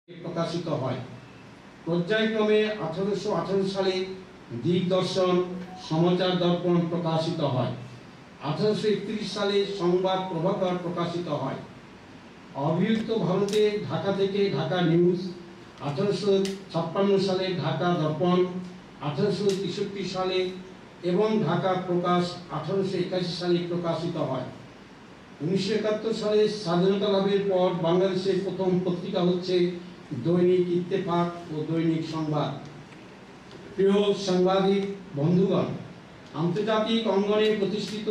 প্রকাশিত হয়। পর্যায়ক্রমে 1818 সালে দিগদর্শন, সমাচার দর্পণ প্রকাশিত হয়। 1831 সালে সংবাদ প্রভাকর প্রকাশিত হয়। অবিভক্ত ভারতে ঢাকা থেকে ঢাকা নিউজ, 1856 সালে ঢাকা দর্পণ, 1863 সালে এবং ঢাকা প্রকাশ 1881 সালে প্রকাশিত হয়। 1971 সালে স্বাধীনতা লাভের পর বাংলাদেশের প্রথম পত্রিকা হচ্ছে দৈনিক ইত্তেফাক ও দৈনিক সংবাদ। প্রিয় সাংবাদিক বন্ধুগণ, আন্তর্জাতিক অঙ্গনে প্রতিষ্ঠিত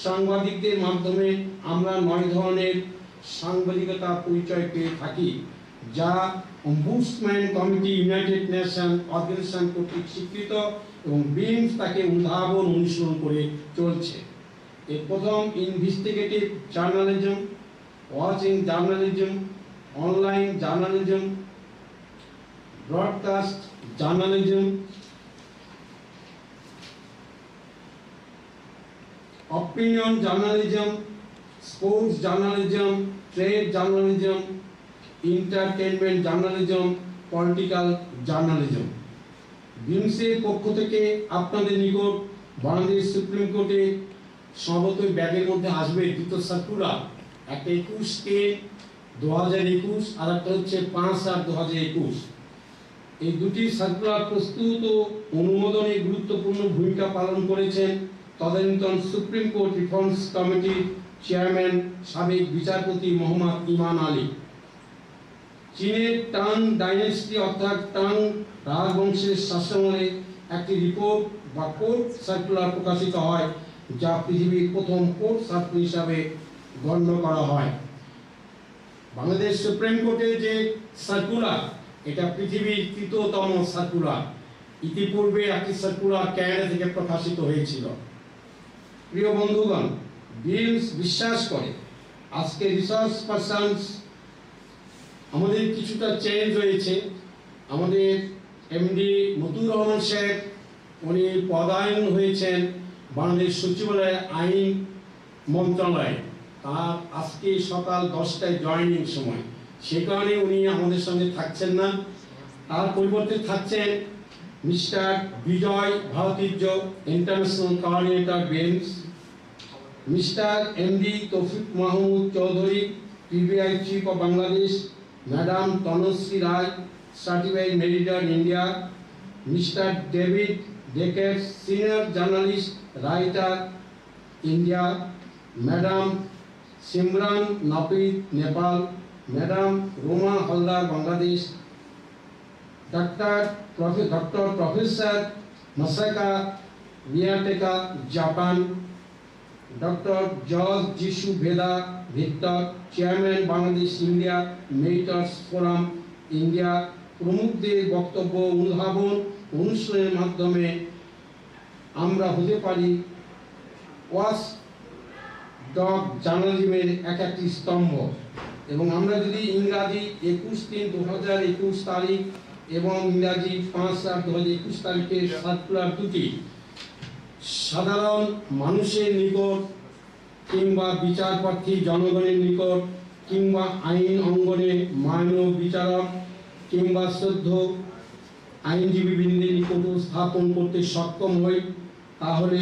সাংবাদিকদের মাধ্যমে আমরা 9 ধরনের সাংবাদিকতা পরিচয় পেয়ে থাকি, যা ombudsman committee United Nation organisation কর্তৃক স্বীকৃত এবং বিমস তাকে উদ্ভাবন অনুসরণ করে চলছে। এর প্রথম investigative journalism, watching journalism, online journalism, broadcast journalism, opinion journalism, sports journalism, trade journalism, entertainment journalism, political journalism. বিমসের পক্ষ থেকে আপনাদের নিকট বাংলাদেশ সুপ্রিম কোর্টে সর্বতই ব্যাগের মধ্যে আসবে দুটো সার্কুলার, একটা 21/10/2021 আর একটা হচ্ছে 5/7/2021। এই দুটি সার্কুলার প্রস্তুত ও অনুমোদনে গুরুত্বপূর্ণ ভূমিকা পালন করেছেন তদানীন্তন সুপ্রিম কোর্ট রিফর্মস কমিটির চেয়ারম্যান সাবেক বিচারপতি মোহাম্মদ ইমান আলী। চীনের টাং ডাইনেস্টি অর্থাৎ টাং রাজবংশের শাসনামলে একটি রিপোর্ট বা কোর্ট সার্কুলার প্রকাশিত হয়, যা পৃথিবীর প্রথম কোর্ট সার্কুলার হিসাবে গণ্য করা হয়। বাংলাদেশ সুপ্রিম কোর্টের যে সার্কুলার, এটা পৃথিবীর তৃতীয়তম সার্কুলার। ইতিপূর্বে একটি সার্কুলার ক্যানাডা থেকে প্রকাশিত হয়েছিল। প্রিয় বন্ধুগণ, বিমস বিশ্বাস করে আজকে রিসার্চ পারসনস আমাদের কিছুটা চেঞ্জ হয়েছে। আমাদের এমডি মতিউর রহমান সাহেব, উনি পদায়ন হয়েছেন বাংলাদেশ সচিবালয়ের আইন মন্ত্রণালয়ে। তার আজকে সকাল 10টায় জয়েনিং সময়, সেই কারণে উনি আমাদের সঙ্গে থাকছেন না। তার পরিবর্তে থাকছেন mister Vijay Bhartiya, international coordinator BIMS, mister MD Taufiq Mahmud Chowdhury, PBI chief of Bangladesh, madam Tanushree Roy, certified mediator India, mister David Decker, senior journalist writer India, madam Simran Napit Nepal, madam Roma Haldar Bangladesh, doctor professor Masaka Riateka Japan, doctor George Jishu Veda Victor, chairman Bangladesh India mediators forum India প্রমুখদের বক্তব্য উদ্ভাবন অনুষ্ঠানের মাধ্যমে আমরা হতে পারি watch dog জার্নালিজমের একটি স্তম্ভ। এবং আমরা যদি ইংরাজি 21/3/2021 তারিখ এবং ইংরাজি 5/7/2021 তারিখের সার্কুলার দুটি সাধারণ মানুষের নিকট কিংবা বিচারপ্রার্থী জনগণের নিকট কিংবা আইন অঙ্গনে মাননীয় বিচারক কিংবা শ্রদ্ধ আইনজীবী বৃন্দের নিকট স্থাপন করতে সক্ষম হই, তাহলে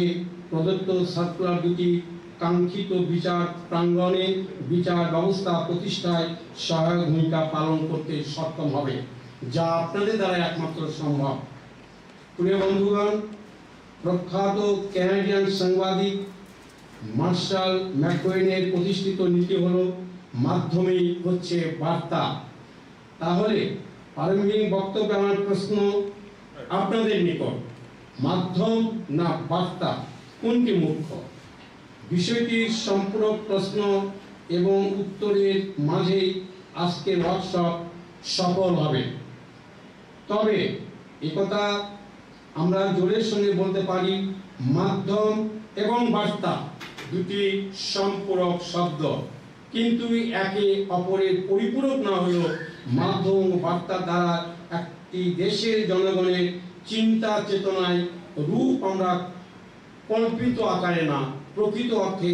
প্রদত্ত সার্কুলার দুটি কাঙ্ক্ষিত বিচার প্রাঙ্গণে বিচার ব্যবস্থা প্রতিষ্ঠায় সহায়ক ভূমিকা পালন করতে সক্ষম হবে, যা আপনাদের দ্বারা একমাত্র সম্ভব। প্রিয় বন্ধুগণ, প্রখ্যাত ক্যানাডিয়ান সাংবাদিক মার্শাল ম্যাককুইনের প্রতিষ্ঠিত নীতি হলো মাধ্যমেই হচ্ছে বার্তা। তাহলে প্রারম্ভিক বক্তব্যে আমার প্রশ্ন আপনাদের নিকট, মাধ্যম না বার্তা কোনটি মুখ্য? বিষয়টির সম্পূরক প্রশ্ন এবং উত্তরের মাঝেই আজকের ওয়ার্কশপ সফল হবে। তবে একথা আমরা জোরের সঙ্গে বলতে পারি, মাধ্যম এবং বার্তা দুটি সম্পূরক শব্দ, কিন্তু একে অপরের পরিপূরক না হলেও মাধ্যম ও বার্তার দ্বারা একটি দেশের জনগণের চিন্তা চেতনায় রূপ আমরা কল্পিত আকারে না, প্রকৃত অর্থে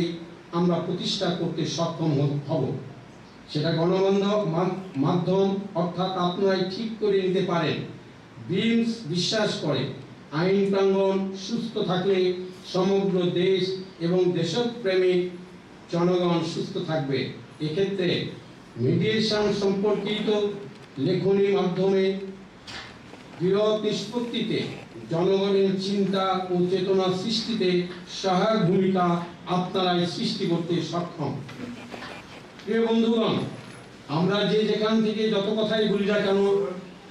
আমরা প্রতিষ্ঠা করতে সক্ষম হব। সেটা মাধ্যম অর্থাৎ আপনারাই ঠিক করে নিতে পারেন। বিমস বিশ্বাস করে আইন প্রাঙ্গণ সুস্থ থাকলে সমগ্র দেশ এবং দেশপ্রেমিক জনগণ সুস্থ থাকবে। এক্ষেত্রে মিডিয়েশন সম্পর্কিত লেখনীর মাধ্যমে বিরোধ নিষ্পত্তিতে জনগণের চিন্তা ও চেতনা সৃষ্টিতে সহায়ক ভূমিকা আপনারাই সৃষ্টি করতে সক্ষম। প্রিয় বন্ধুগণ, আমরা যে যেখান থেকে যত কথাই বলি না কেন,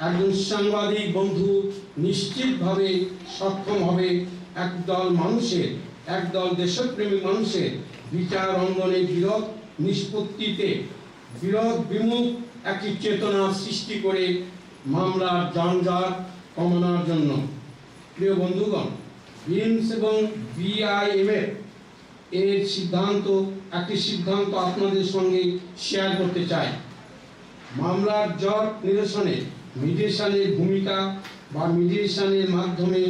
একজন সাংবাদিক বন্ধু নিশ্চিতভাবে সক্ষম হবে একদল দেশপ্রেমী মানুষের বিচার অঙ্গনে বিরোধ নিষ্পত্তিতে বিরোধ বিমুখ একটি চেতনা সৃষ্টি করে মামলার যানজট কমানোর জন্য। প্রিয় বন্ধুগণ, বিমস এবং বিআইএমএফ এর একটি সিদ্ধান্ত আপনাদের সঙ্গে শেয়ার করতে চাই। মামলার জট নিরসনে মিডিয়েশনের ভূমিকা বা মিডিয়েশনের মাধ্যমে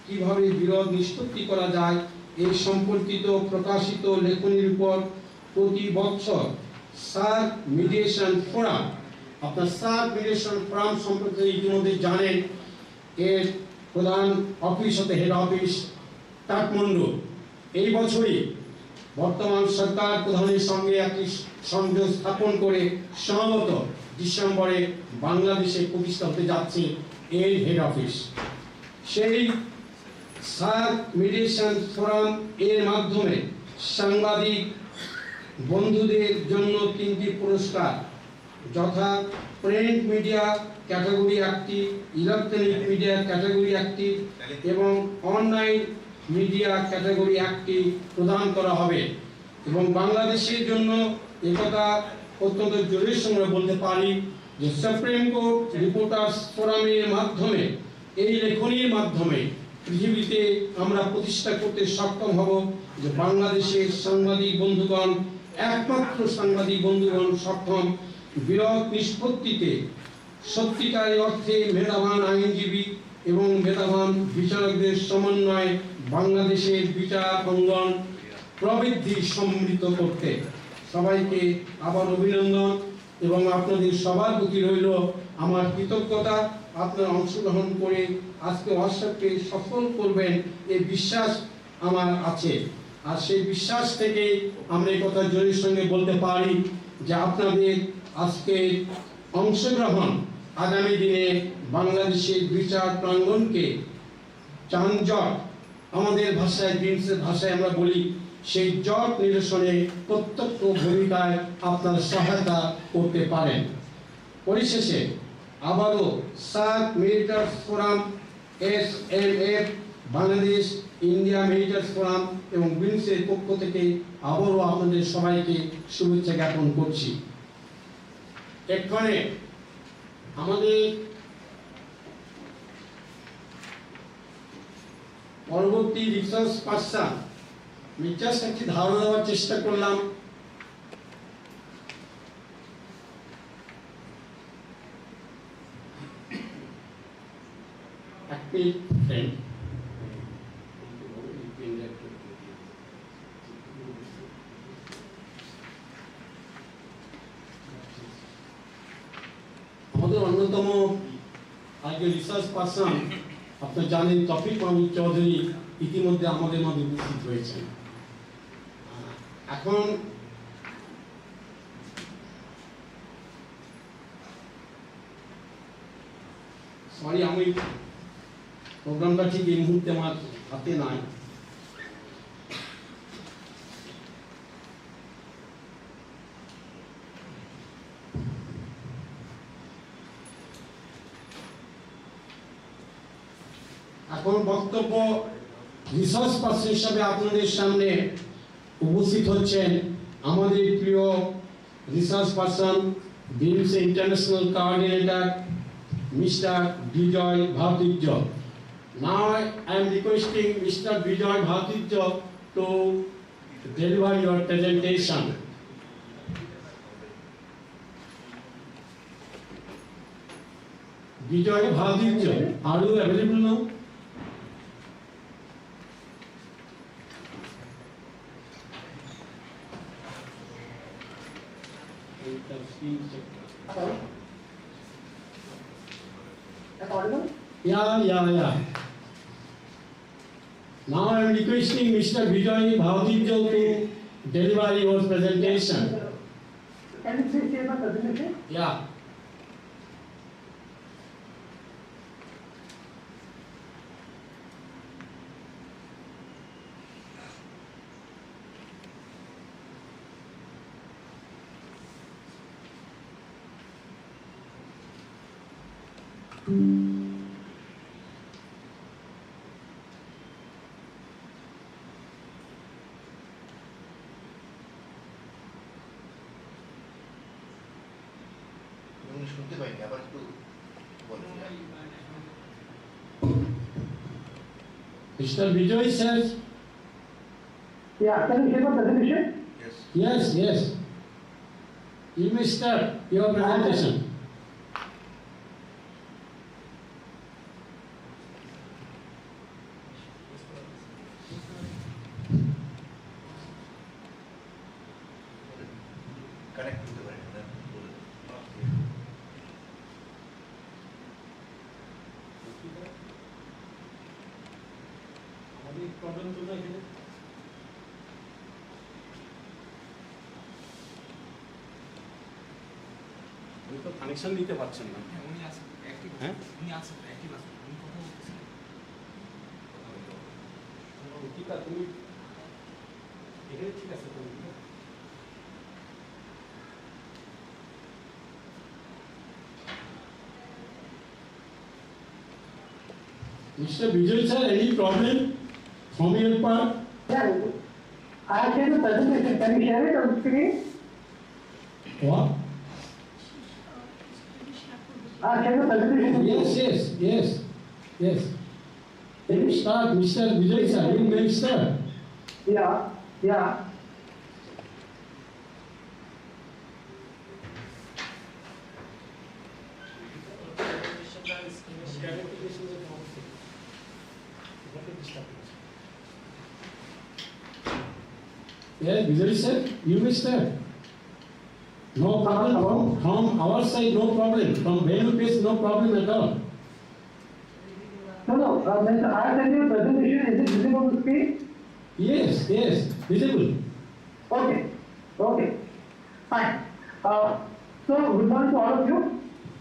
কিভাবে বিরোধ নিষ্পত্তি করা যায় এই সম্পর্কিত প্রকাশিত লেখনীর উপর প্রতি বছর সার্ক মিডিয়েশন ফোরাম, আপনার সার্ক মিডিয়েশন ফোরাম সম্পর্কে ইতিমধ্যে জানেন, এর প্রধান অফিস হতে হেড অফিস কাঠমান্ডু। এই বছরই বর্তমান সরকার প্রধানের সঙ্গে একটি সংযোগ স্থাপন করে সম্ভবত ডিসেম্বরে বাংলাদেশে প্রতিষ্ঠা হতে যাচ্ছে এর হেড অফিস। সেই সার্ক মিডিয়েশন ফোরাম এর মাধ্যমে সাংবাদিক বন্ধুদের জন্য 3টি পুরস্কার, যথা প্রিন্ট মিডিয়া ক্যাটাগরি 1টি, ইলেকট্রনিক মিডিয়া ক্যাটাগরি 1টি এবং অনলাইন মিডিয়া ক্যাটাগরি 1টি প্রদান করা হবে। এবং বাংলাদেশের জন্য একথা অত্যন্ত জরুরি সঙ্গে বলতে পারি যে সুপ্রিম কোর্ট রিপোর্টার্স ফোরামের মাধ্যমে, এই লেখনীর মাধ্যমে পৃথিবীতে আমরা প্রতিষ্ঠা করতে সক্ষম হব যে বাংলাদেশের সাংবাদিক বন্ধুগণ, একমাত্র সাংবাদিক বন্ধুগণ সক্ষম বিরোধ নিষ্পত্তিতে সত্যিকারের অর্থে মেধাবান আইনজীবী এবং মেধাবান বিচারকদের সমন্বয়ে বাংলাদেশের বিচার অঙ্গন প্রবৃদ্ধি সমৃদ্ধ করতে। সবাইকে আবার অভিনন্দন এবং আপনাদের সবার প্রতি রইল আমার কৃতজ্ঞতা। আপনারা অংশগ্রহণ করে আজকে ওয়ার্কশপকে সফল করবেন এই বিশ্বাস আমার আছে। আর সেই বিশ্বাস থেকে আমরা এই কথা জোরের সঙ্গে বলতে পারি যে আপনাদের আজকে অংশগ্রহণ আগামী দিনে বাংলাদেশের বিচার প্রাঙ্গণকে যানজট, আমাদের ভাষায় বিমসের ভাষায় আমরা বলি, সেই জট নিরসনে প্রত্যক্ষ ভূমিকায় আপনারা সহায়তা করতে পারেন। পরিশেষে আবারও SAARC mediators forum, SMF Bangladesh, India mediators forum এবং বিমসের পক্ষ থেকে আবারও আপনাদের সবাইকে শুভেচ্ছা জ্ঞাপন করছি। এখানে আমাদের পরবর্তী রিসার্চ পার্সন, আমি জাস্ট একটি ধারণা দেওয়ার চেষ্টা করলাম। আমাদের অন্যতম আজকে রিসার্চ পার্সন আপনারা জানেন তফিক চৌধুরী ইতিমধ্যে আমাদের মধ্যে উপস্থিত হয়েছেন। এখন সরি, আমি প্রোগ্রামটা ঠিক এই মুহূর্তে আমার হাতে নাই। এখন বক্তব্য রিসার্চ পার্সন হিসাবে আপনাদের সামনে উপস্থিত হচ্ছেন আমাদের প্রিয় research person, beans international coordinator Mr. Bijoy Bhartijya. Now I am requesting Mr. Bijoy Bhartijya to deliver your presentation. Bijoy Bhartijya, are you available now? Hello? Am I audible? Yeah. Now I am requesting Mr. Vijay Bhavdinjo to deliver your presentation. Can you please share my presentation? Yeah. শুনতে পাইনি আবার একটু বলুন Mr. Vijay says, Yeah, can you share my presentation? yes. You may start your presentation. Connect করতে পারেন না problem তো না এখানে আমি তো কানেকশন দিতে পারছেন না উনি আছেন অ্যাক্টিভ হ্যাঁ উনি আছেন অ্যাক্টিভ আছেন উনি কথা বলতেছেন ঠিক আছে তুমি এখানে ঠিক আছে তুমি Mr. Vijay sir, any problem from your part? Yeah, I have shared the presentation. Can you share it on screen? What? I have shared the presentation. Yes. Can you start, Mr. Vijay sir? You may start. Yeah. Yes, Vijay sir, you may start. No problem from our side, no problem. From Venu case, no problem at all. No, I have sent you a presentation. Is it visible on the screen? Yes, visible. Okay. Fine. So, good morning to all of you.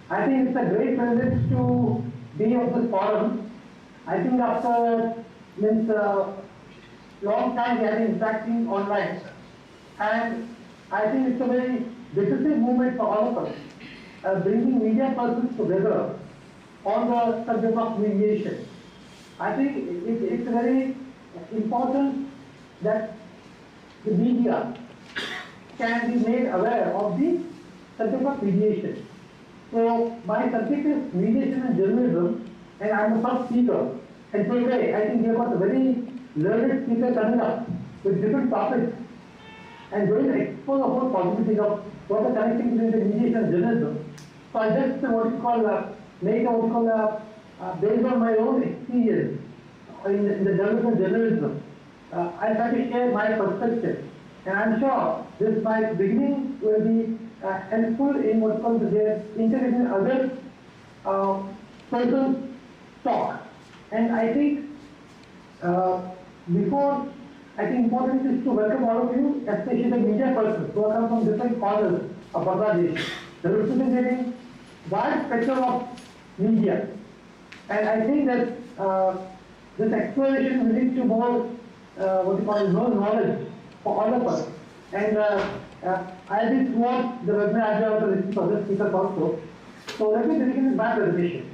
I think it's a great privilege to be at this forum. I think after long time we have been interacting online, and I think it's a very decisive movement for all of us, bringing media persons together on the subject of mediation. I think it's very important that the media can be made aware of the subject of mediation. So my subject is mediation and journalism, and I'm the first speaker. And today I think we have got a very learned speaker coming up with different topics and going to expose the whole possibility of what the connection between the mediation and journalism. So I just based on my own experience in the development of journalism, I try to share my perspective. And I'm sure this my beginning will be helpful in their integrating other persons' talk. And I think I think important is to welcome all of you, especially the media persons who come from different corners of Bangladesh, representing wide spectrum of media. And I think that this exploration will lead to more more knowledge for all of us. And I did want the webinar as well to listen to other speakers also. So let me begin with my presentation.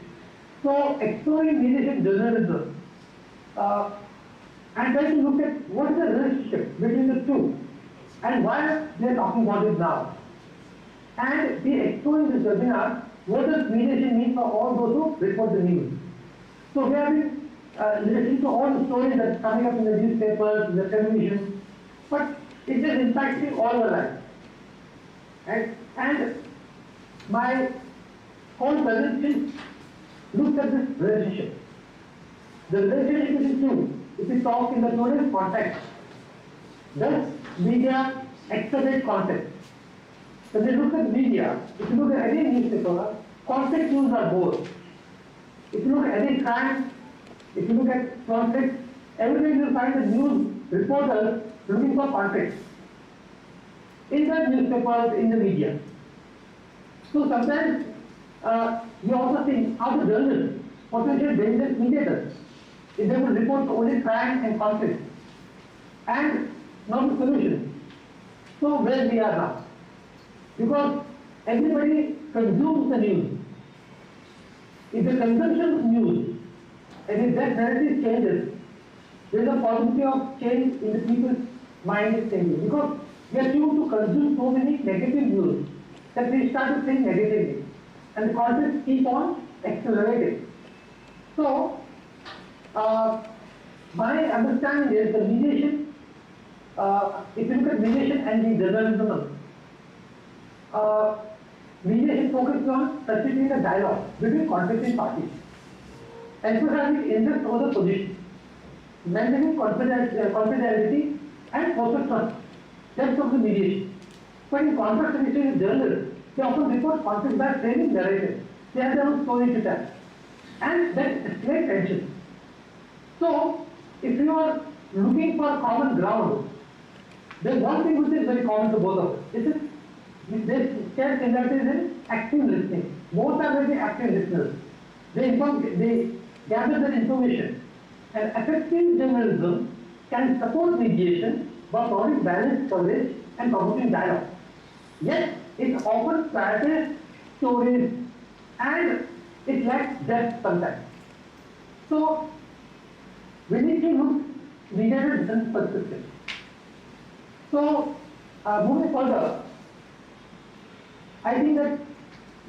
So exploring mediation journalism, and try to look at what is the relationship between the two and why they are talking about it now. And we exploring this webinar, what does mediation mean for all those who report the news. So we have been listening to all the stories that are coming up in the newspapers, in the television, but it is impacting all the lives. And my whole presentation looks at this relationship. The relationship between two, if we talk in the total context, does media accelerate content? When you look at media, if you look at any newspaper, conflict news are more. If you look at any crime, if you look at conflict, everywhere you find the news reporters looking for conflict in the newspapers, in the media. So sometimes you also think how the journalists, potential dangerous mediators, if they will report only crime and conflict and not the solution. So where we are now? Because everybody consumes the news. If the consumption of news and if that narrative changes, there is a possibility of change in the people's mind is changing. Because we are tuned to consume so many negative news that we start to think negatively. And the conflicts keep on accelerating. So, my understanding is the mediation, if you look at mediation and the journalism, mediation focuses on facilitating a dialogue between conflicting parties, emphasizing interest over the position, maintaining confidentiality and focus trust. That's of the mediation. But in contrast with journalists, they often report conflict by framing narrative. They have their own story to tell. And that escalates tension. So, if you are looking for common ground, there's one thing which is very common to both of us. This shared similarities in active listening. Both are very active listeners. They gather their information. And effective journalism can support mediation by providing balanced coverage and promoting dialogue. Yet, it often prioritizes stories and it lacks depth sometimes. So, we need to look media at a different perspective. So, moving further, I think that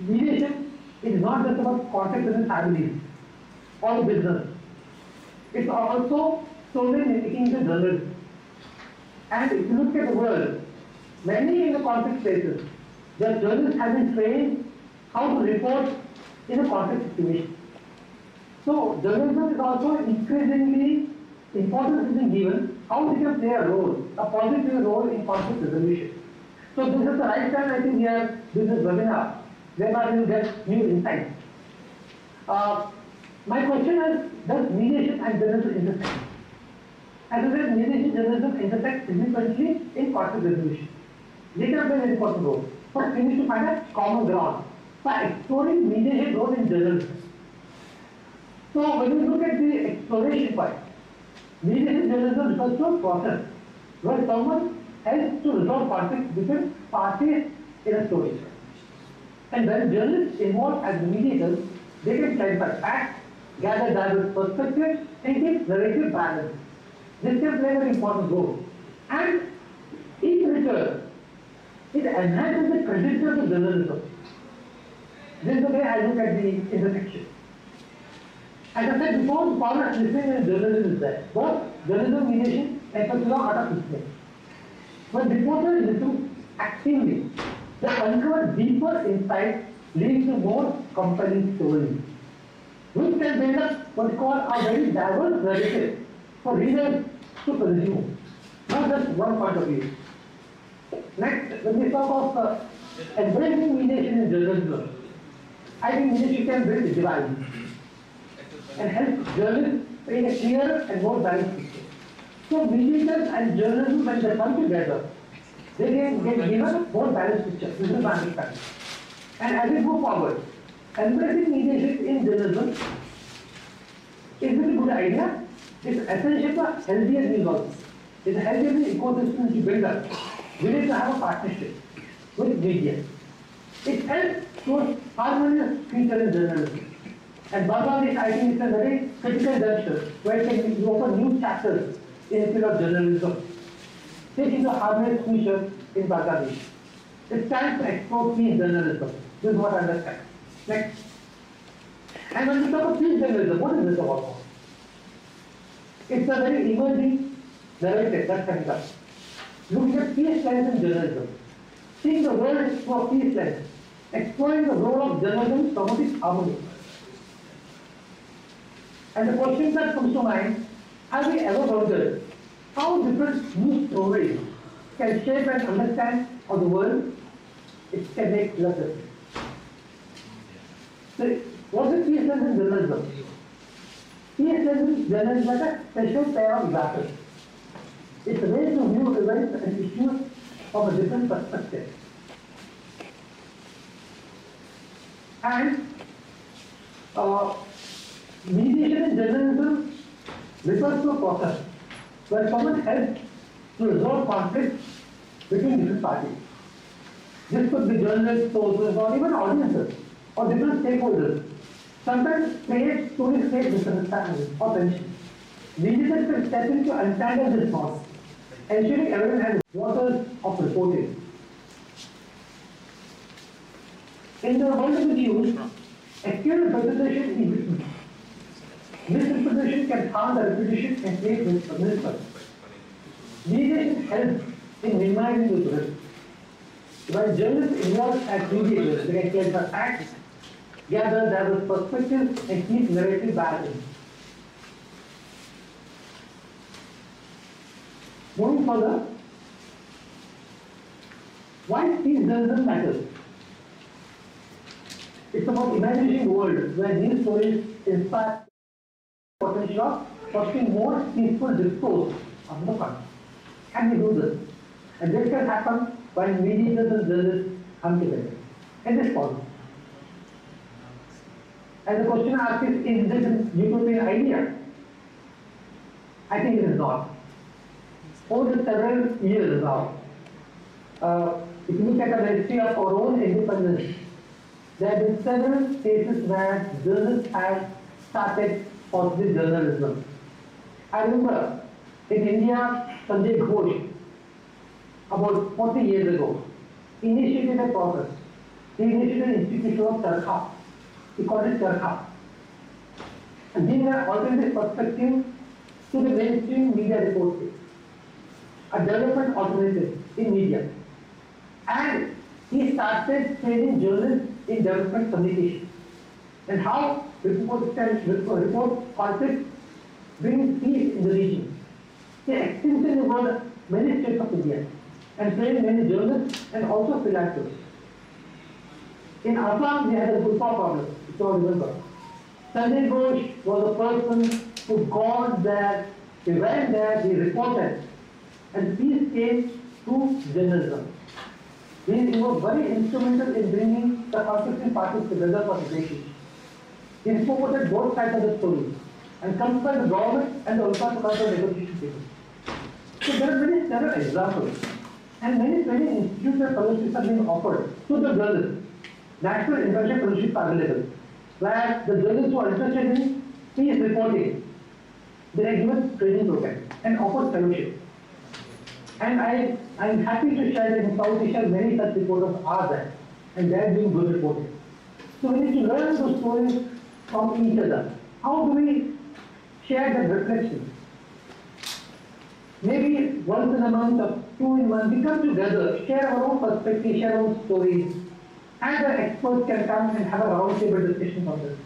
mediation is not just about conflict within families or business. It's also solely mimicking the journalism. And if you look at the world, many in the conflict spaces, the journalists have been trained how to report in a conflict situation. So journalism is also increasingly importance is being given how they can play a role, a positive role in conflict resolution. So this is the right time I think we are doing this webinar, whereby we will get new insights. My question is, does mediation and journalism intersect? As I said, mediation and journalism intersect significantly in conflict resolution. They can play a very important role. But we need to find a common ground by exploring mediation role in journalism. So when we look at the exploration part, mediation journalism refers to a process where someone helps to resolve conflicts between parties in a story. And when journalists involved as mediators, they can clarify facts, gather diverse perspectives, and keep narrative balance. This can play a very important role. And in return, it enhances the credentials of journalism. This is the way I look at the intersection. As I said before, the power of listening and journalism is there. Both journalism, mediation, and the art of listening. When reporters listen actively, they uncover deeper insights leading to more compelling stories, which can build up what is called a very diverse narrative for readers to consume, not just one point of view. Next, when we talk of embracing mediation in journalism, I think mediation can bridge the divide and help journalists paint a clearer and more balanced picture. So mediators and journalism, when they come together, they can get given a more balanced picture. This is my understanding. And as we go forward, embracing mediation in journalism is a good idea. It's essential for healthier news also. It's a healthier ecosystem to build up. We need to have a partnership with media. It helps to harmonious future in journalism. And Bhagavad, I think it's a very critical juncture where it can open new chapters in the field of journalism. Taking the harmonious future in Bangladesh. It's time to explore peace journalism. This is what I understand. Next. And when we talk of peace journalism, what is this about? It's a very emerging narrative that's coming up. Looking at peace lens in journalism. Seeing the world through a peace lens. Exploring the role of journalism promoting harmony. And the question that comes to mind, have we ever wondered how different news stories can shape and understand of the world? it can make less effect. So, what is TSS in journalism? TSS in journalism is like a special pair of glasses. It's a way to view events and issues from a different perspective. And mediation in journalism refers to a process where someone helps to resolve conflicts between different parties. This could be journalists, sources, or even audiences, or different stakeholders. Sometimes stories create misunderstandings or tension. Mediators can step in to untangle this knot, ensuring everyone has waters of reporting. In the world of the news, accurate representation is written. Misrepresentation can harm the reputation and create mistrust. Mediation helps in minimizing this risk. When journalists involved as mediators, they can clarify facts, gather diverse perspectives, and keep narrative balanced. Moving further, why peace journalism matters? It's about imagining a world where news stories inspire potential of fostering more peaceful discourse on the front. Can we do this? And this can happen when mediators and journalists come together. And this follows. And the question asked is this a utopian idea? I think it is not. Over the several years now, if you look at the history of our own independence, there have been several cases where journalists have started positive journalism. I remember in India, Sanjay Ghosh, about 40 years ago, initiated a process. He initiated an institution of Charkha. He called it Charkha. And giving an alternative perspective to the mainstream media reporting, a development alternative in media. And he started training journalists in development communication and how report conflict brings peace in the region. He extensively worked many states of India and trained many journalists and also philanthropists. In Assam, we had a Gulfa problem, if you all remember. Sanjay Ghosh was a person who gone there, he went there, he reported, and peace came through journalism. He was very instrumental in bringing the conflicting parties together for negotiation. He reported both sides of the story and compelled the government and the Ulfa to come to a negotiation table. So there are many several examples, and many training institutes and fellowships are being offered to the journalists. National and international fellowships are available, where the journalists who are interested in peace reporting, they are given training program and offered fellowship. And I am happy to share that in South Asia, many such reporters are there, and they are doing good reporting. So we need to learn those stories from each other. How do we share that reflection? Maybe once in a month or 2 in a month, we come together, share our own perspective, share our own stories, and the experts can come and have a roundtable discussion on this.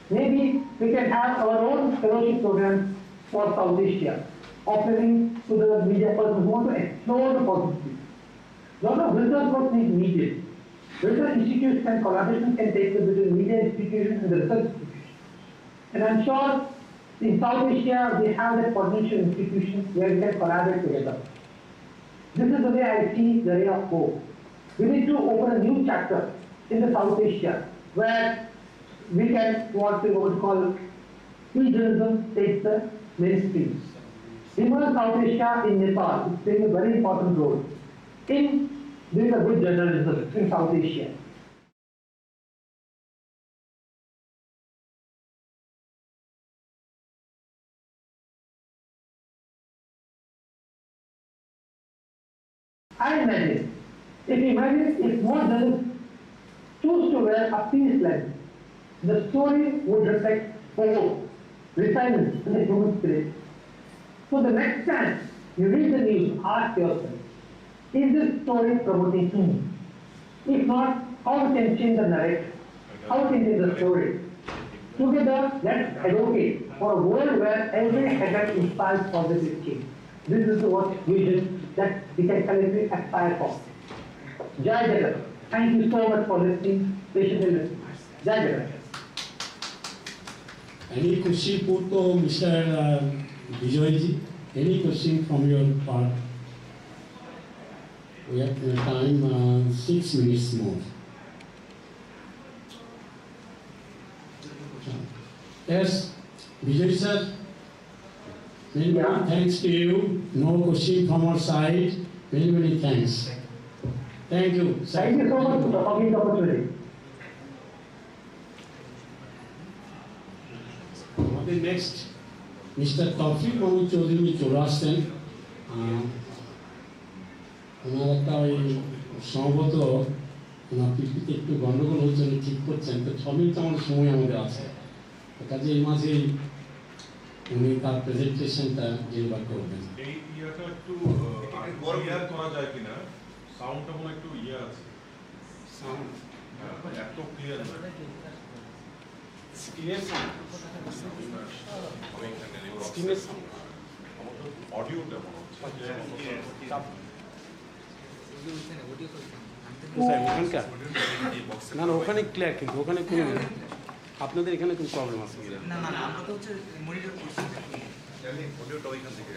Maybe we can have our own fellowship program for South Asia, offering to the media persons who want to explore the possibilities. A lot of research work is needed. Research institutes and collaborations can take place between media institutions and the research institutions. And I'm sure in South Asia we have that potential institutions where we can collaborate together. This is the way I see the ray of hope. We need to open a new chapter in the South Asia where we can what we would call journalism takes the mainstream. Even South Asia in Nepal is playing a very important role in doing a good journalism in South Asia. I imagine, if more journalists choose to wear a peace lens, the story would reflect hope, resilience, and the human spirit. So the next time you read the news, ask yourself, is this story promoting peace? If not, how we can change the narrative? How we can change the story? Together, let's advocate for a world where every headline inspires positive change. This is what vision that we can collectively aspire for. Jai Jagat. Thank you so much for listening, patiently listening. Jai Jagat. Any question put to Mr. Vijayji? Any question from your part? We have time 6 minutes more. Yes, Vijay sir. Many thanks to you. No question from our side. Many thanks. Thank you. Thank you so much for giving the opportunity. আমাদের next mister Taufiq Mahmud Chowdhury চলে আসছেন। ওনার একটা ওই সম্ভবত ওনার পিপিতে একটু গন্ডগোল হচ্ছে, উনি ঠিক করছেন, তো 6 মিনিট আমার সময় আমাদের আছে, কাজে এই মাঝে উনি তার প্রেজেন্টেশনটা ডেলিভার করবেন। এই ইয়াটা একটু ক্লিয়ার করা যায় কিনা? সাউন্ডটা মনে একটু ইয়ে আছে, সাউন্ড এত ক্লিয়ার না। স্ক্রিনের সাউন্ড, স্ক্রিনের সাউন্ড আমাদের অডিওটা মনে হচ্ছে ওখানকার না না ওখানে ক্লিয়ার, কিন্তু ওখানে কোনো আপনাদের এখানে কোনো প্রবলেম আছে কিনা? না না না, আমরা তো হচ্ছে মনিটর করছি। আমি অডিওটা ওইখান থেকে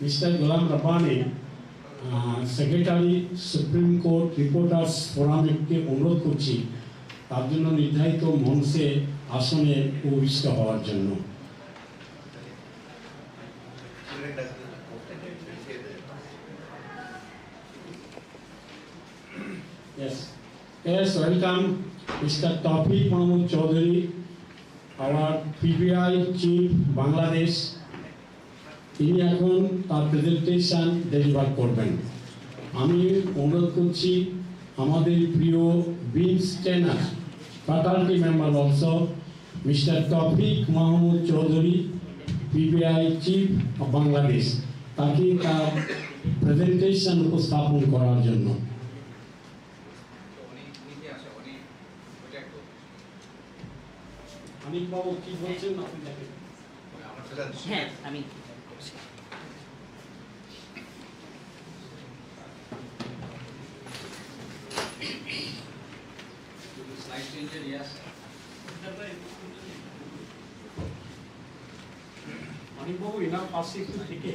Mr. Ghulam Rabbani, secretary supreme court reporters ফোরামকে অনুরোধ করছি তার জন্য নির্ধারিত মঞ্চে আসনে উপবিষ্ট হওয়ার জন্য। Yes, welcome Mr. Tawfique Mahmood Chawdhury, our PBI Chief Bangladesh. তিনি এখন তার প্রেজেন্টেশন ডেলিভার করবেন। আমি অনুরোধ করছি আমাদের প্রিয় BIMS trainer faculty member also mister Taufiq Mahmud Chowdhury, PBI chief of Bangladesh, তাকে তার প্রেজেন্টেশন উপস্থাপন করার জন্য। অনিক বাবু কি বলছেন আপনি দেখেন। হ্যাঁ আমি অনিক বাবু এনার পাশে একটু থেকে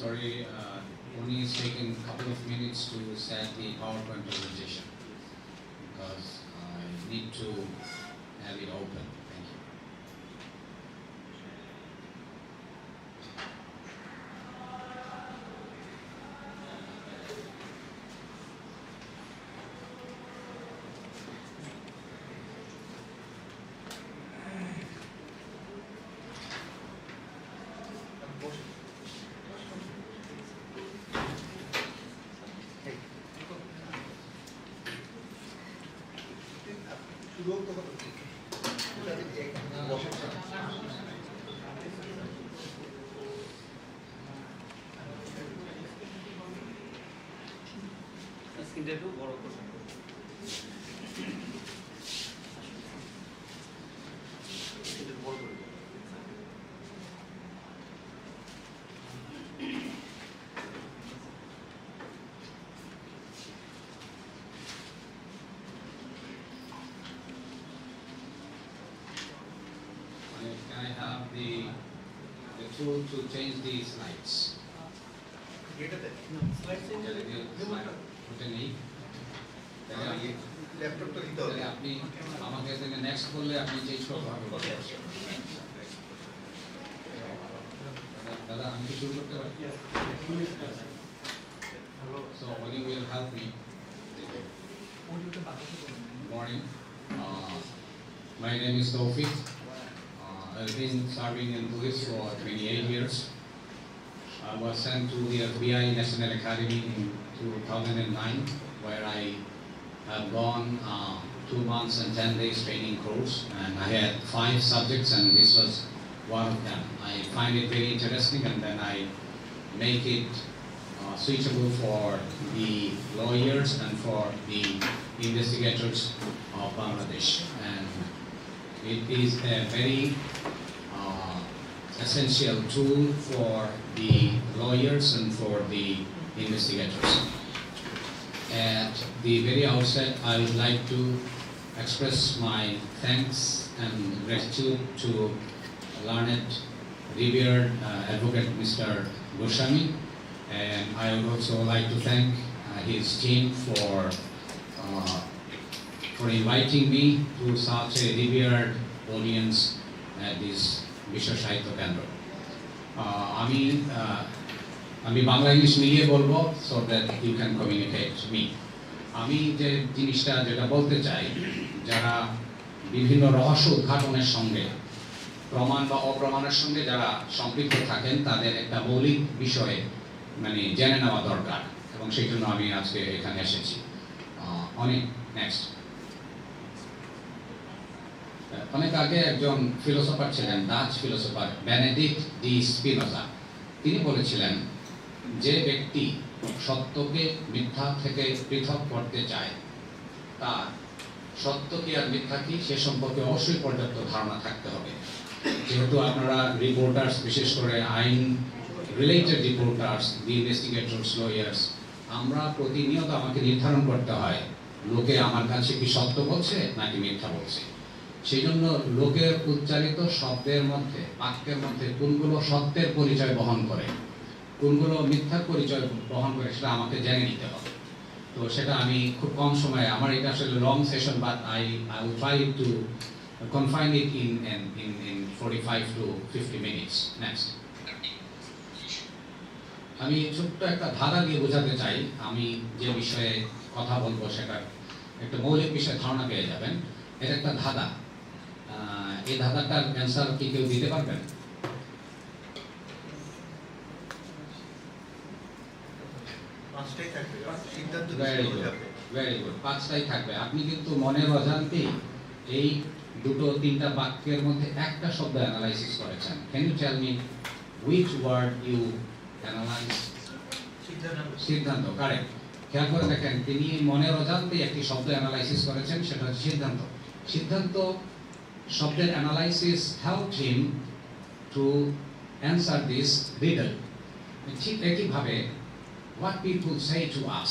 Sorry, only it's taken a couple of minutes to set the PowerPoint presentation because I need to have it open. Thank you. স্ক্রিনটা একটু বড় করুন। স্ক্রিনটা বড় করে দিন। Can I have the tool to change the slides? এটাতে ওটা নেই ল্যাপটপটা দিতে হবে। তাহলে আপনি আমাকে নেক্সট বললে আপনি চেঞ্জ করতে হবে দাদা আমি কি শুরু করতে পারি So when you will help me. Good morning. My name is Tawfique. I've been serving in police for 28 years. I was sent to the FBI National Academy in 2009, where I have gone 2 months and 10 days training course, and I had 5 subjects, and this was one of them. I find it very interesting, and then I make it suitable for the lawyers and for the investigators of Bangladesh. And it is a very essential tool for the lawyers and for the investigators. At the very outset, I would like to express my thanks and gratitude to learned, revered advocate Mr. Goswami, and I would also like to thank his team for inviting me to such a revered audience at this Vishwa Sahitya Kendra. আমি Bangla English মিলিয়ে বলবো so that you can communicate me. আমি যে জিনিসটা যেটা বলতে চাই, যারা বিভিন্ন রহস্য উদ্ঘাটনের সঙ্গে প্রমাণ বা অপ্রমাণের সঙ্গে যারা সম্পৃক্ত থাকেন, তাদের একটা মৌলিক বিষয়ে জেনে নেওয়া দরকার, এবং সেই জন্য আমি আজকে এখানে এসেছি। অনেক আগে একজন ফিলোসফার ছিলেন, Dutch philosopher Benedict D Spinoza. তিনি বলেছিলেন, যে ব্যক্তি সত্যকে মিথ্যা থেকে পৃথক করতে চায়, তার সত্য কি আর মিথ্যা কি সে সম্পর্কে অবশ্যই পর্যাপ্ত ধারণা থাকতে হবে। যেহেতু আপনারা রিপোর্টার্স, বিশেষ করে আইন রিলেটেড রিপোর্টার্স, দি ইনভেস্টিগেটর্স, লয়ার্স, আমরা প্রতিনিয়ত আমাকে নির্ধারণ করতে হয় লোকে আমার কাছে কি সত্য বলছে নাকি মিথ্যা বলছে। সেই জন্য লোকের উচ্চারিত শব্দের মধ্যে, বাক্যের মধ্যে কোনগুলো সত্যের পরিচয় বহন করে, কোনগুলো মিথ্যার পরিচয় বহন করে, সেটা আমাকে জেনে নিতে হবে। তো সেটা আমি খুব কম সময়ে, আমার এটা আসলে long session, but I will try to confine it in 45 to 50 minutes. Next, আমি ছোট্ট একটা ধাঁধা দিয়ে বোঝাতে চাই। আমি যে বিষয়ে কথা বলবো সেটা একটা মৌলিক বিষয়ে ধারণা পেয়ে যাবেন। এটা একটা ধাঁধা। এই ধাঁধাটার অ্যান্সার কি কেউ দিতে পারবেন? ভেরি গুড, 5টাই থাকবে। আপনি কিন্তু মনের অজান্তেই এই 2-3টা বাক্যের মধ্যে একটা শব্দ অ্যানালাইসিস করেছেন। Can you tell me which word you analyse? সিদ্ধান্ত, কারেক্ট। খেয়াল করে দেখেন, তিনি মনের অজান্তেই একটি শব্দ অ্যানালাইসিস করেছেন, সেটা হচ্ছে সিদ্ধান্ত। সিদ্ধান্ত শব্দের analysis helped him to answer this riddle. ঠিক একইভাবে what people say to us,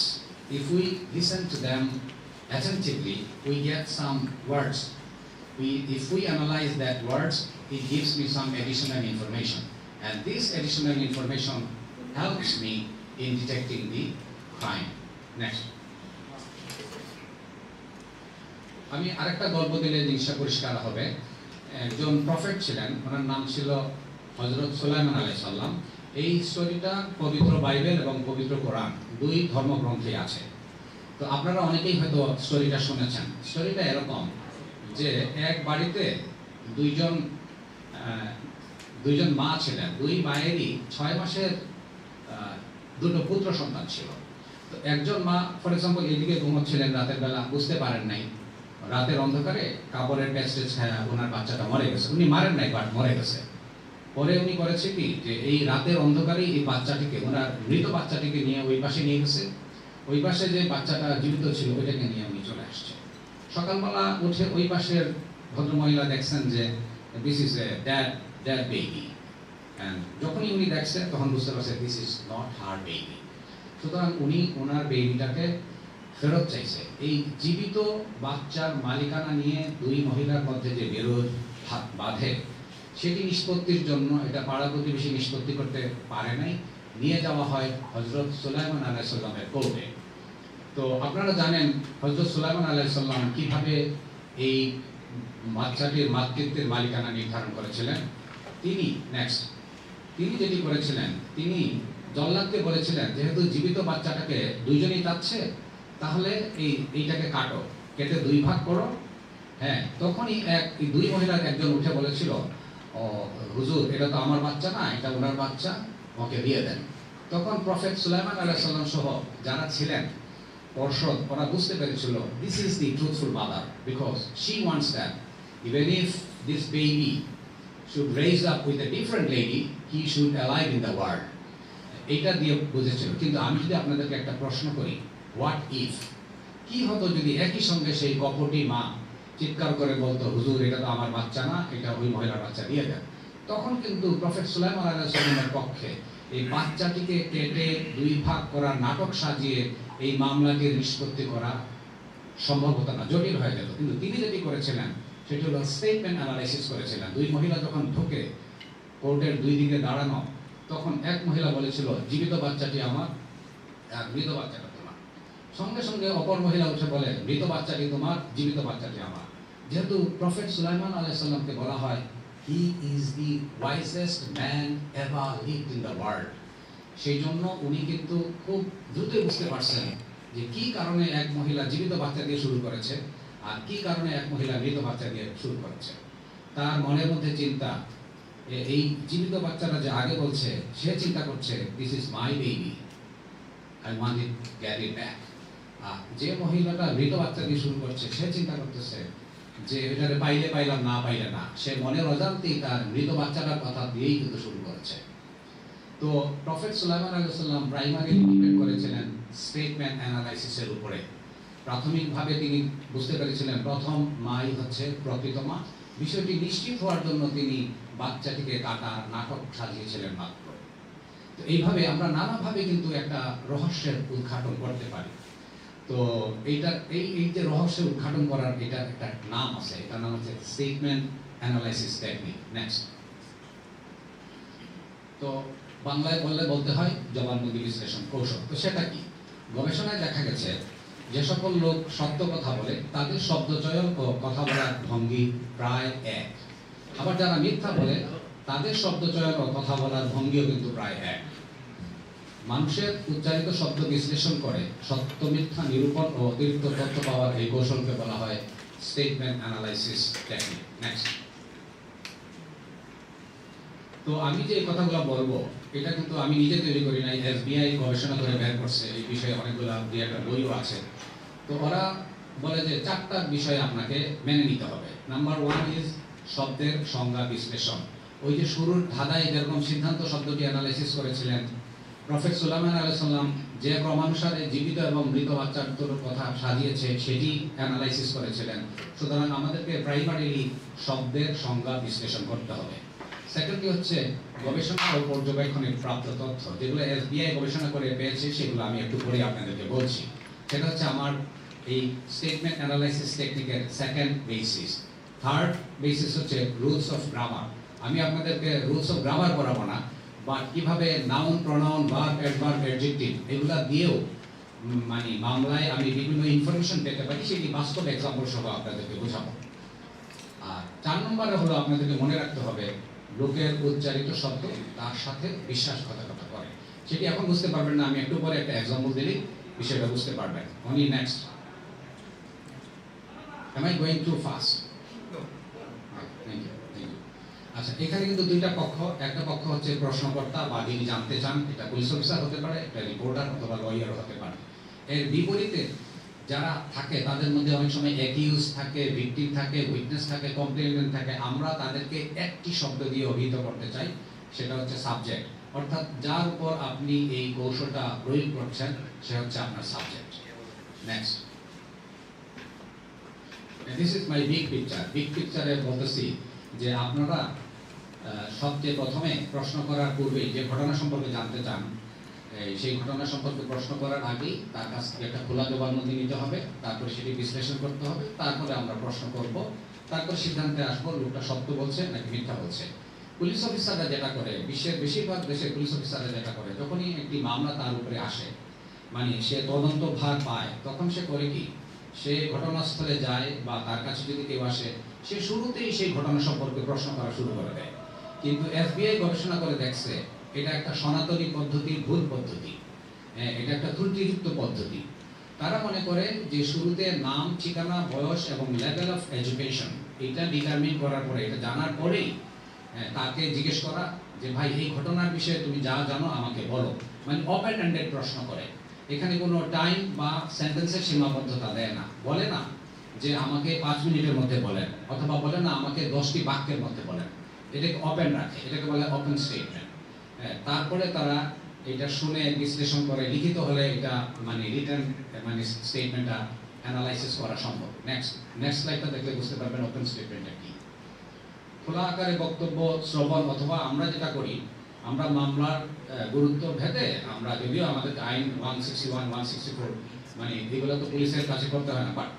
if we listen to them attentively, we get some words. If we analyze that words, it gives me some additional information, and this additional information helps me in detecting the crime. Next. আমি আরেকটা গল্প দিলে জিনিসটা পরিষ্কার হবে। একজন prophet ছিলেন, ওনার নাম ছিল হযরত সুলাইমান আলাইহিস সালাম। এই স্টোরিটা পবিত্র বাইবেল এবং পবিত্র কোরআন দুই ধর্মগ্রন্থে আছে। তো আপনারা অনেকেই হয়তো স্টোরিটা শুনেছেন। স্টোরিটা এরকম যে এক বাড়িতে দুইজন মা ছিলেন। দুই মায়েরই 6 মাসের দুটো পুত্র সন্তান ছিল। তো একজন মা ফর এক্সাম্পল এদিকে ঘুমোচ্ছিলেন রাতের বেলা, বুঝতে পারেন নাই, রাতের অন্ধকারে কাপড়ের প্যাচটে ছায়া ওনার বাচ্চাটা মরে গেছে। উনি মারেন নাই, বাট মরে গেছে। পরে উনি করেছে কি, যে এই রাতের অন্ধকারে এই বাচ্চাটিকে, ওনার মৃত বাচ্চাটিকে নিয়ে ওই পাশে নিয়ে গেছে। ওই পাশে যে বাচ্চাটা জীবিত ছিল ওইটাকে নিয়ে উনি চলে আসছে। সকালবেলা উঠে ওই পাশের ভদ্রমহিলা দেখছেন যে this is a dead baby, and যখনই উনি দেখছেন তখন বুঝতে পারছেন this is not her baby. সুতরাং উনি ওনার বেবিটাকে ফেরত চাইছে। এই জীবিত বাচ্চার মালিকানা নিয়ে দুই মহিলার মধ্যে যে বিরোধ বাঁধে, সেটি নিষ্পত্তির জন্য, এটা পাড়া প্রতিবেশী নিষ্পত্তি করতে পারে নাই, নিয়ে যাওয়া হয় হযরত সুলাইমান আলাইহিস সালামের কোর্টে। তো আপনারা জানেন হযরত সুলাইমান আলাইহিস সালাম কিভাবে এই বাচ্চাটির মাতৃত্বের মালিকানা নির্ধারণ করেছিলেন। তিনি যেটি করেছিলেন, তিনি জল্লাদকে বলেছিলেন যেহেতু জীবিত বাচ্চাটাকে দুইজনই চাচ্ছে, তাহলে এইটাকে কাটো, কেটে 2 ভাগ করো। হ্যাঁ, তখনই এই দুই মহিলার একজন উঠে বলেছিল, ও হুজুর, এটা তো আমার বাচ্চা না, এটা ওনার বাচ্চা, ওকে দিয়ে দেন। তখন প্রফেট সুলাইমান আলাইহিস সালাম সহ যারা ছিলেন পর্ষদ, ওরা বুঝতে পেরেছিল this is the truthful mother, because she wants that even if this baby should raise up with a different lady, he should alive in the world. এইটা দিয়ে বুঝেছিল। কিন্তু আমি যদি আপনাদেরকে একটা প্রশ্ন করি, হোয়াট ইফ, কি হতো যদি একই সঙ্গে সেই কপটি মা চিৎকার করে বলতো, হুজুর, এটা তো আমার বাচ্চা না, এটা ওই মহিলার বাচ্চা, দিয়ে দেন। তখন কিন্তু প্রফেট সুলাইমান আলাইহিস সালামের পক্ষে এই বাচ্চাটিকে কেটে 2 ভাগ করার নাটক সাজিয়ে এই মামলাটির নিষ্পত্তি করা সম্ভব হতো না, জটিল হয়ে যেত। কিন্তু তিনি যেটি করেছিলেন সেটি হলো স্টেটমেন্ট অ্যানালাইসিস করেছিলেন। দুই মহিলা যখন ঢুকে কোর্টের দুই দিকে দাঁড়ানো, তখন এক মহিলা বলেছিল জীবিত বাচ্চাটি আমার, আর মৃত বাচ্চাটা তোমার। সঙ্গে সঙ্গে অপর মহিলা উঠে বলে মৃত বাচ্চাটি তোমার, জীবিত বাচ্চাটি আমার। যেহেতু প্রফেট সুলাইমান আলাইহিস সালামকে বলা হয় he is the wisest man ever lived in the world, সেই জন্য উনি কিন্তু খুব দ্রুতই বুঝতে পারছেন যে কি কারণে এক মহিলা জীবিত বাচ্চা দিয়ে শুরু করেছে আর কি কারণে এক মহিলা মৃত বাচ্চা দিয়ে শুরু করেছে। তার মনের মধ্যে চিন্তা, এই জীবিত বাচ্চাটা যে আগে বলছে, সে চিন্তা করছে this is my baby, I want it get it back. যে মহিলাটা মৃত বাচ্চা দিয়ে শুরু করছে, সে চিন্তা করতেছে যে এটারে পাইলে পাইলাম, না পাইলে না। সে মনের অজান্তেই তার মৃত বাচ্চাটার কথা দিয়েই কিন্তু শুরু করেছে। তো প্রফেট সুলাইমান আলাইহিস সালাম প্রাইমারি ডিপেন্ড করেছিলেন স্টেটমেন্ট অ্যানালাইসিসের উপরে। প্রাথমিকভাবে তিনি বুঝতে পেরেছিলেন প্রথম মাই হচ্ছে প্রকৃত মা। বিষয়টি নিশ্চিত হওয়ার জন্য তিনি বাচ্চাটিকে কাটার নাটক সাজিয়েছিলেন মাত্র। তো এইভাবে আমরা নানাভাবে কিন্তু একটা রহস্যের উদ্ঘাটন করতে পারি। তো এই যে রহস্যের উদ্ঘাটন করার এটা একটা নাম আছে, এটার নাম হচ্ছে স্টেটমেন্ট অ্যানালাইসিস টেকনিক। নেক্সট। তো বাংলায় বলতে হয় জবানবন্দি বিশ্লেষণ কৌশল। তো সেটা কি? গবেষণায় দেখা গেছে যে সকল লোক সত্য কথা বলে তাদের শব্দচয়ন ও কথা বলার ভঙ্গি প্রায় এক। আবার যারা মিথ্যা বলে তাদের শব্দচয়ন ও কথা বলার ভঙ্গিও কিন্তু প্রায় এক। মানুষের উচ্চারিত শব্দ বিশ্লেষণ করে সত্য মিথ্যা নিরূপণ ও অতিরিক্ত তথ্য পাওয়ার এই কৌশলকে বলা হয় স্টেটমেন্ট অ্যানালাইসিস টেকনিক। নেক্সট। তো আমি যে কথাগুলো বলবো এটা কিন্তু আমি নিজে তৈরি করি নাই, FBI গবেষণা করে বের করছে। এই বিষয়ে অনেকগুলো একটা বইও আছে। তো ওরা বলে যে 4টা বিষয় আপনাকে মেনে নিতে হবে। নাম্বার 1 ইজ শব্দের সংজ্ঞা বিশ্লেষণ। ওই যে শুরুর ধাঁধায় যেরকম সিদ্ধান্ত শব্দটি অ্যানালাইসিস করেছিলেন, প্রফেট সুলাইমান আলাইহিস সালাম যে ক্রমানুসারে জীবিত এবং মৃত বাচ্চার কথা সাজিয়েছে সেটি অ্যানালাইসিস করেছিলেন। সুতরাং আমাদেরকে প্রাইমারিলি শব্দের সংজ্ঞা বিশ্লেষণ করতে হবে। সেকেন্ডলি হচ্ছে গবেষণা ও পর্যবেক্ষণের প্রাপ্ত তথ্য, যেগুলো FBI গবেষণা করে পেয়েছে সেগুলো আমি একটু পরে আপনাদেরকে বলছি। সেটা হচ্ছে আমার এই স্টেটমেন্ট অ্যানালাইসিস টেকনিকের সেকেন্ড বেসিস। থার্ড বেসিস হচ্ছে রুলস অফ গ্রামার। আমি আপনাদেরকে রুলস অফ গ্রামার পড়াবো না, বা কিভাবে noun, pronoun, verb, adverb, adjective এগুলা দিয়েও মানে মামলায় আমি বিভিন্ন ইনফরমেশন পেতে পারি, সেটি বাস্তব এক্সাম্পল সহ আপনাদেরকে বোঝাবো। আর 4 নম্বরে হলো আপনাদেরকে মনে রাখতে হবে লোকের উচ্চারিত শব্দ তার সাথে বিশ্বাসঘাতকতা করে। সেটি এখন বুঝতে পারবেন না, আমি একটু পরে একটা এক্সাম্পল দিলেই বিষয়টা বুঝতে পারবেন। Only next. Am I going too fast? Thank you. আচ্ছা, এখানে কিন্তু দুইটা পক্ষ, একটা পক্ষ হচ্ছে প্রশ্নকর্তা বা যিনি জানতে চান, এটা পুলিশ অফিসার হতে পারে, এটা রিপোর্টার অথবা লয়ার হতে পারে। এর বিপরীতে যারা থাকে তাদের মধ্যে অনেক সময় অ্যাকিউজ থাকে, ভিকটিম থাকে, উইটনেস থাকে, কমপ্লেইনেন্ট থাকে। আমরা তাদেরকে একটি শব্দ দিয়ে অভিহিত করতে চাই, সেটা হচ্ছে সাবজেক্ট। অর্থাৎ যার উপর আপনি এই কৌশলটা প্রয়োগ করছেন সে হচ্ছে আপনার subject. Next. This is my big picture. Big পিকচারে বলতেছি যে আপনারা সবচেয়ে প্রথমে প্রশ্ন করার পূর্বে যে ঘটনা সম্পর্কে জানতে চান, সেই ঘটনা সম্পর্কে প্রশ্ন করার আগেই তার কাছ থেকে একটা খোলা জবানবন্দি নিতে হবে, তারপরে সেটি বিশ্লেষণ করতে হবে, তারপরে আমরা প্রশ্ন করব, তারপর সিদ্ধান্তে আসবো লোকটা সত্য বলছে নাকি মিথ্যা বলছে। পুলিশ অফিসাররা যেটা করে, বিশ্বের বেশিরভাগ দেশের পুলিশ অফিসাররা যেটা করে, যখনই একটি মামলা তার উপরে আসে, মানে সে তদন্ত ভার পায়, তখন সে করে কি, সে ঘটনাস্থলে যায় বা তার কাছে যদি কেউ আসে, সে শুরুতেই সেই ঘটনা সম্পর্কে প্রশ্ন করা শুরু করে দেয়। কিন্তু FBI গবেষণা করে দেখছে এটা একটা সনাতনী পদ্ধতি, ভুল পদ্ধতি, এটা একটা ত্রুটিযুক্ত পদ্ধতি। তারা মনে করে যে শুরুতে নাম, ঠিকানা, বয়স এবং লেভেল অফ এডুকেশন এটা ডিটারমিন করার পরে, এটা জানার পরেই তাকে জিজ্ঞেস করা যে ভাই এই ঘটনার বিষয়ে তুমি যা জানো আমাকে বলো। মানে ওপেন এন্ডেড প্রশ্ন করে। এখানে কোনো টাইম বা সেন্টেন্সের সীমাবদ্ধতা দেয় না, বলে না যে আমাকে 5 মিনিটের মধ্যে বলেন, অথবা বলে না আমাকে 10টি বাক্যের মধ্যে বলেন। এটাকে ওপেন রাখে, এটাকে বলে ওপেন স্টেটমেন্ট। তারপরে তারা এটা শুনে বিশ্লেষণ করে, লিখিত হলে এটা মানে রিটেন মানে স্টেটমেন্টটা অ্যানালাইসিস করা সম্ভব। নেক্সট স্লাইডটা দেখলে বুঝতে পারবেন ওপেন স্টেটমেন্টটা কি। খোলা আকারে বক্তব্য শ্রবণ, অথবা আমরা যেটা করি, আমরা মামলার গুরুত্ব ভেদে আমরা, যদিও আমাদের আইন 161, 164 মানে এগুলো তো পুলিশের কাছে করতে হয় না, but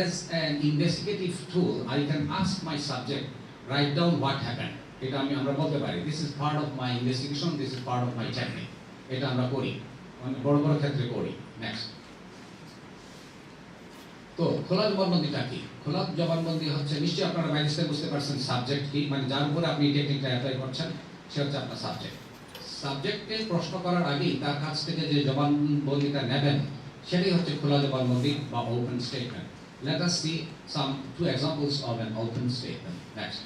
as an investigative tool I can ask my subject write down what happened. এটা আমরা বলতে পারি this is part of my investigation, this is part of my technique. এটা আমরা করি, মানে বড় বড় ক্ষেত্রে করি। নেক্সট। তো খোলা জবানবন্দিটা কি? খোলা জবানবন্দি হচ্ছে, নিশ্চয়ই আপনারা বাইরে বুঝতে পারছেন সাবজেক্ট কি, মানে যার উপরে আপনি টেকনিকটা অ্যাপ্লাই করছেন সে হচ্ছে আপনার সাবজেক্ট। সাবজেক্টকে প্রশ্ন করার আগেই তার কাছ থেকে যে জবানবন্দিটা নেবেন সেটাই হচ্ছে খোলা জবানবন্দি বা open statement. Let us see two examples of an open statement. Next.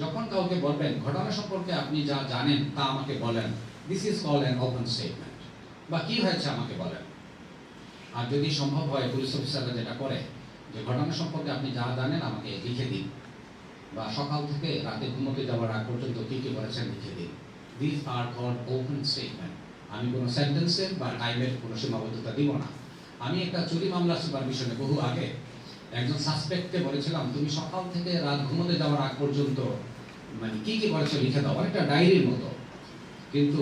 যখন কাউকে বলবেন ঘটনা সম্পর্কে আপনি যা জানেন তা আমাকে বলেন, this is called an open statement. বা কি হয়েছে আমাকে বলেন। আর যদি সম্ভব হয় পুলিশ অফিসাররা যেটা করে যে ঘটনা সম্পর্কে আপনি যা জানেন আমাকে লিখে দিন, বা সকাল থেকে রাতে ঘুমোতে যাওয়ার আগ পর্যন্ত কি কি করেছেন লিখে দিন। These are called open statement. আমি কোনো সেন্টেন্সের বা টাইমের কোনো সীমাবদ্ধতা দিব না। আমি একটা চুরি মামলা সুপারভিশনে বহু আগে একজন সাসপেক্টকে বলেছিলাম তুমি সকাল থেকে রাত ঘুমোতে যাওয়ার আগ পর্যন্ত মানে কি কি করেছো লিখে দাও, অনেকটা ডায়েরির মতো। কিন্তু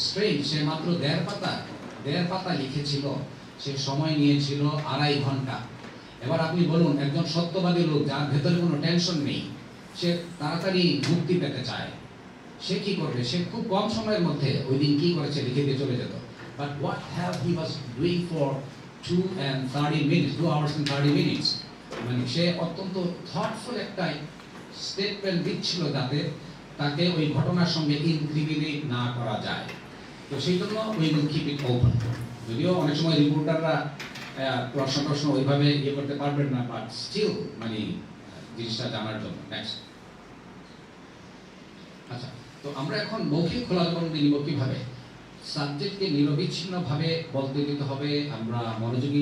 স্ট্রেঞ্জ, সে মাত্র 1.5 পাতা লিখেছিল, সে সময় নিয়েছিল 2.5 ঘন্টা। এবার আপনি বলুন, একজন সত্যবাদী লোক যার ভেতরে কোনো টেনশন নেই, সে তাড়াতাড়ি মুক্তি পেতে চায়, সে কি করবে? সে খুব কম সময়ের মধ্যে ওই দিন কি করেছে লিখে দিয়ে চলে যেত। But what have he was doing for 2 hours and 30 minutes, মানে সে অত্যন্ত থটফুল একটা স্টেটমেন্ট দিচ্ছিল যাতে তাকে ওই ঘটনার সঙ্গে ইনক্রিমিনেট না করা যায়। তো সেই জন্য we will keep it open. যদিও অনেক সময় রিপোর্টাররা প্রশ্ন ওইভাবে ইয়ে করতে পারবেন না, বাট স্টিল মানে জিনিসটা জানার জন্য। নেক্সট। আচ্ছা, তো আমরা এখন মৌখিক খোলা জবানবন্দি নিব কিভাবে? সাবজেক্টকে নিরবিচ্ছিন্নভাবে বলতে দিতে হবে, আমরা মনোযোগ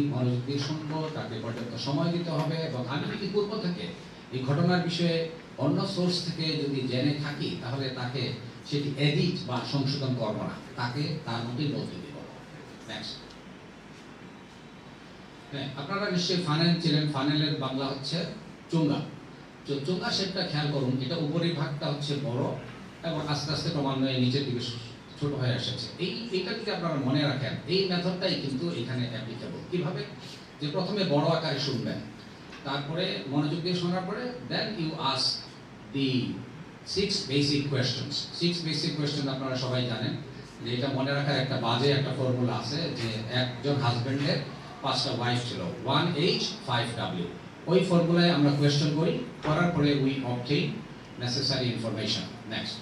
দিয়ে শুনবো, তাকে পর্যাপ্ত সময় দিতে হবে, এবং আমি যদি পূর্ব থেকে এই ঘটনার বিষয়ে অন্য সোর্স থেকে যদি জেনে থাকি তাহলে তাকে সেটি এডিট বা সংশোধন করবো না, তাকে তার মতোই বলতে দিব। নেক্সট। হ্যাঁ, আপনারা নিশ্চয়ই ফানেল ছিলেন, ফানেলের বাংলা হচ্ছে চোঙ্গা। চোঙ্গা শেপটা খেয়াল করুন, এটা উপরের ভাগটা হচ্ছে বড় এবং আস্তে আস্তে ক্রমান্বয়ে নিচের দিকে ছোট হয়ে এসেছে। এইটা যদি আপনারা মনে রাখেন, এই মেথডটাই কিন্তু এখানে অ্যাপ্লিকেবল। কিভাবে? যে প্রথমে বড় আকারে শুনবেন, তারপরে মনোযোগ দিয়ে শোনার পরে then you ask the 6 basic questions. 6 basic question আপনারা সবাই জানেন যে এটা মনে রাখার একটা বাজে একটা ফর্মুলা আছে যে একজন হাজবেন্ডের 5টা ওয়াইফ ছিল, 1H 5W। ওই ফর্মুলায় আমরা কোয়েশ্চেন করি, করার পরে we obtain necessary information. Next,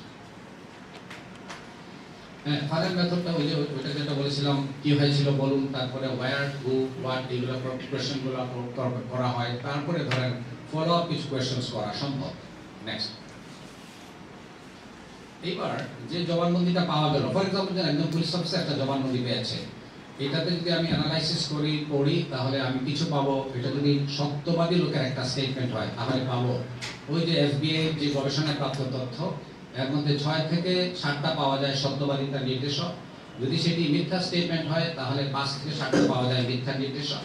father মেথডটা ওইটা যেটা বলেছিলাম কি হয়েছিল বলুন, তারপরে ওয়্যার, হু, হোয়াট, এগুলো কোয়েশ্চেনগুলো করা হয়, তারপরে ধরেন ফলো আপ কিছু কোয়েশ্চেন্স করা সম্ভব। নেক্সট, এইবার যে জবানবন্দিটা পাওয়া গেল, ফর এক্সাম্পল একজন পুলিশ অফিসার একটা জবানবন্দি পেয়েছে, এটাতে যদি আমি অ্যানালাইসিস করি পড়ি তাহলে আমি কিছু পাবো। এটা যদি সত্যবাদী লোকের একটা স্টেটমেন্ট হয় তাহলে পাবো ওই যে এফবিআই যে গবেষণায় প্রাপ্ত তথ্য, এর মধ্যে 6 থেকে 7টা পাওয়া যায় সত্যবাদিতার নির্দেশক। যদি সেটি মিথ্যা স্টেটমেন্ট হয় তাহলে 5 থেকে 7টা পাওয়া যায় মিথ্যা নির্দেশক।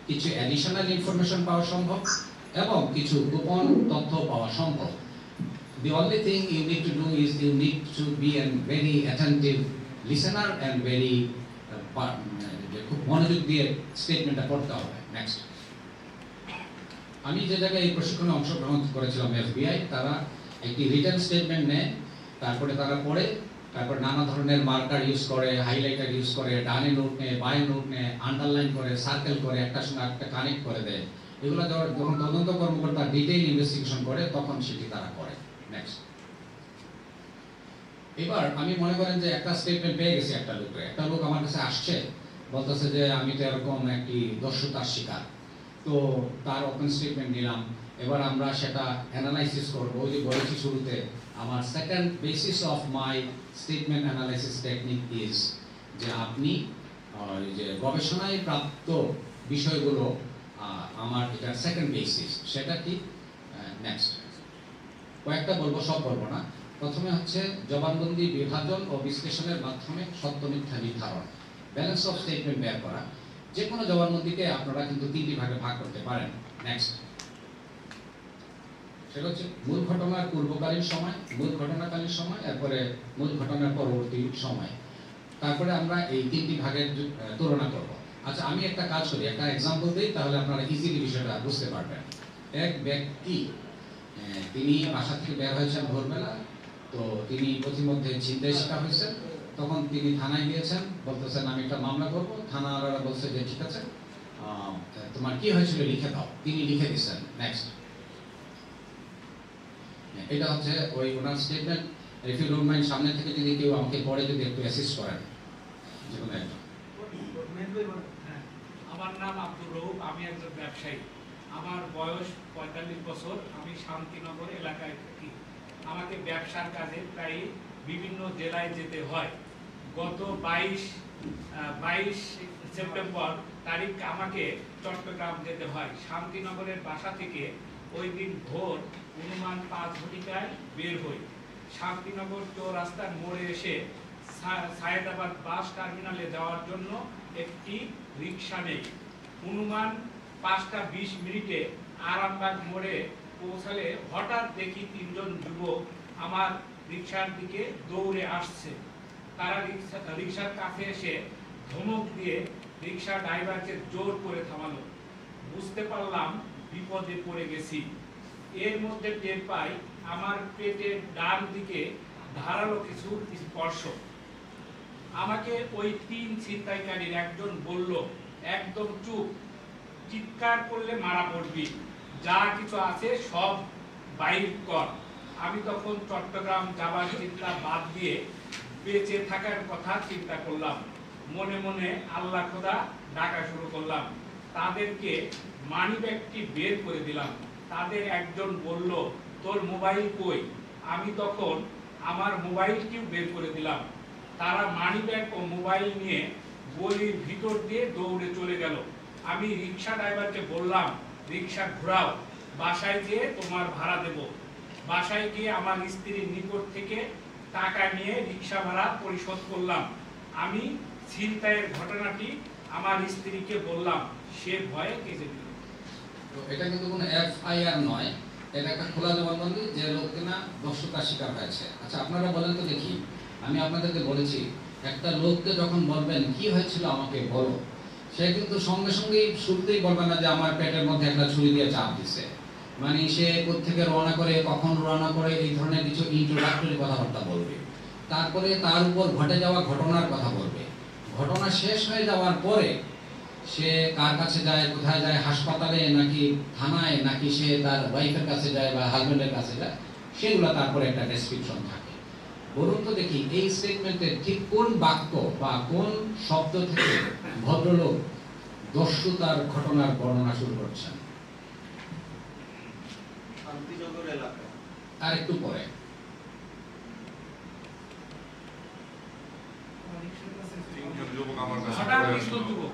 কিছু অ্যাডিশনাল ইনফরমেশন পাওয়া সম্ভব এবং কিছু গোপন তথ্য পাওয়া সম্ভব। The only thing you need to do is you need to be a very attentive listener and very খুব মনোযোগ দিয়ে স্টেটমেন্টটা পড়তে হবে। নেক্সট, আমি যে জায়গায় এই প্রশিক্ষণে অংশগ্রহণ করেছিলাম এফবিআই, তারা একটি রিটেন স্টেটমেন্ট নেয়, তারপরে তারা পড়ে, তারপর নানা ধরনের মার্কার ইউজ করে, হাইলাইটার ইউজ করে, ডানে নোট নেয়, বায়ে নোট নেয়, আন্ডারলাইন করে, সার্কেল করে, একটার সঙ্গে একটা কানেক্ট করে দেয়। এগুলো যখন তদন্ত কর্মকর্তা ডিটেইল ইনভেস্টিগেশন করে তখন সেটি তারা করে। নেক্সট, এবার আমি মনে করেন যে একটা স্টেটমেন্ট পেয়ে গেছি একটা লোক আমার কাছে আসছে, বলতেছে যে আমি তো এরকম একটি দস্যুতার শিকার, তো তার ওপেন স্টেটমেন্ট নিলাম। এবার আমরা সেটা অ্যানালাইসিস করব। ওই যে বলেছি শুরুতে, আমার second basis of my statement analysis technique is যে আপনি যে গবেষণায় প্রাপ্ত বিষয়গুলো আমার এটার সেকেন্ড বেসিস, সেটা কি? নেক্সট, কয়েকটা বলবো, সব বলবো না। প্রথমে হচ্ছে জবানবন্দি বিভাজন ও বিশ্লেষণের মাধ্যমে সত্য মিথ্যা নির্ধারণ, ব্যালেন্স অফ স্টেটমেন্ট বের করা। যে কোনো জবানবন্দিকে আপনারা কিন্তু 3টি ভাগে ভাগ করতে পারেন। নেক্সট, সেটা হচ্ছে মূল ঘটনার পূর্বকালীন সময়, মূল ঘটনাকালীন সময়, এরপরে মূল ঘটনার পরবর্তী সময়। তারপরে আমরা এই 3টি ভাগের তুলনা করব। আচ্ছা, আমি একটা কাজ করি, একটা এক্সাম্পল দিই, তাহলে আপনারা ইজিলি বিষয়টা বুঝতে পারবেন। এক ব্যক্তি, তিনি বাসা থেকে বের হয়েছেন ভোরবেলা, তো তিনি প্রতিমধ্যে ছিনতাই শিকার হয়েছেন। তখন তিনি থানায় গিয়েছেন, বলতেছেন আমি একটা মামলা করবো। থানাওয়ালারা বলছে যে ঠিক আছে, তোমার কি হয়েছিল লিখে দাও। তিনি লিখে দিচ্ছেন। নেক্সট, এটা হচ্ছে ওই ওনার statement. If you don't mind, সামনে থেকে যদি কেউ আমাকে পড়ে যদি একটু অ্যাসিস্ট করেন, যে কোনো একজন। আমার নাম উদুর, আমি একজন ব্যবসায়ী। আমার বয়স 45 বছর। আমি শান্তিনগর এলাকায় থাকি। আমাকে ব্যবসার কাজে প্রায় বিভিন্ন জেলায় যেতে হয়। গত 22 সেপ্টেম্বর তারিখ আমাকে চট্টগ্রাম যেতে হয়। শান্তিনগরের বাসা থেকে ওই দিন ভোর অনুমান 5 ঘটিকায় বের হই। শান্তিনগর চৌরাস্তার মোড়ে এসে সায়েদাবাদ বাস টার্মিনালে যাওয়ার জন্য একটি রিক্সা নেই। অনুমান 5টা 20 মিনিটে আরামবাগ মোড়ে পৌঁছালে হঠাৎ দেখি 3 জন যুবক আমার রিক্সার দিকে দৌড়ে আসছে। তারা রিক্সার কাছে এসে ধমক দিয়ে রিক্সা ড্রাইভারকে জোর করে থামালো। বুঝতে পারলাম বিপদে পড়ে গেছি। এর মধ্যে টের পাই আমার পেটের ডান দিকে ধারালো কিছু স্পর্শ। আমাকে ওই 3 ছিনতাইকারীর একজন বলল, একদম চুপ, চিৎকার করলে মারা পড়বি, যা কিছু আছে সব বাইর কর। আমি তখন চট্টগ্রাম যাবার চিন্তা বাদ দিয়ে বেঁচে থাকার কথা চিন্তা করলাম। মনে মনে আল্লাহ খোদা ডাকা শুরু করলাম। তাদেরকে মানিব্যাগটি বের করে দিলাম। তাদের একজন বলল, তোর মোবাইল কই? আমি তখন আমার মোবাইলটিও বের করে দিলাম। তারা মানিব্যাগ ও মোবাইল নিয়ে গলির ভিতর দিয়ে দৌড়ে চলে গেল। আমি রিক্সা ড্রাইভারকে বললাম, রিক্সা ঘোরাও, বাসায় গিয়ে তোমার ভাড়া দেব। বাসায় গিয়ে আমার স্ত্রীর নিকট থেকে টাকা নিয়ে রিক্সা ভাড়া পরিশোধ করলাম। আমি ছিনতাইয়ের ঘটনাটি আমার স্ত্রীকে বললাম, সে ভয়ে কেঁদে দিল। তো এটা কিন্তু কোনো এফআইআর নয়, এটা একটা খোলা জবানবন্দি যে লোক কিনা দস্যুতার শিকার হয়েছে। আচ্ছা, আপনারা বলেন তো দেখি, আমি আপনাদেরকে বলেছি একটা লোককে যখন বলবেন কি হয়েছিল আমাকে বলো, সে কিন্তু সঙ্গে সঙ্গেই শুরুতেই বলবে না যে আমার পেটের মধ্যে একটা ছুরি দিয়ে চাপ দিছে। মানে সে কোত্থেকে রওনা করে, কখন রওনা করে, এই ধরনের কিছু ইন্ট্রোডাক্টরি কথাবার্তা বলবে। তারপরে তার উপর ঘটে যাওয়া ঘটনার কথা বলবে। ঘটনা শেষ হয়ে যাওয়ার পরে সে কার কাছে যায়, কোথায় যায়, হাসপাতালে নাকি থানায়, নাকি সে তার ওয়াইফের কাছে যায় বা হাজবেন্ডের কাছে যায়, সেগুলো তারপরে একটা ডেসক্রিপশন থাকে। বলুন তো দেখি এই স্টেটমেন্টের ঠিক কোন বাক্য বা কোন শব্দ থেকে ভদ্রলোক দস্যুতার ঘটনার বর্ণনা শুরু করছেন? শান্তিনগর এলাকা। আর একটু পরে তিনজন যুবক আমার কাছে হঠাৎ পড়ে কিছু আসলো। যুবক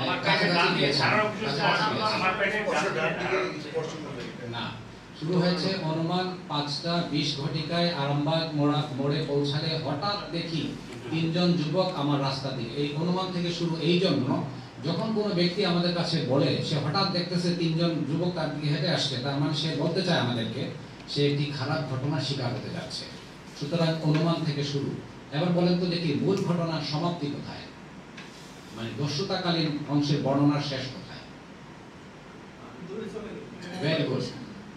আমার পেটে ডান দিয়ে সারা অংশ আমার পেটে না, শুরু হয়েছে অনুমান 5:20 ঘটিকায় আরামবাগ মোড়ে পৌঁছালে হঠাৎ দেখি তিনজন যুবক আমার রাস্তা দিয়ে। এই অনুমান থেকে শুরু, এই জন্য যখন কোনো ব্যক্তি আমাদের কাছে বলে সে হঠাৎ দেখতেছে তিনজন যুবক তার দিকে হেঁটে আসছে, তার মানে সে বলতে চায় আমাদেরকে সে একটি খারাপ ঘটনার শিকার হতে যাচ্ছে। সুতরাং অনুমান থেকে শুরু। এবার বলেন তো দেখি মূল ঘটনার সমাপ্তি কোথায়, মানে দস্যুতাকালীন অংশের বর্ণনার শেষ কোথায়? Very good.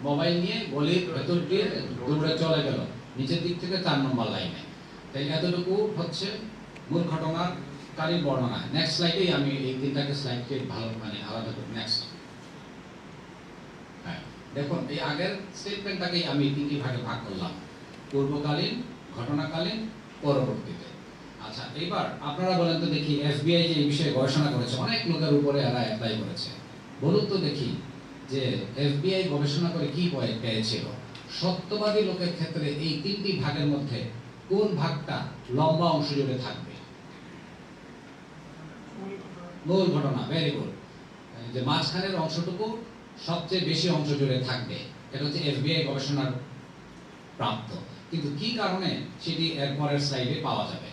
মোবাইল নিয়ে গলির ভেতর দিয়ে দৌড়ে চলে গেল নিচের দিক থেকে 4 নম্বর লাইনে। তাই এতটুকু হচ্ছে মূল ঘটনার কালীন বর্ণনা। নেক্সট স্লাইডেই আমি এই তিনটাকে স্লাইডকে ভালো মানে আলাদা করি। নেক্সট, হ্যাঁ দেখুন এই আগের স্টেটমেন্টটাকেই আমি 3টি ভাগে ভাগ করলাম, পূর্বকালীন, ঘটনাকালীন, পরবর্তীতে। আচ্ছা এবার আপনারা বলেন তো দেখি এফবিআই যে এই বিষয়ে গবেষণা করেছে, অনেক লোকের উপরে এরা অ্যাপ্লাই করেছে, বলুন তো দেখি যে এফবিআই গবেষণা করে কি পেয়েছিল? সত্যবাদী লোকের ক্ষেত্রে এই 3টি ভাগের মধ্যে কোন ভাগটা লম্বা অংশ জুড়ে থাকবে? মূল ঘটনা। Very good. যে মাঝখানের অংশটুকু সবচেয়ে বেশি অংশ জুড়ে থাকবে, এটা হচ্ছে এফবিআই গবেষণার প্রাপ্ত। কিন্তু কি কারণে সেটি এরপরের স্লাইডে পাওয়া যাবে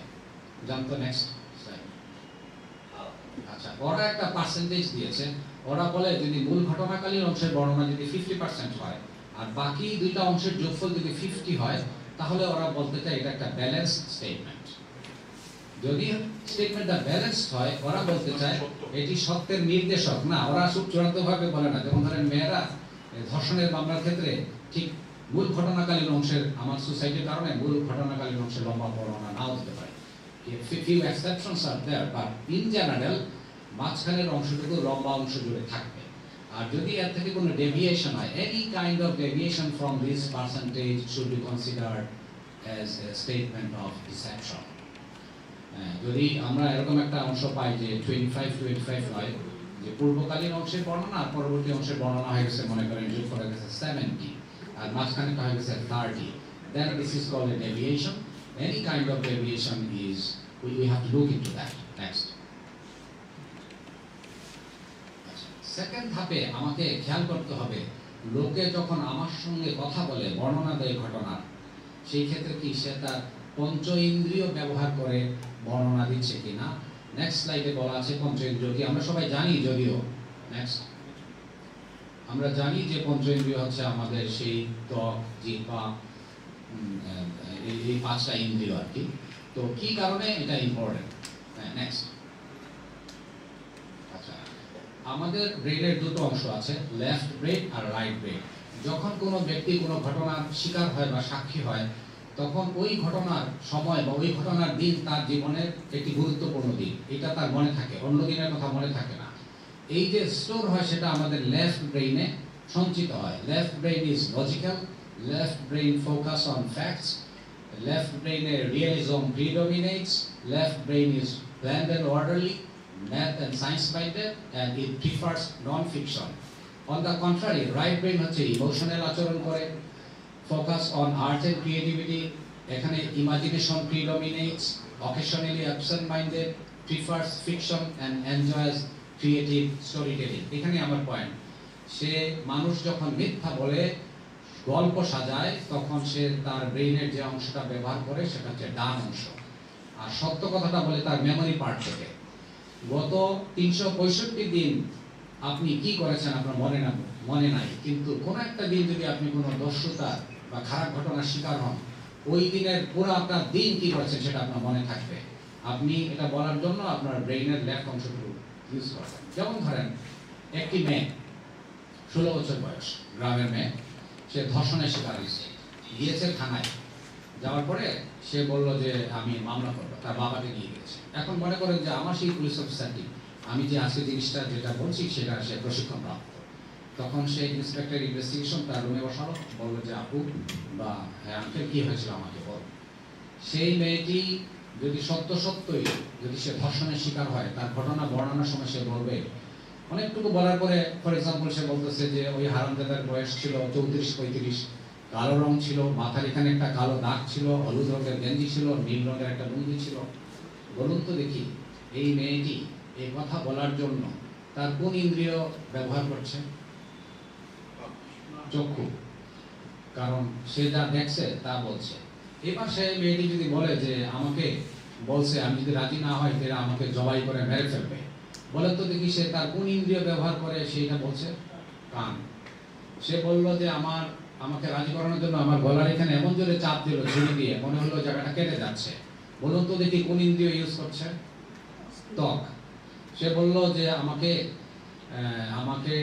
জানতো। Next slide. আচ্ছা ওরা একটা পার্সেন্টেজ দিয়েছে, ওরা বলে যদি মূল ঘটনাকালীন অংশের বর্ণনা যদি 50% হয় আর বাকি দুইটা অংশের যোগফল যদি 50 হয়, তাহলে ওরা বলতে চায় এটা একটা ব্যালেন্সড স্টেটমেন্ট। যদি স্টেটমেন্টটা ব্যালেন্সড হয়, ওরা বলতে চায় এটি সত্যের নির্দেশক না। ওরা চূড়ান্তভাবে বলে না, যেমন ধরেন মেয়েরা ধর্ষণের মামলার ক্ষেত্রে ঠিক মূল ঘটনাকালীন অংশের আমার সুসাইডের কারণে মূল ঘটনাকালীন অংশের লম্বা বর্ণনা নাও দিতে পারে। few exceptions are there, but in general মাঝখানের অংশটুকু লম্বা অংশ জুড়ে থাকবে। আর যদি এর থেকে কোনো ডেভিয়েশন হয়, any kind of deviation from this percentage should be considered as a statement of deception. যদি আমরা এরকম একটা অংশ পাই যে 25 হয়, যে পূর্বকালীন অংশের বর্ণনা আর পরবর্তী অংশের বর্ণনা হয়ে গেছে মনে করেন যোগ করা গেছে 70 আর মাঝখানেটা হয়ে গেছে 30, then this is called a deviation. Any kind of deviation is we have to look into that. Next. Second ধাপে আমাকে খেয়াল করতে হবে লোকে যখন আমার সঙ্গে কথা বলে বর্ণনা দেয় ঘটনার, সেই ক্ষেত্রে কি সে তার পঞ্চ ইন্দ্রিয় ব্যবহার করে বর্ণনা দিচ্ছে কিনা। নেক্সট স্লাইডে বলা আছে পঞ্চ ইন্দ্রিয় কি আমরা সবাই জানি, যদিও নেক্সট আমরা জানি যে পঞ্চ ইন্দ্রিয় হচ্ছে আমাদের সেই ত্বক, জিহ্বা, এই 5টা ইন্দ্রিয় আর কি। তো কি কারণে এটা ইম্পর্টেন্ট? নেক্সট। আচ্ছা আমাদের ব্রেনের দুটো অংশ আছে, লেফট ব্রেন আর রাইট ব্রেন। যখন কোনো ব্যক্তি কোনো ঘটনার শিকার হয় বা সাক্ষী হয়, তখন ওই ঘটনার সময় বা ওই ঘটনার দিন তার জীবনের একটি গুরুত্বপূর্ণ দিন, এটা তার মনে থাকে, অন্য দিনের কথা মনে থাকে না। এই যে স্টোর হয় সেটা আমাদের লেফট ব্রেইনে সঞ্চিত হয়। Left brain is logical, left brain focus on facts, left brain realism predominates, left brain is planned and orderly, math and science minded, and it prefers non-fiction. On the contrary, right brain হচ্ছে emotional আচরণ করে, focus on art and creativity, এখানে imagination predominates, occasionally absent minded, prefers fiction and enjoys creative storytelling. এখানে আমার point, সে মানুষ যখন মিথ্যা বলে গল্প সাজায় তখন সে তার ব্রেইনের যে অংশটা ব্যবহার করে সেটা হচ্ছে ডান অংশ, আর সত্য কথাটা বলে তার মেমোরি পার্ট থেকে। গত 365 দিন আপনি কি করেছেন আপনার মনে নাই, কিন্তু কোনো একটা দিন যদি আপনি কোনো দস্যুতা বা খারাপ ঘটনার শিকার হন, ওই দিনের পুরো আপনার দিন কি করেছেন সেটা আপনার মনে থাকবে। আপনি এটা বলার জন্য আপনার ব্রেইনের লেফট অংশটুকু ইউজ করবেন। যেমন ধরেন একটি মেয়ে 16 বছর বয়স, গ্রামের মেয়ে, সে ধর্ষণের শিকার হয়েছে, গিয়েছে থানায়। যাওয়ার পরে সে বলল যে আমি মামলা করবো, তার বাবাকে নিয়ে গেছে। এখন মনে করেন যে আমার সেই পুলিশ অফিসারটি, আমি যে আজকে জিনিসটা যেটা বলছি সেটা সে প্রশিক্ষণ প্রাপ্ত। তখন সে ইন্সপেক্টর ইনভেস্টিগেশন তার রুমে বসালো, বললো যে আপু বা হ্যাঁ আঙ্কেল কী হয়েছিল আমাকে বল। সেই মেয়েটি যদি সত্যই যদি সে ধর্ষণের শিকার হয়, তার ঘটনা বর্ণনার সময় সে বলবে, অনেকটুকু বলার পরে ফর এক্সাম্পল সে বলতেছে যে ওই হারামজাদার বয়স ছিল 34-35, কালো রং ছিল, মাথার এখানে একটা কালো দাগ ছিল, হলুদ রঙের গেঞ্জি ছিল, নীল রঙের একটা লুঙ্গি ছিল। বলুন তো দেখি, এই মেয়েটি এই কথা বলার জন্য তার কোন ইন্দ্রিয় ব্যবহার করছে? চক্ষু, কারণ সে যা দেখছে তা বলছে। এবার সে মেয়েটি যদি বলে যে আমাকে বলছে আমি যদি রাজি না হয় তাহলে আমাকে জবাই করে মেরে ফেলবে, বলে তো দেখি সে তার কোন ইন্দ্রিয় ব্যবহার করে সেইটা বলছে? কান। সে বলল যে আমাকে রাজি করানোর জন্য আমার গলার এখানে এমন জোরে চাপ দিল ঝুড়ি দিয়ে, মনে হলো জায়গাটা কেটে যাচ্ছে। বলুন তো দেখি কোন ইন্দ্রিয় ইউজ করছে? ত্বক। সে বলল যে আমাকে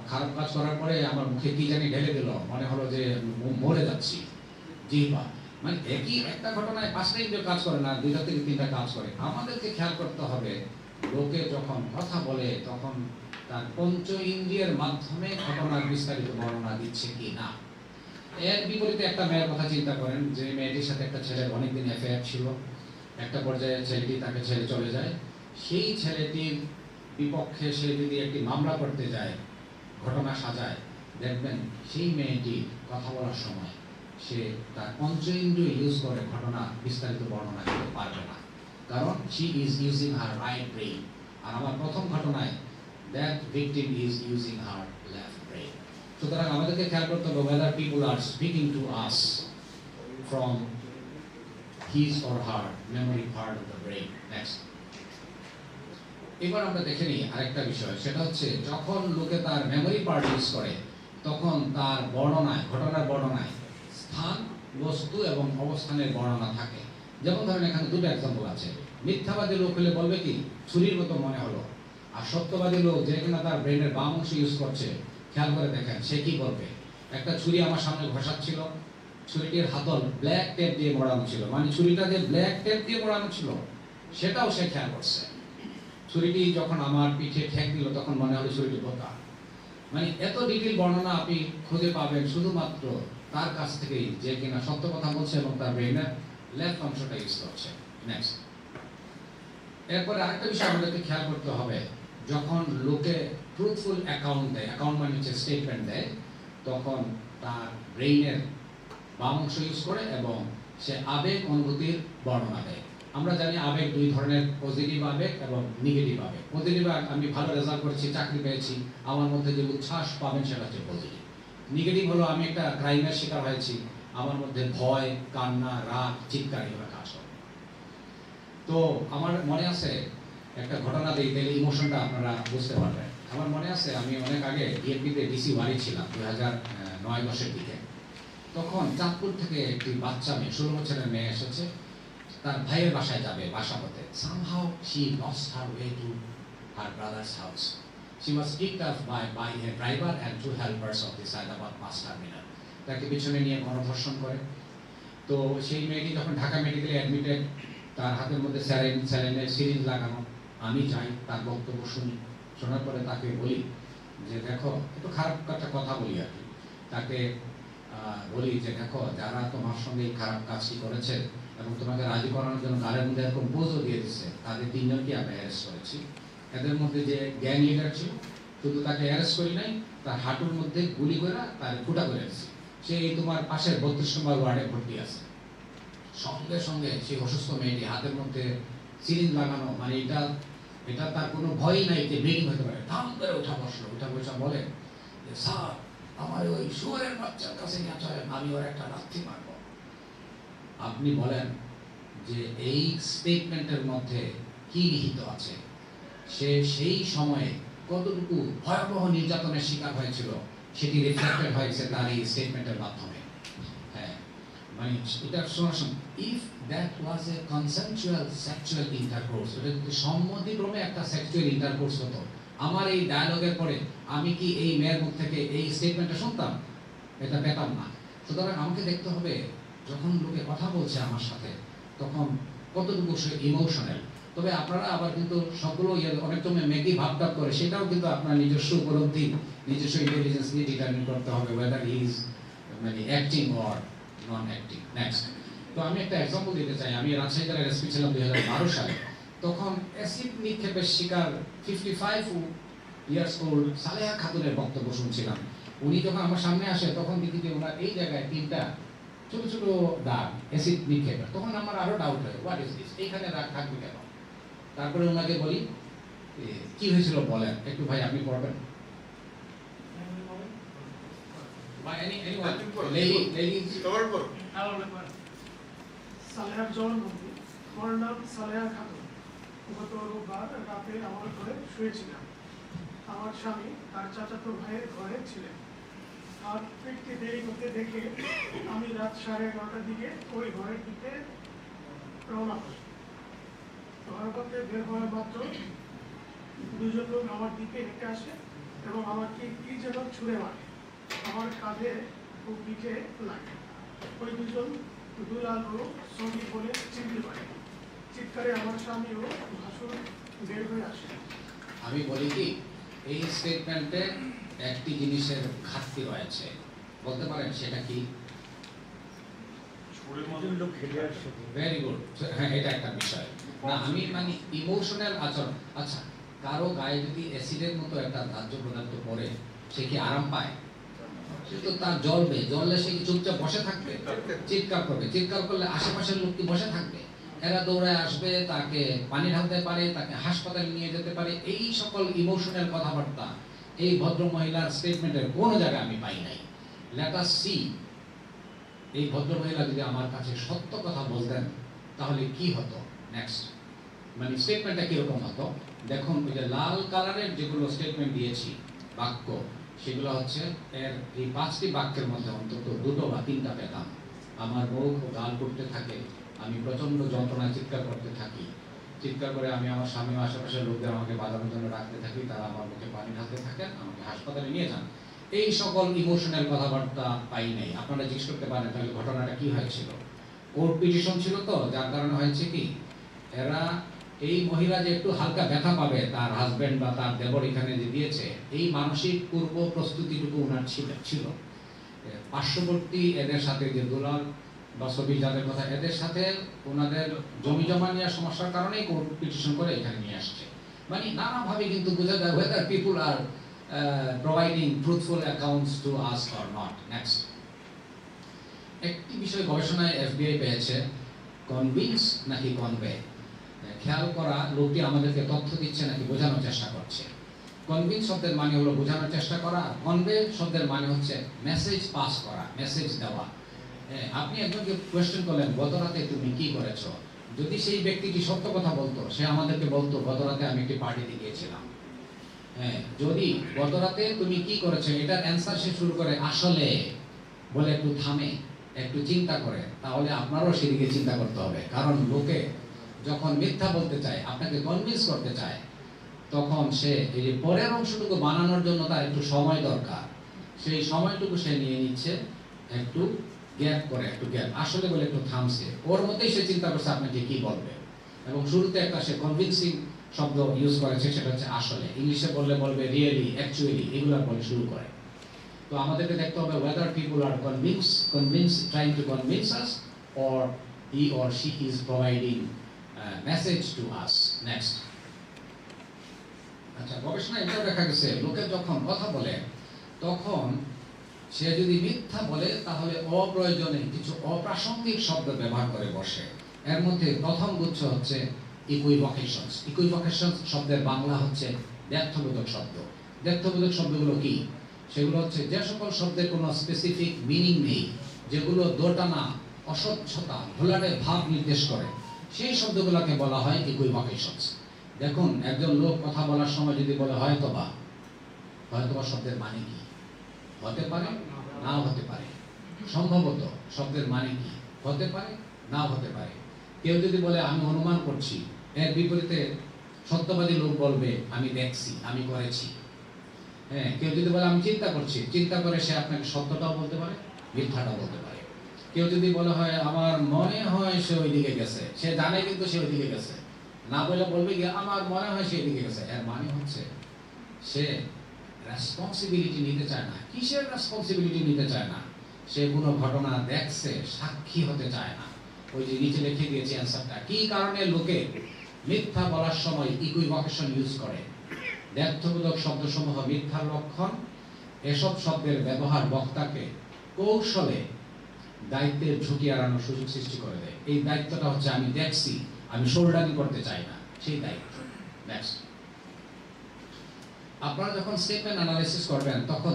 খারাপ কাজ করার পরে আমার মুখে কি জানি ঢেলে দিল, মনে হলো যে মরে যাচ্ছি, জিহ্বা। মানে একই একটা ঘটনায় 5টা ইন্দ্রিয় কাজ করে না, 2টা থেকে 3টা কাজ করে। আমাদেরকে খেয়াল করতে হবে, লোকে যখন কথা বলে তখন তার পঞ্চ ইন্দ্রিয়ের মাধ্যমে ঘটনার বিস্তারিত বর্ণনা দিচ্ছে কি না। এর বিপরীতে একটা মেয়ের কথা চিন্তা করেন, যে মেয়েটির সাথে একটা ছেলের অনেকদিন অ্যাফেয়ার ছিল, একটা পর্যায়ে ছেলেটি তাকে ছেড়ে চলে যায়। সেই ছেলেটির বিপক্ষে সে যদি একটি মামলা করতে যায়, ঘটনা সাজায়, দেখবেন সেই মেয়েটি কথা বলার সময় সে তার পঞ্চ ইন্দ্রিয় ইউজ করে ঘটনা বিস্তারিত বর্ণনা করতে পারবে না, কারণ she is using her right brain। আর আমার প্রথম ঘটনায় that victim is using her left brain। সুতরাং আমাদেরকে খেয়াল করতে হবে whether people are speaking to us from his or her memory part of the brain। Next, এবার আমরা দেখে নিই আরেকটা বিষয়, সেটা হচ্ছে যখন লোকে তার মেমোরি পার্ট ইউজ করে তখন তার বর্ণনায়, ঘটনার বর্ণনায় স্থান, বস্তু এবং অবস্থানের বর্ণনা থাকে। যেমন ধরেন এখানে 2টা এক্সাম্পল আছে। মিথ্যাবাদী লোক হলে বলবে কি ছুরির মতো মনে হলো, আর সত্যবাদী লোক যে কিনা তার ব্রেনের বাম অংশ ইউজ করছে, খেয়াল করে দেখেন সে কি করবে। একটা ছুরি আমার সামনে ঘষাচ্ছিল, ছুরিটির হাতল ব্ল্যাক টেপ দিয়ে মোড়ানো ছিল, মানে ছুরিটা যে ব্ল্যাক টেপ দিয়ে মোড়ানো ছিল সেটাও সে খেয়াল করছে। ছুরিটি যখন আমার পিঠে ঠেক দিল তখন মনে হলো ছুরিটি বোকা। মানে এত ডিটেইল বর্ণনা আপনি খুঁজে পাবেন শুধুমাত্র তার কাছ থেকেই, যে কিনা সত্য কথা বলছে এবং তার ব্রেনের লেফট অংশটা ইউজ করছে। নেক্সট, এরপরে আরেকটা বিষয় আমাদেরকে খেয়াল করতে হবে, যখন লোকে ট্রুথফুল অ্যাকাউন্ট দেয়, অ্যাকাউন্ট মানে হচ্ছে স্টেটমেন্ট দেয়, তখন তার ব্রেইনের বাম অংশ ইউজ করে এবং সে আবেগ অনুভূতির বর্ণনা দেয়। আমরা জানি আবেগ 2 ধরনের, পজিটিভ আবেগ এবং নেগেটিভ আবেগ। পজিটিভ আমি ভালো রেজাল্ট করেছি, চাকরি পেয়েছি, আমার মধ্যে যে উচ্ছ্বাস পাবেন সেটা হচ্ছে পজিটিভ। নেগেটিভ হলো আমি একটা ক্রাইমের শিকার হয়েছি, আমার মধ্যে ভয়, কান্না, রাগ, চিৎকার এগুলো কাজ করে। তো আমার মনে আছে একটা ঘটনা দিই, তাহলে ইমোশনটা আপনারা বুঝতে পারবেন। আমার মনে আছে আমি অনেক আগে বিএনপিতে ডিসি বাড়ি ছিলাম 2009-10 দিকে। তখন চাঁদপুর থেকে একটি বাচ্চা মেয়ে, 16 বছরের মেয়ে এসেছে, তার ভাইয়ের বাসায় যাবে বাসাপথে। somehow she lost her way to her brother's house. She was picked up by a driver and 2 helpers of the Saidabad bus terminal. তাকে পিছনে নিয়ে গণধর্ষণ করে। তো সেই মেয়েটি যখন ঢাকা মেডিকেলে অ্যাডমিটেড, তার হাতের মধ্যে স্যালাইনের সিরিঞ্জ লাগানো। আমি যাই, তার বক্তব্য শুনি, শোনার পরে তাকে বলি যে দেখো, একটু খারাপ একটা কথা বলি আর কি, তাকে বলি যে দেখো, যারা তোমার সঙ্গে এই খারাপ কাজটি করেছে এবং তোমাকে রাজি করানোর জন্য গালের মধ্যে এরকম বোঝও দিয়ে দিচ্ছে, তাদের 3 জনকে আমরা অ্যারেস্ট করেছি। এদের মধ্যে যে গ্যাং লিডার ছিল, শুধু তাকে অ্যারেস্ট করি নাই, তার হাঁটুর মধ্যে গুলি করে তার ফুটা করে দিচ্ছি। সে এই তোমার পাশের 32 নম্বর ওয়ার্ডে ভর্তি আছে। সঙ্গে সঙ্গে সেই অসুস্থ মেয়েটি হাতের মধ্যে সিরিঞ্জ লাগানো, মানে এটা তার কোনো ভয়ই নাই যে ব্লিডিং হতে পারে, ধাম করে উঠা বসা বলে যে স্যার আমার ওই শুয়োরের বাচ্চার কাছে নিয়ে চলেন, আমি ওর একটা লাথি মারব। আপনি বলেন যে এই স্টেটমেন্টের মধ্যে কি নিহিত আছে? সে সেই সময়ে কতটুকু ভয়াবহ নির্যাতনের শিকার হয়েছিল সেটি রিফ্লেক্টেড হয়েছে তার এই স্টেটমেন্টের মাধ্যমে। হ্যাঁ, মানে এটা শোনাশোন, if that was a consensual sexual intercourse, এটা যদি সম্মতিক্রমে একটা সেক্সুয়াল ইন্টারকোর্স হতো, আমার এই ডায়ালগের পরে আমি কি এই মেয়ের মুখ থেকে এই স্টেটমেন্টটা শুনতাম? এটা পেতাম না। সুতরাং আমাকে দেখতে হবে যখন লোকে কথা বলছে আমার সাথে তখন কতটুকু সে ইমোশনাল। তবে আপনারা আবার কিন্তু সবগুলো অনেক সময় মেকি ভাবটাপ করে, সেটাও কিন্তু আপনার নিজস্ব উপলব্ধি, নিজস্ব ইন্টেলিজেন্স নিয়ে ডিটারমিন করতে হবে whether he is মানে acting or non acting. Next, তো আমি একটা এক্সাম্পল দিতে চাই। আমি রাজশাহী জেলার এসপি ছিলাম 2012 সালে। তখন অ্যাসিড নিক্ষেপের শিকার 55 ইয়ার্স ওল্ড সালেহা খাতুনের বক্তব্য শুনছিলাম। উনি যখন আমার সামনে আসে তখন দেখি যে ওনার এই জায়গায় 3টা ছোট ছোট দাগ অ্যাসিড নিক্ষেপের। তখন আমার আরো ডাউট হয়, হোয়াট ইজ দিস, এইখানে দাগ থাকবে কেন? তারপরে ওনাকে বলি কি হয়েছিল বলেন একটু, ভাই আপনি পড়বেন? সালেহার জবানবন্দি। আমার নাম সালেহা খাতুন। গত রোববার রাতে আমার ঘরে শুয়েছিলাম। আমার স্বামী তার চাচাতো ভাইয়ের ঘরে ছিলেন। আর ফিরতে দেরি করতে দেখে আমি রাত 11:30টার দিকে ওই ঘরের দিকে রওনা করি। ঘর করতে বের হওয়ার মাত্র দুজন লোক আমার দিকে হেঁটে আসে এবং আমাকে কি যেন ছুঁড়ে মারে। আমার কাঁধে ও পিঠে লাগে। ওই দুজন দুলাল ও সঙ্গী বলে চিনতে পারে। চিৎকারে আমার স্বামী ও ভাসুর বের হয়ে আসে। আমি বলি কি, এই স্টেটমেন্টে একটি জিনিসের ঘাটতি রয়েছে, বলতে পারেন সেটা কি? ভেরি গুড, হ্যাঁ এটা একটা বিষয় না। আমি মানে ইমোশনাল আচরণ। আচ্ছা, কারো গায়ে যদি অ্যাসিডের মতো একটা দাহ্য পদার্থ পড়ে সে কি আরাম পায়? সে তো তার জ্বললে সে কি চুপচাপ বসে থাকবে? চিৎকার করবে। চিৎকার করলে আশেপাশের লোক কি বসে থাকবে? এরা দৌড়ে আসবে, তাকে পানি ঢালতে পারে, তাকে হাসপাতালে নিয়ে যেতে পারে। এই সকল ইমোশনাল কথাবার্তা এই ভদ্র মহিলার স্টেটমেন্টের কোনো জায়গায় আমি পাই নাই। লেট আস সি, এই ভদ্র মহিলা যদি আমার কাছে সত্য কথা বলতেন তাহলে কি হতো। নেক্সট, মানে স্টেটমেন্টটা কিরকম হতো দেখুন। ওই যে লাল কালারের যেগুলো স্টেটমেন্ট দিয়েছি বাক্য, সেগুলো হচ্ছে এর এই 5টি বাক্যের মধ্যে অন্তত 2টো বা 3টা পেতাম। আমার বউ গাল করতে থাকে, আমি প্রচন্ড যন্ত্রণায় চিৎকার করতে থাকি, চিৎকার করে আমি আমার স্বামী ও আশেপাশের লোকদের আমাকে বাঁচানোর জন্য রাখতে থাকি, তারা আমার মুখে পানি ঢালতে থাকেন, আমাকে হাসপাতালে নিয়ে যান। এই সকল ইমোশনাল কথাবার্তা পাই নাই। আপনারা জিজ্ঞেস করতে পারেন তাহলে ঘটনাটা কি হয়েছিল? কোর্ট পিটিশন ছিল তো, যার কারণে হয়েছে কি, এরা এই মহিলা যে একটু হালকা ব্যথা পাবে, তার হাজবেন্ড বা তার দেবর এখানে যে দিয়েছে, এই মানসিক পূর্ব প্রস্তুতিটুকু ওনার ছিল। পার্শ্ববর্তী এদের সাথে যে দুলাল বা ছবি যাদের কথা, এদের সাথে ওনাদের জমি জমা নেওয়ার সমস্যার কারণেই কোর্ট পিটিশন করে এখানে নিয়ে আসছে। মানে নানাভাবে কিন্তু বোঝা যায় whether people are providing truthful accounts to us or not. Next, একটি বিষয় গবেষণায় FBI পেয়েছে, কনভিন্স নাকি কনভে। খেয়াল করা, লোকটি আমাদেরকে তথ্য দিচ্ছে নাকি বোঝানোর চেষ্টা করছে। কনভিন্স শব্দের মানে হলো বোঝানোর চেষ্টা করা, কনভে শব্দের মানে হচ্ছে মেসেজ পাস করা, মেসেজ দেওয়া। আপনি একজনকে কোয়েশ্চেন করলেন, গত রাতে তুমি কি করেছো? যদি সেই ব্যক্তিটি সত্য কথা বলতো, সে আমাদেরকে বলতো গত রাতে আমি একটি পার্টিতে গিয়েছিলাম। যদি গত রাতে তুমি কি করেছো এটার অ্যান্সার সে শুরু করে আসলে বলে একটু থামে, একটু চিন্তা করে, তাহলে আপনারও সেদিকে চিন্তা করতে হবে। কারণ লোকে যখন মিথ্যা বলতে চায়, আপনাকে কনভিন্স করতে চায়, তখন সে এই যে পরের অংশটুকু বানানোর জন্য তার একটু সময় দরকার। সেই সময়টুকু সে নিয়ে নিচ্ছে, একটু গ্যাপ করে, একটু গ্যাপ, আসলে বলে একটু থামছে, ওর মধ্যেই সে চিন্তা করছে আপনাকে কি বলবে। এবং শুরুতে একটা সে কনভিন্সিং শব্দ ইউজ করেছে, সেটা হচ্ছে আসলে। ইংলিশে বললে বলবে রিয়েলি, অ্যাকচুয়ালি, এগুলো বলে শুরু করে। তো আমাদেরকে দেখতে হবে whether people are trying to convince us, or he or she is providing message to us. Next, আচ্ছা, গবেষণায় এটাও দেখা গেছে, লোকে যখন কথা বলে তখন সে যদি মিথ্যা বলে তাহলে অপ্রয়োজনে কিছু অপ্রাসঙ্গিক শব্দ ব্যবহার করে বসে। এর মধ্যে প্রথম গুচ্ছ হচ্ছে ইকুইভোকেশনস। ইকুইভোকেশনস শব্দের বাংলা হচ্ছে ব্যর্থবোধক শব্দ। ব্যর্থবোধক শব্দগুলো কি? সেগুলো হচ্ছে যে সকল শব্দের কোনো স্পেসিফিক মিনিং নেই, যেগুলো দোটানা, অস্বচ্ছতা, ঘোলাটে ভাব নির্দেশ করে, সেই শব্দগুলোকে বলা হয় ইকুইভোকেশনস। দেখুন, একজন লোক কথা বলার সময় যদি বলে হয়তোবা, হয়তোবা শব্দের মানে কি? হতে পারে, নাও হতে পারে। সম্ভবত শব্দের মানে কি? হতে পারে, নাও হতে পারে। কেউ যদি বলে আমি অনুমান করছি, এর বিপরীতে সত্যবাদী লোক বলবে আমি দেখছি, আমি করেছি। হ্যাঁ, কেউ যদি বলে আমি চিন্তা করছি, চিন্তা করে সে আপনাকে সত্যটাও বলতে পারে, মিথ্যাটাও বলতে পারে। কেউ যদি বলে হয় আমার মনে হয় সে ওইদিকে গেছে, সে জানে কিন্তু সে ওইদিকে গেছে, না বলে বলবে কি আমার মনে হয় সে এদিকে গেছে। এর মানে হচ্ছে সে রেসপন্সিবিলিটি নিতে চায় না। কিসের রেসপন্সিবিলিটি নিতে চায় না? সে কোনো ঘটনা দেখছে, সাক্ষী হতে চায় না। ওই যে নিচে লিখে দিয়েছি অ্যান্সারটা। কি কারণে লোকে মিথ্যা বলার সময় ইকুইভোকেশন ইউজ করে? দ্ব্যর্থবোধক শব্দসমূহ মিথ্যার লক্ষণ। এসব শব্দের ব্যবহার বক্তাকে কৌশলে দায়িত্বের ঝুঁকি এড়ানোর সুযোগ সৃষ্টি করে দেয়। এই দায়িত্বটা হচ্ছে আমি দেখছি, আমি শোল্ডারিং করতে চাই না, সেই দায়িত্ব। নেক্সট, আপনারা যখন স্টেটমেন্ট অ্যানালাইসিস করবেন তখন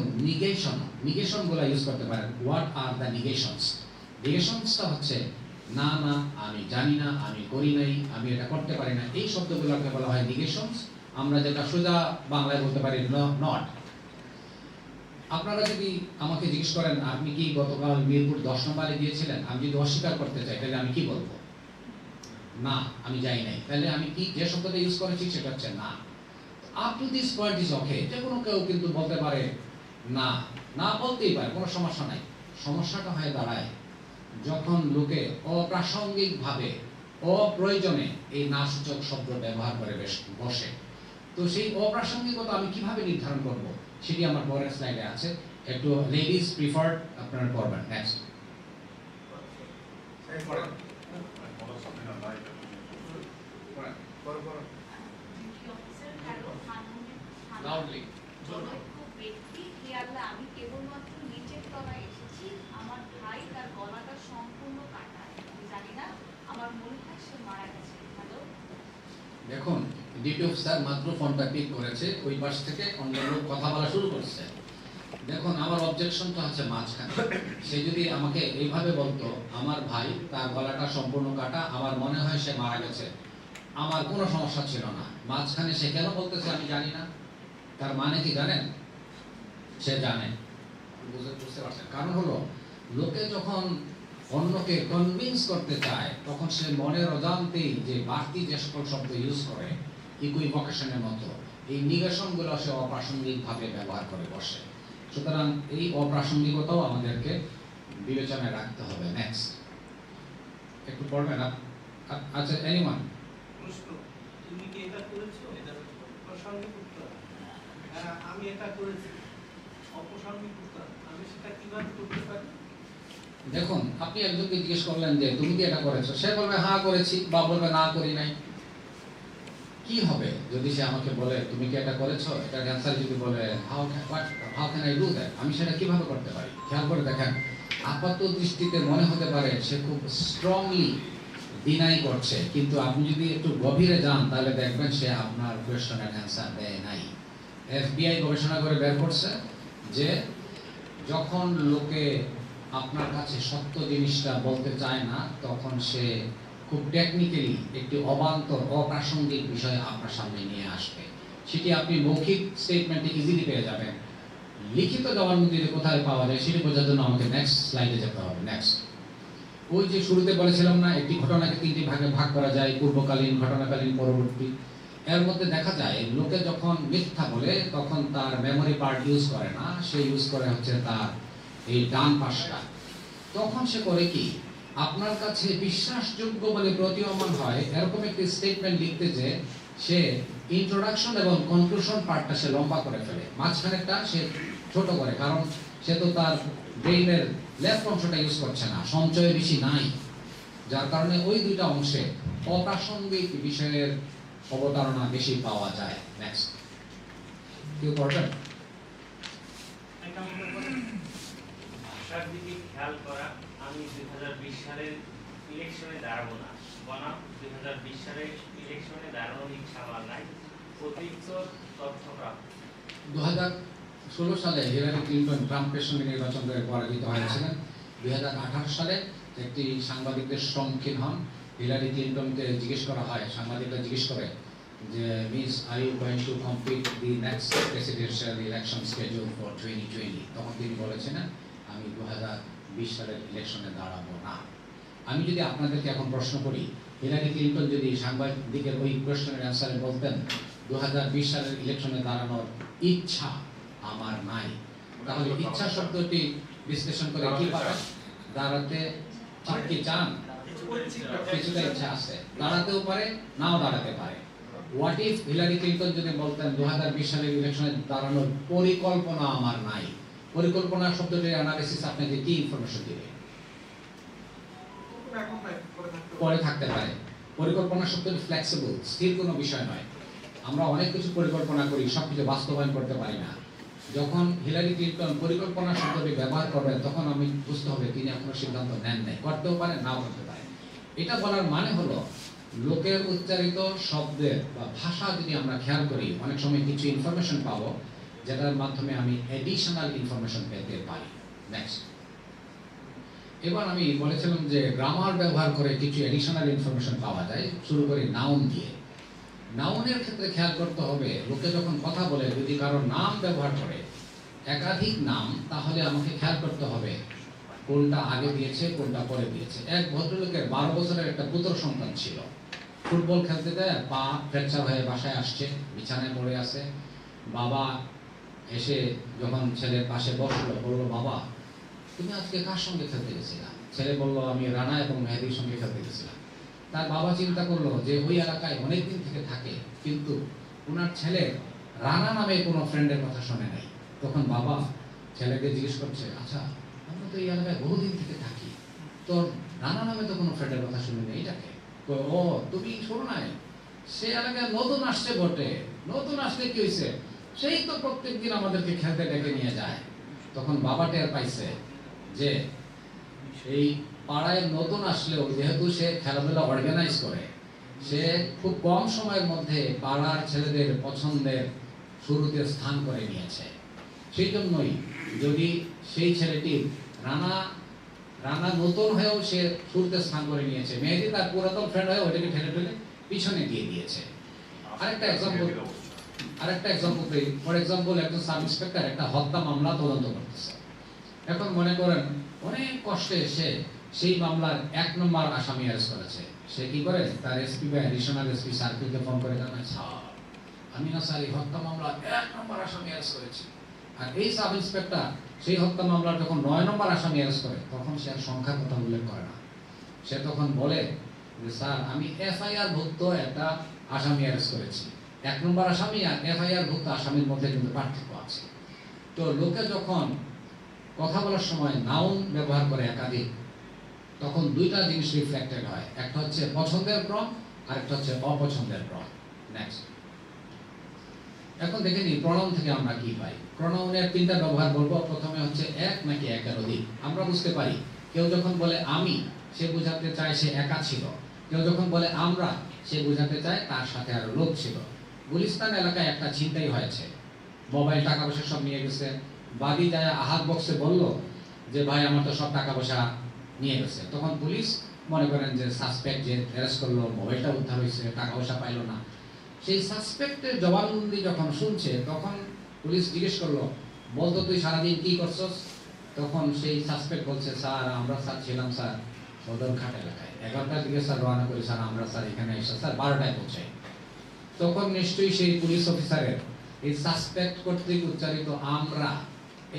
নিগেশন গুলো ইউজ করতে পারেন। What are the নিগেশনস? নিগেশনসটা হচ্ছে না না, আমি জানি না, আমি করি নাই, আমি এটা করতে পারি না, এই শব্দগুলোকে বলা হয় নিগেশনস। আমরা যেটা সোজা বাংলায় বলতে পারি নট। আপনারা যদি আমাকে জিজ্ঞেস করেন আপনি কি গতকাল মিরপুর 10 নম্বরে গিয়েছিলেন, আমি যদি অস্বীকার করতে চাই তাহলে আমি কি বলবো? না, আমি যাই নাই। তাহলে আমি কি যে শব্দটা ইউজ করেছি সেটা হচ্ছে না। Up to this point is okay. যে কোনো কেউ কিন্তু বলতে পারে না, না বলতেই পারে, কোনো সমস্যা নাই। সমস্যাটা হয়ে দাঁড়ায় যখন লোকে অপ্রাসঙ্গিকভাবে অপ্রয়োজনে এই না সূচক শব্দ ব্যবহার করে বসে। তো সেই অপ্রাসঙ্গিকতা আমি কিভাবে নির্ধারণ করব সেটি আমার পরের স্লাইডে আছে। একটু লেডিজ প্রিফার্ড আপনারা পড়বেন। Next, loudly. আমি কেবলমাত্র নিচের তলায় এসেছি, আমার ভাই তার গলাটা সম্পূর্ণ কাটা, আমি জানি না, আমার মনে হয় সে মারা গেছে। হ্যালো, দেখুন ডিউটি অফিসার মাত্র ফোনটা পিক করেছে, ওই পাশ থেকে অন্য লোক কথা বলা শুরু করছে। দেখুন আমার অবজেকশনটা হচ্ছে মাঝখানে। সে যদি আমাকে এইভাবে বলতো আমার ভাই তার গলাটা সম্পূর্ণ কাটা, আমার মনে হয় সে মারা গেছে, আমার কোনো সমস্যা ছিল না। মাঝখানে সে কেন বলতেছে আমি জানি না? তার মানে কি জানেন? সে জানে। বুঝতে পারছেন? কারণ হলো লোকে যখন অন্যকে কনভিন্স করতে চায় তখন সে মনের অজান্তেই যে বাড়তি যে সকল শব্দ ইউজ করে ইকুইভোকেশনের মতো, এই নিগেশনগুলো সে অপ্রাসঙ্গিকভাবে ব্যবহার করে বসে। সুতরাং এই অপ্রাসঙ্গিকতাও আমাদেরকে বিবেচনায় রাখতে হবে। নেক্সট, একটু পড়বেন। আচ্ছা, এনিওয়ান? প্রশ্ন, তুমি কি এটা করেছো? এটা প্রাসঙ্গিক উত্তর। হ্যাঁ, আমি এটা করেছি। অপ্রাসঙ্গিক উত্তর, আমি সেটা কিভাবে করতে পারি? দেখুন আপনি একজনকে জিজ্ঞেস করলেন যে তুমি কি এটা করেছো, সে বলবে হ্যাঁ করেছি, বা বলবে না করি নাই। কি হবে যদি সে আমাকে বলে তুমি কি এটা করেছো? এটা অ্যানসার যদি বলে how can I do that, আমি সেটা কিভাবে করতে পারি? খেয়াল করে দেখেন, আপাত দৃষ্টিতে মনে হতে পারে সে খুব স্ট্রংলি ডিনাই করছে, কিন্তু আপনি যদি একটু গভীরে যান তাহলে দেখবেন সে আপনার কোয়েশ্চনের অ্যানসার দেয় নাই। FBI গবেষণা করে বের করছে যে যখন লোকে আপনার কাছে সত্য জিনিসটা বলতে চায় না তখন সে খুব টেকনিক্যালি একটি অবান্তর অপ্রাসঙ্গিক বিষয় আপনার সামনে নিয়ে আসবে। সেটি আপনি মৌখিক স্টেটমেন্টে ইজিলি পেয়ে যাবেন। লিখিত জবানবন্দি কোথায় পাওয়া যায় সেটি বোঝার জন্য আমাকে নেক্সট স্লাইডে যেতে হবে। নেক্সট, ওই যে শুরুতে বলেছিলাম না একটি ঘটনাকে 3টি ভাগে ভাগ করা যায়, পূর্বকালীন, ঘটনাকালীন, পরবর্তী। এর মধ্যে দেখা যায় লোকে যখন মিথ্যা বলে তখন তার মেমোরি পার্ট ইউজ করে না, সে ইউজ করে হচ্ছে তার এই ডান পাশটা। তখন সে করে কি, আপনার কাছে বিশ্বাসযোগ্য বলে প্রতীয়মান হয় এরকম একটি স্টেটমেন্ট লিখতে যে সে ইন্ট্রোডাকশন এবং কনক্লুশন পার্টটা সে লম্বা করে ফেলে, মাঝখানেরটা সে ছোট করে, কারণ সে তো তার ব্রেইনের লেফট অংশটা ইউজ করছে না, সঞ্চয় বেশি নাই, যার কারণে ওই দুইটা অংশে অপ্রাসঙ্গিক বিষয়ের অবতারণা বেশি পাওয়া যায়। নেক্সট, কেউ করবেন? ভাষার দিকে খেয়াল করা, আমি 2020 সালের ইলেকশনে দাঁড়াবো না, বনাম 2020 সালের ইলেকশনে দাঁড়ানোর ইচ্ছা আমার নাই। অতিরিক্ত তথ্য প্রাপ্ত। 2016 সালে হিলারি ক্লিন্টন ট্রাম্পের সঙ্গে নির্বাচন করে পরাজিত হয়েছিলেন। 2018 সালে একটি সাংবাদিকদের সম্মুখীন হন। হিলারি ক্লিন্টনকে জিজ্ঞেস করা হয়, সাংবাদিকরা জিজ্ঞেস করে যে miss are you going to complete the next presidential election schedule for 2020? তখন তিনি বলেছেন আমি 2020 সালের ইলেকশনে দাঁড়াবো না। আমি যদি আপনাদেরকে এখন প্রশ্ন করি, হিলারি ক্লিন্টন যদি সাংবাদিকের ওই কোয়েশ্চেনের অ্যান্সারে বলতেন 2020 সালের ইলেকশনে দাঁড়ানোর ইচ্ছা আমার নাই, তাহলে ইচ্ছা শব্দটি বিশ্লেষণ করে কি পাবেন? দাঁড়াতে ঠিক কি চান? কিছুটা ইচ্ছা আছে, দাঁড়াতেও পারে নাও দাঁড়াতে পারে। হোয়াট ইফ হিলারি ক্লিন্টন যদি বলতেন 2020 সালের ইলেকশনে দাঁড়ানোর পরিকল্পনা আমার নাই, পরিকল্পনা শব্দটির অ্যানালিসিস আপনাকে কি ইনফরমেশন দিবে? পরে থাকতে পারে। পরিকল্পনা শব্দটি ফ্লেক্সিবল, স্থির কোনো বিষয় নয়। আমরা অনেক কিছু পরিকল্পনা করি, সবকিছু বাস্তবায়ন করতে পারি না। যখন হিলারি ক্লিন্টন পরিকল্পনা শব্দটি ব্যবহার করবেন তখন আমি বুঝতে হবে তিনি এখনো সিদ্ধান্ত নেন নাই, করতেও পারে নাও করতে পারে। এটা বলার মানে হলো লোকের উচ্চারিত শব্দের বা ভাষা যদি আমরা খেয়াল করি, অনেক সময় কিছু ইনফরমেশন পাবো যেটার মাধ্যমে আমি এডিশনাল ইনফরমেশন পেতে পারি। নেক্সট, এবার আমি বলেছিলাম যে গ্রামার ব্যবহার করে কিছু এডিশনাল ইনফরমেশন পাওয়া যায়, শুরু করি নাউন দিয়ে। নাউনের ক্ষেত্রে খেয়াল করতে হবে, লোকে যখন কথা বলে যদি কারো নাম ব্যবহার করে একাধিক নাম, তাহলে আমাকে খেয়াল করতে হবে কোনটা আগে দিয়েছে কোনটা পরে দিয়েছে। এক ভদ্রলোকের 12 বছরের একটা পুত্র সন্তান ছিল, ফুটবল খেলতে যায় পা ফ্র্যাকচার হয়ে বাসায় আসছে, বিছানায় পড়ে আছে। বাবা এসে যখন ছেলের পাশে বসলো, বললো বাবা তুমি আজকে কার সঙ্গে খেলতে গেছিলাম? ছেলে বলল আমি রানা এবং মেহেদির সঙ্গে খেলতে গেছিলাম। তার বাবা চিন্তা করলো যে ওই এলাকায় অনেকদিন থেকে থাকে, কিন্তু ওনার ছেলের রানা নামে কোনো ফ্রেন্ডের কথা শোনে নাই। তখন বাবা ছেলেকে জিজ্ঞেস করছে, আচ্ছা আমরা তো এই এলাকায় বহুদিন থেকে থাকি, তোর রানা নামে তো কোনো ফ্রেন্ডের কথা শুনে নেই, এটাকে? ও তুমি শোনো নাই, সে এলাকায় নতুন আসছে বটে। নতুন আসলে কি হয়েছে? সেই তো প্রত্যেক দিন আমাদেরকে খেলতে ডেকে নিয়ে যায়। তখন বাবা টের পাইছে যে এই পাড়ায় নতুন আসলেও যেহেতু সে খেলাধুলা অর্গানাইজ করে, সে খুব কম সময়ের মধ্যে পাড়ার ছেলেদের পছন্দের শুরুতে স্থান করে নিয়েছে। সেই জন্যই যদি সেই ছেলেটি রানা নতুন হয়েও সে শুরুতে স্থান করে নিয়েছে, মেহেদি তার পুরাতন ফ্রেন্ড হয়ে ওটাকে ঠেলে ঠেলে পিছনে দিয়ে দিয়েছে। আরেকটা এক্সাম্পল দিই। ফর এক্সাম্পল, একজন সাব ইন্সপেক্টর একটা হত্যা মামলা তদন্ত করতেছে। এখন মনে করেন অনেক কষ্টে সে সেই মামলার 1 নম্বর আসামি অ্যারেস্ট করেছে। সে কি করে? তার এসপি বা অ্যাডিশনাল এসপি সার্কেলকে ফোন করে জানায়, স্যার আমি না স্যার এই হত্যা মামলা 1 নম্বর আসামি অ্যারেস্ট করেছি। আর এই সাব ইন্সপেক্টর সেই হত্যা মামলার যখন 9 নম্বর আসামি অ্যারেস্ট করে, তখন সে আর সংখ্যার কথা উল্লেখ করে না। সে তখন বলে যে স্যার আমি এফআইআর ভুক্ত একটা আসামি অ্যারেস্ট করেছি। 1 নম্বর আসামি আর এফআইআর ভুক্ত আসামির মধ্যে কিন্তু পার্থক্য আছে। তো লোকে যখন কথা বলার সময় নাউন ব্যবহার করে একাধিক, তখন দুইটা জিনিস রিফ্লেক্টেড হয়, একটা হচ্ছে পছন্দের ক্রম আর একটা হচ্ছে অপছন্দের ক্রম। নেক্সট, এখন দেখে নিই প্রনাউন থেকে আমরা কি পাই। প্রনাউনের 3টা ব্যবহার বলবো। প্রথমে হচ্ছে এক নাকি একের অধিক। আমরা বুঝতে পারি, কেউ যখন বলে আমি, সে বোঝাতে চায় সে একা ছিল। কেউ যখন বলে আমরা, সে বোঝাতে চায় তার সাথে আরো লোক ছিল। গুলিস্তান এলাকায় একটা ছিনতাই হয়েছে, মোবাইল টাকা পয়সা সব নিয়ে গেছে। বাদী যায় আহাত বক্সে বলল যে ভাই আমার তো সব টাকা পয়সা নিয়ে গেছে। তখন পুলিশ মনে করেন যে সাসপেক্ট যে অ্যারেস্ট করলো, মোবাইলটা উদ্ধার হয়েছে, টাকা পয়সা পাইলো না। সেই সাসপেক্টের জবানবন্দি যখন শুনছে, তখন পুলিশ জিজ্ঞেস করলো বলতো তুই সারাদিন কি করছস? তখন সেই সাসপেক্ট বলছে স্যার আমরা স্যার ছিলাম স্যার সদরঘাট এলাকায়, 11টার দিকে স্যার রওনা করি স্যার, আমরা স্যার এখানে এসে স্যার 12টায় পৌঁছাই। তখন নিশ্চয়ই সেই পুলিশ অফিসারের এই সাসপেক্ট কর্তৃক উচ্চারিত আমরা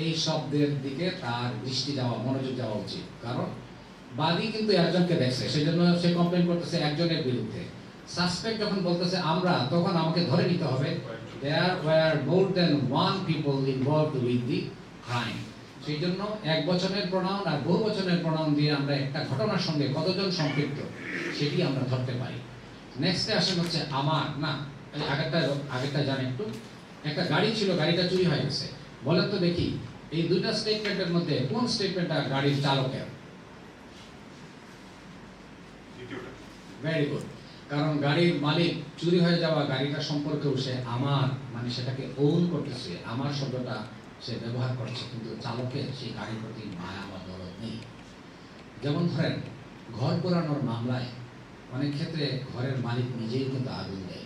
এই শব্দের দিকে তার দৃষ্টি যাওয়া, মনোযোগ যাওয়া উচিত। কারণ বাদী কিন্তু একজনকে দেখছে, সেই জন্য সে কমপ্লেন করতেছে একজনের বিরুদ্ধে। সাসপেক্ট যখন বলতেছে আমরা, তখন আমাকে ধরে নিতে হবে there were more than one people involved with the crime। সেই জন্য একবচনের প্রনাউন আর বহুবচনের প্রনাউন দিয়ে আমরা একটা ঘটনার সঙ্গে কতজন সম্পৃক্ত সেটি আমরা ধরতে পারি। নেক্সটে আসেন হচ্ছে আমার না, আগেরটা জানেন একটু। একটা গাড়ি ছিল, গাড়িটা চুরি হয়ে গেছে। বলেন তো দেখি এই দুইটা স্টেটমেন্টের মধ্যে কোন স্টেটমেন্টটা গাড়ির চালকের? Very good. কারণ গাড়ির মালিক চুরি হয়ে যাওয়া গাড়িটা সম্পর্কেও সে আমার, মানে সেটাকে ওন করতেছে, আমার শব্দটা সে ব্যবহার করছে, কিন্তু চালকের সেই গাড়ির প্রতি মায়া বা দরদ নেই। যেমন ধরেন ঘর পোড়ানোর মামলায় অনেক ক্ষেত্রে ঘরের মালিক নিজেই কিন্তু আগুন দেয়।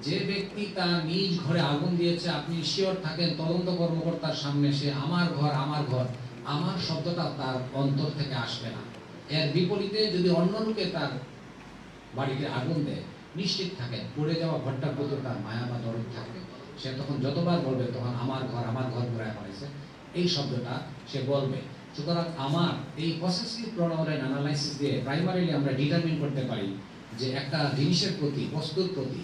যে ব্যক্তি তার নিজ ঘরে আগুন দিয়েছে, আপনি শিওর থাকেন তদন্ত কর্মকর্তার সামনে সে আমার ঘর, আমার শব্দটা তার অন্তর থেকে আসবে না। এর বিপরীতে যদি অন্য লোকে তার বাড়িতে আগুন দেয়, নিশ্চিত থাকে পড়ে যাওয়া ঘরটার প্রতি তার মায়া বা দরদ থাকবে। সে তখন যতবার বলবে তখন আমার ঘর ঘুরায় মারিছে, এই শব্দটা সে বলবে। সুতরাং আমার এই পসেসিভ প্রোনাউনের অ্যানালাইসিস দিয়ে প্রাইমারিলি আমরা ডিটারমিন করতে পারি যে একটা জিনিসের প্রতি, বস্তুর প্রতি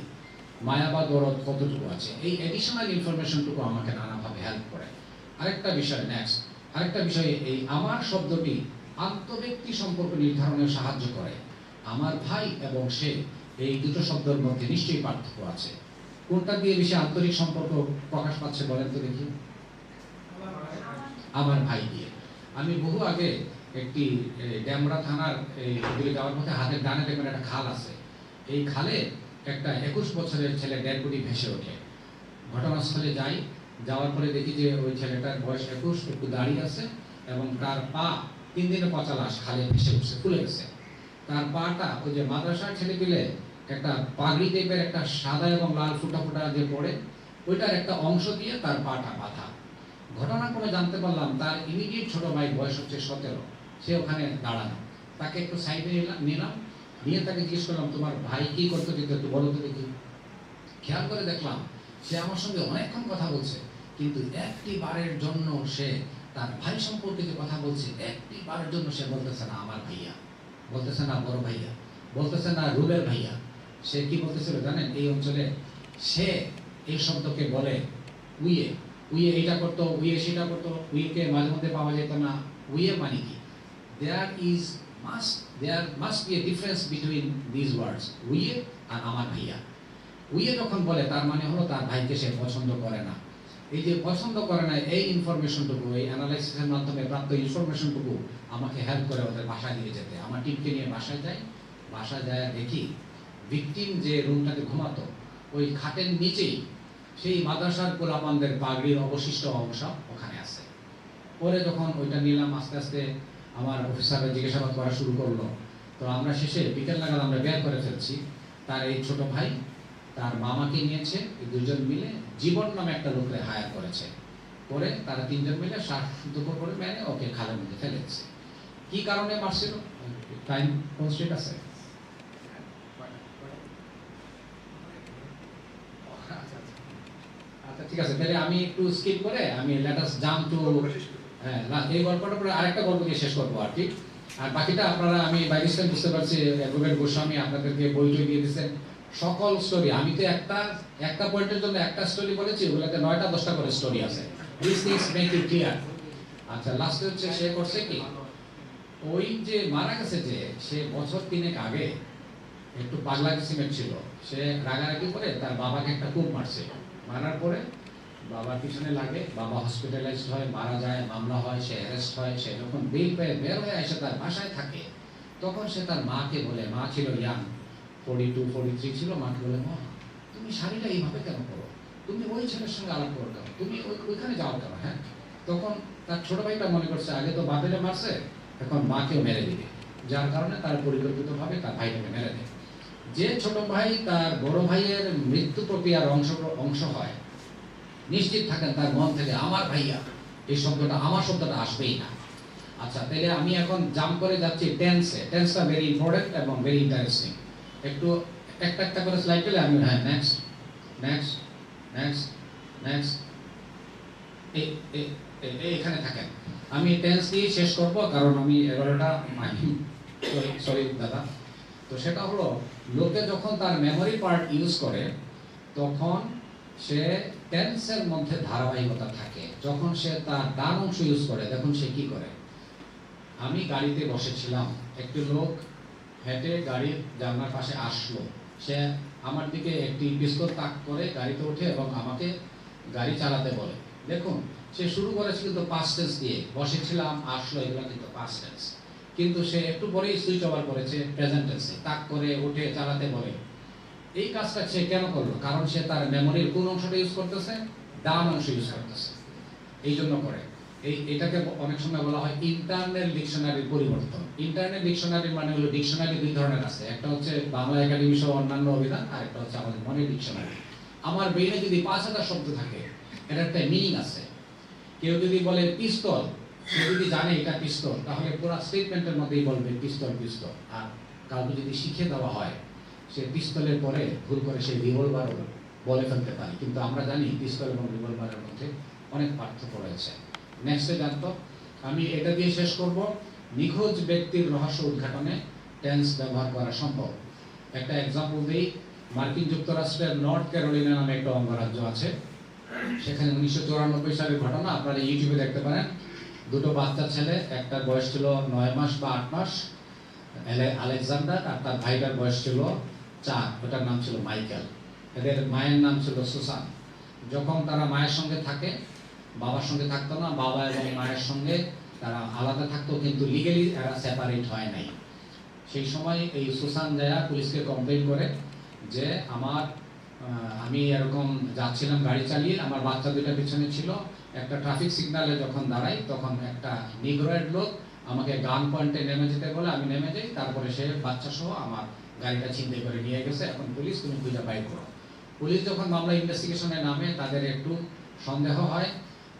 মায়া বা দরদ কতটুকু আছে। এই এডিশনাল ইনফরমেশনটুকু আমাকে নানাভাবে হেল্প করে। আরেকটা বিষয় এই আমার শব্দটি আন্তঃব্যক্তি সম্পর্ক নির্ধারণে সাহায্য করে। আমার ভাই এবং সে, এই দুটো শব্দের মধ্যে নিশ্চয়ই পার্থক্য আছে। কোনটা দিয়ে বেশি আন্তরিক সম্পর্ক প্রকাশ পাচ্ছে বলেন তো দেখি? আমার ভাই দিয়ে। আমি বহু আগে একটি ড্যামরা থানার ওদিকে যাওয়ার পথে হাতের ডানে দেখবেন একটা খাল আছে, এই খালে একটা 21 বছরের ছেলে ডেড বডি ভেসে ওঠে। ঘটনাস্থলে যাই, যাওয়ার পরে দেখি যে ওই ছেলেটার বয়স 21, একটু দাঁড়িয়ে আছে এবং তার পা 3 দিনে পচা লাশ খালে ভেসে উঠছে, ফুলে গেছে। তার পাটা ওই যে মাদ্রাসার ছেলে পেলে একটা পাগড়ি টাইপের একটা সাদা এবং লাল ফুটা ফুটা যে পড়ে, ওইটার একটা অংশ দিয়ে তার পাটা বাঁধা। ঘটনাক্রমে জানতে পারলাম তার ইমিডিয়েট ছোট ভাই বয়স হচ্ছে 17, সে ওখানে দাঁড়ানো। তাকে একটু সাইডে নিলাম, নিয়ে তাকে জিজ্ঞেস করলাম তোমার ভাই কি করতে দিতে একটু বলো তো দেখি। খেয়াল করে দেখলাম সে আমার সঙ্গে অনেকক্ষণ কথা বলছে, কিন্তু একটি বারের জন্য সে তার ভাই সম্পর্কে যে কথা বলছে, একটি বারের জন্য সে বলতেছে না আমার ভাইয়া, বলতেছে না বড় ভাইয়া, বলতেছে না রুবেল ভাইয়া। সে কি বলতেছিল জানেন? এই অঞ্চলে সে এই শব্দকে বলে উইয়ে। উইয়ে এইটা করতো, উইয়ে সেটা করতো, উইকে মাঝে মধ্যে পাওয়া যেত না। উইয়ে মানে কি? there must be a difference between these words, উইয়ে আর আমার ভাইয়া। উইয়ে যখন বলে তার মানে হলো তার ভাইকে সে পছন্দ করে না। এই যে পছন্দ করে না, এই ইনফরমেশনটুকু, এই অ্যানালাইসিসের মাধ্যমে প্রাপ্ত ইনফরমেশনটুকু আমাকে হেল্প করে ওদের বাসায় নিয়ে যেতে। আমার টিমকে নিয়ে বাসায় যাই, বাসায় যায় দেখি ভিকটিম যে রুমটাতে ঘুমাতো ওই খাটের নিচেই সেই মাদ্রাসার গোলাপানদের পাগড়ির অবশিষ্ট অংশ ওখানে আছে। পরে যখন ওইটা নিলাম, আস্তে আস্তে আমার অফিসাররা জিজ্ঞাসাবাদ করা শুরু করলো। তো আমরা শেষে বিকেল নাগাদ আমরা বের করে ফেলছি। তার এই ছোট ভাই তার মামাকে নিয়েছে, এই দুজন মিলে জীবন নামে একটা লোককে হায়ার করেছে। পরে তারা 3 জন মিলে দুপুর করে মেরে ওকে খালের মধ্যে ফেলে দিচ্ছে। কি কারণে মারছিল? টাইম কনস্ট্রেন্ট আছে। আচ্ছা ঠিক আছে, তাহলে আমি একটু স্কিপ করে আমি লেট আস জাম্প টু এই গল্পটা পরে আরেকটা গল্প দিয়ে শেষ করবো আর কি। আর বাকিটা আপনারা, আমি বাইরে বুঝতে পারছি অ্যাডভোকেট গোস্বামী আপনাদেরকে বইটই দিয়ে দিচ্ছেন সকল স্টোরি। আমি তো একটা পয়েন্টের জন্য একটা স্টোরি বলেছি, ওগুলোতে 9টা 10টা করে স্টোরি আছে। This things make it clear. আচ্ছা, লাস্টে হচ্ছে সে করছে কি, ওই যে মারা গেছে যে সে বছর 3 আগে একটু পাগলা কিসিমের ছিল। সে রাগারাগি করে তার বাবাকে একটা কূপ মারছে। মারার পরে বাবার পিছনে লাগে, বাবা হসপিটালাইজড হয়, মারা যায়, মামলা হয়, সে অ্যারেস্ট হয়। সে যখন বেল পেয়ে বের হয়ে এসে তার বাসায় থাকে, তখন সে তার মাকে বলে, মা ছিল ইয়াং, 42-43 ছিল, মাকে বলে মা তুমি শাড়িটা এইভাবে কেন করো, তুমি ওই ছেলের সঙ্গে আলাপ করো কেন, তুমি ওইখানে যাও কেন? হ্যাঁ, তখন তার ছোট ভাইটা মনে করছে আগে তো বাপেরে মারছে, এখন মাকেও মেরে দিবে, যার কারণে তার পরিকল্পিতভাবে তার ভাইটাকে মেরে দেয়। যে ছোট ভাই তার বড় ভাইয়ের মৃত্যু প্রক্রিয়ার অংশ হয়, নিশ্চিত থাকেন তার মন থেকে আমার ভাইয়া এই শব্দটা, আমার শব্দটা আসবেই না। আচ্ছা, তাহলে আমি এখন জাম্প করে যাচ্ছি টেন্সে। টেন্সটা ভেরি ইম্পর্টেন্ট এবং ভেরি ইন্টারেস্টিং। একটু একটা করে স্লাইড পেলে আমি হ্যাঁ নেক্সট নেক্সট নেক্সট নেক্সট এখানে থাকেন। আমি টেন্স দিয়ে শেষ করব কারণ আমি 11টা সরি দাদা। তো সেটা হলো, লোকে যখন তার মেমোরি পার্ট ইউজ করে তখন সে টেন্সের মধ্যে ধারাবাহিকতা থাকে। যখন সে তার ডান অংশ ইউজ করে, দেখুন সে কি করে। আমি গাড়িতে বসেছিলাম, একটি লোক হেঁটে গাড়ির জানলার পাশে আসলো। সে আমার দিকে একটি পিস্তল তাক করে গাড়িতে ওঠে এবং আমাকে গাড়ি চালাতে বলে। দেখুন সে শুরু করেছে কিন্তু পাস্ট টেন্স দিয়ে, বসেছিলাম, আসলো, এগুলো কিন্তু পাস্ট টেন্স। কিন্তু সে একটু পরেই সুইচ ওভার করেছে প্রেজেন্ট টেন্সে, তাক করে উঠে চালাতে বলে। এই কাজটা সে কেন করলো? কারণ সে তার মেমোরির কোন অংশটা ইউজ করতেছে? ডান অংশ ইউজ করতেছে, এই জন্য করে। এটাকে অনেক সময় বলা হয় ইন্টারনাল ডিকশনারির পরিবর্তন। ইন্টারনাল ডিকশনারি মানে হলো, ডিকশনারি 2 ধরনের আছে, একটা হচ্ছে বাংলা একাডেমি সহ অন্যান্য অভিধান, আর একটা হচ্ছে আমাদের মনের ডিকশনারি। আমার ব্রেইনে যদি 5000 শব্দ থাকে, এটার একটা মিনিং আছে। কেউ যদি বলে পিস্তল, সে যদি জানে এটা পিস্তল, তাহলে পুরো স্টেটমেন্টের মধ্যেই বলবে পিস্তল পিস্তল। আর কাউকে যদি শিখিয়ে দেওয়া হয়, সে পিস্তলের পরে ভুল করে সে রিভলভারও বলে ফেলতে পারে, কিন্তু আমরা জানি পিস্তল এবং রিভলভারের মধ্যে অনেক পার্থক্য রয়েছে। নেক্সটে জানতো, আমি এটা দিয়ে শেষ করব। নিখোঁজ ব্যক্তির রহস্য উদ্ঘাটনে টেন্স ব্যবহার করা সম্ভব। একটা এক্সাম্পল দিই, মার্কিন যুক্তরাষ্ট্রের নর্থ ক্যারোলিনা নামে একটা অঙ্গরাজ্য আছে। সেখানে 1994 সালের ঘটনা, আপনারা ইউটিউবে দেখতে পারেন। দুটো বাচ্চা ছেলে, একটা বয়স ছিল 9 মাস বা 8 মাস, আলেকজান্ডার, আর তার ভাইটার বয়স ছিল 4, ওটার নাম ছিল মাইকেল। এদের মায়ের নাম ছিল সুসান। যখন তারা মায়ের সঙ্গে থাকে, বাবার সঙ্গে থাকতো না, বাবা এবং মায়ের সঙ্গে তারা আলাদা থাকতো, কিন্তু লিগেলি এরা সেপারেট হয় নাই। সেই সময় এই সুসান যায়া পুলিশকে কমপ্লেন করে যে আমি এরকম যাচ্ছিলাম গাড়ি চালিয়ে, আমার বাচ্চা দুটা পিছনে ছিল, একটা ট্রাফিক সিগন্যালে যখন দাঁড়াই তখন একটা নিগ্রয়েড লোক আমাকে গান পয়েন্টে নেমে যেতে বলে, আমি নেমে যাই, তারপরে সে বাচ্চা সহ আমার গাড়িটা ছিনতাই করে নিয়ে গেছে, এখন পুলিশ তুমি খুঁজে বাইর করো। পুলিশ যখন মামলা ইনভেস্টিগেশনে নামে, তাদের একটু সন্দেহ হয়।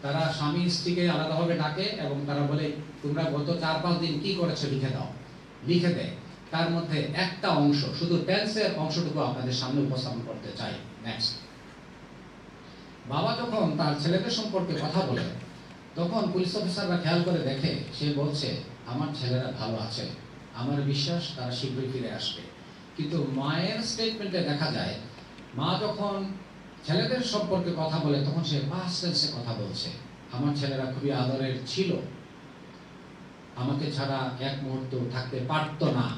তারা স্বামী স্ত্রীকে আলাদাভাবে ডাকে এবং তারা বলে, তোমরা গত 4-5 দিন কি করেছো লিখে দাও। লিখে দেয়। তার মধ্যে একটা অংশ, শুধু টেন্সের অংশটুকু আপনাদের সামনে উপস্থাপন করতে চাই। নেক্সট। বাবা যখন তার ছেলেদের সম্পর্কে কথা বলে, তখন পুলিশ অফিসাররা খেয়াল করে দেখে সে বলছে আমার ছেলেরা ভালো আছে, আমার বিশ্বাস তারা শীঘ্রই ফিরে আসবে। কিন্তু মায়ের স্টেটমেন্টে দেখা যায়, মা যখন ছেলেদের সম্পর্কে কথা বলে তখন সে পাস্ট টেন্সে কথা বলছে। আমার ছেলেরা খুবই আদরের ছিল, আমাকে ছাড়া এক মুহূর্ত থাকতে পারতো না,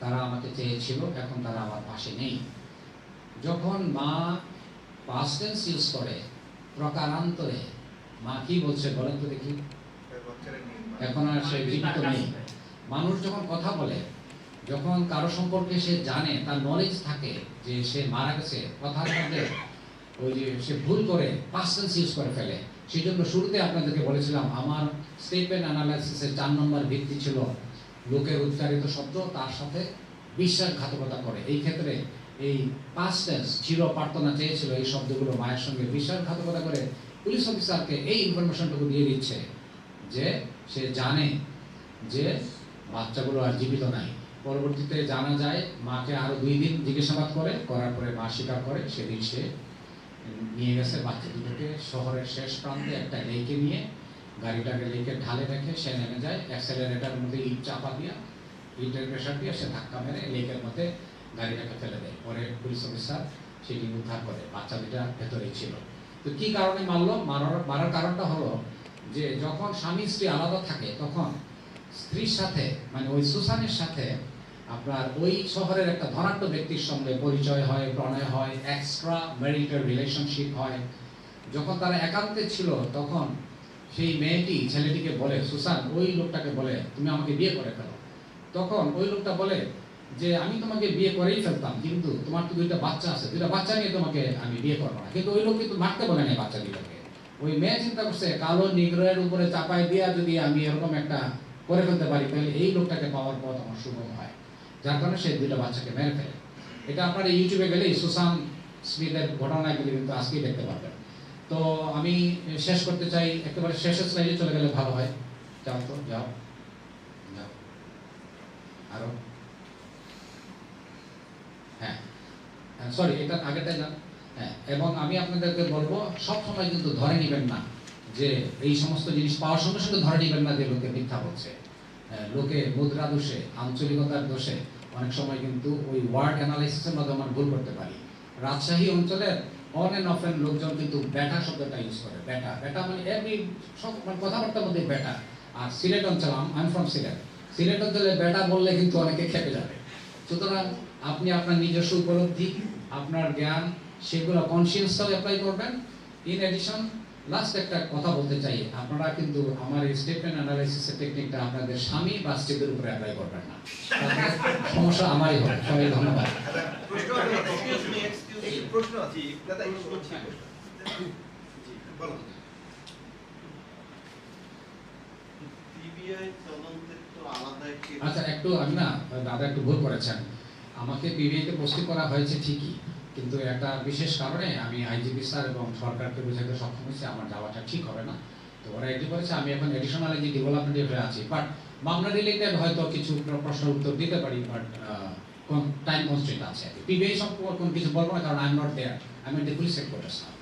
তারা আমাকে চেয়েছিল, এখন তারা আমার পাশে নেই। যখন মা পাস্ট টেন্স ইউজ করে প্রকারান্তরে, মা কি বলছে বলেন তো দেখি? এখন আর সে জীবিত নেই। মানুষ যখন কথা বলে, যখন কারো সম্পর্কে সে জানে, তার নলেজ থাকে যে সে মারা গেছে, কথার মধ্যে ওই যে সে ভুল করে পাস্ট টেন্স ইউজ করে ফেলে। সেই জন্য শুরুতে আপনাদেরকে বলেছিলাম, আমার স্টেটমেন্ট অ্যানালাইসিসের 4 নম্বর ভিত্তি ছিল লোকের উচ্চারিত শব্দ তার সাথে বিশ্বাসঘাতকতা করে। এই ক্ষেত্রে এই পাস্ট টেন্স চির প্রার্থনা চেয়েছিল, এই শব্দগুলো মায়ের সঙ্গে বিশ্বাসঘাতকতা করে পুলিশ অফিসারকে এই ইনফরমেশনটুকু দিয়ে দিচ্ছে যে সে জানে যে বাচ্চাগুলো আর জীবিত নাই। পরবর্তীতে জানা যায় মাকে আরো 2 দিন জিজ্ঞাসাবাদ করার পরে মা স্বীকার করে সেদিন সে নিয়ে গেছে বাচ্চা দুটোকে শহরের শেষ প্রান্তে একটা লেকে নিয়ে, গাড়িটাকে লেকের ঢালে রেখে সে নেমে যায়, অ্যাক্সেলারেটারের মধ্যে ইট চাপা দিয়া, ইটের প্রেশার দিয়ে সে ধাক্কা মেরে লেকের মধ্যে গাড়িটাকে ফেলে দেয়। পরে পুলিশ অফিসার সেটি উদ্ধার করে, বাচ্চা দুটা ভেতরেই ছিল। তো কি কারণে মারলো? মারার কারণটা হলো যে যখন স্বামী স্ত্রী আলাদা থাকে, তখন স্ত্রীর সাথে মানে ওই সুসানের সাথে আপনার ওই শহরের একটা ধনাঢ্য ব্যক্তির সঙ্গে পরিচয় হয়, প্রণয় হয়, এক্সট্রা ম্যারিটাল রিলেশনশিপ হয়। যখন তারা একান্তে ছিল, তখন সেই মেয়েটি ছেলেটিকে বলে, সুসান ওই লোকটাকে বলে তুমি আমাকে বিয়ে করে ফেলো। তখন ওই লোকটা বলে যে আমি তোমাকে বিয়ে করেই ফেলতাম, কিন্তু তোমার তো 2টা বাচ্চা আছে, 2টা বাচ্চা নিয়ে তোমাকে আমি বিয়ে করবো না। কিন্তু ওই লোক কিন্তু মারতে বলে না বাচ্চা দুটোকে। ওই মেয়ে চিন্তা করছে কালো নিগ্রহের উপরে চাপাই দিয়া যদি আমি এরকম একটা করে ফেলতে পারি, তাহলে এই লোকটাকে পাওয়ার পর আমার সুগম হয়, যার কারণে সে 2টা বাচ্চাকে মেরে ফেলে। এটা আপনারা ইউটিউবে গেলে সুসান স্মিথের ঘটনাগুলি কিন্তু আজকেই দেখতে পাবেন। তো আমি শেষ করতে চাই, একেবারে শেষের স্লাইডে চলে গেলে ভালো হয়। যাও তো, যাও যাও আরো। হ্যাঁ সরি, এটা আগেটাই না। হ্যাঁ, এবং আমি আপনাদেরকে বলবো সব সময় কিন্তু ধরে নেবেন না যে এই সমস্ত জিনিস পাওয়ার সঙ্গে সঙ্গে ধরে নেবেন না যে লোকে মিথ্যা বলছে। লোকে মুদ্রা দোষে, আঞ্চলিকতার দোষে অনেক সময় কিন্তু ওই ওয়ার্ড অ্যানালাইসিসের মাধ্যমে আমরা ভুল করতে পারি। রাজশাহী অঞ্চলের অন এন্ড অফ এন্ড লোকজন কিন্তু বেটা শব্দটা ইউজ করে। বেটা বেটা মানে এভরি সব মানে কথাবার্তার মধ্যে বেটা। আর সিলেট অঞ্চল, I am from Sylhet, Sylhet অঞ্চলে বেটা বললে কিন্তু অনেকে খেপে যাবে। সুতরাং আপনি আপনার নিজস্ব উপলব্ধি, আপনার জ্ঞান, সেগুলো কনসিয়াসটাও অ্যাপ্লাই করবেন। ইন এডিশন লাস্ট একটা কথা বলতে চাই, আপনারা কিন্তু আমার এই স্টেটমেন্ট অ্যানালাইসিসের টেকনিকটা আপনাদের স্বামী বা স্ত্রীদের উপরে অ্যাপ্লাই করবেন না, সমস্যা আমারই হবে। সবাই ধন্যবাদ। প্রশ্ন আছে দাদা, বলো। আচ্ছা, একটু আমি না দাদা একটু ভুল করেছেন, আমাকে পিবিআইতে পোস্টিং করা হয়েছে ঠিকই, কিন্তু একটা বিশেষ কারণে আমি আইজিপি স্যার এবং সরকারকে বোঝাতে সক্ষম হয়েছি আমার যাওয়াটা ঠিক হবে না। তো ওরা এটি বলেছে আমি এখন এডিশনালি যে ডেভেলপমেন্ট এফে আছি, বাট মামলা রিলেটেড হয়তো কিছু প্রশ্নের উত্তর দিতে পারি, বাট টাইম কনস্ট্রেন্ট আছে। পিবিআই সম্পর্কে কোনো কিছু বলবো না, কারণ I am not there, I am in the police headquarters now.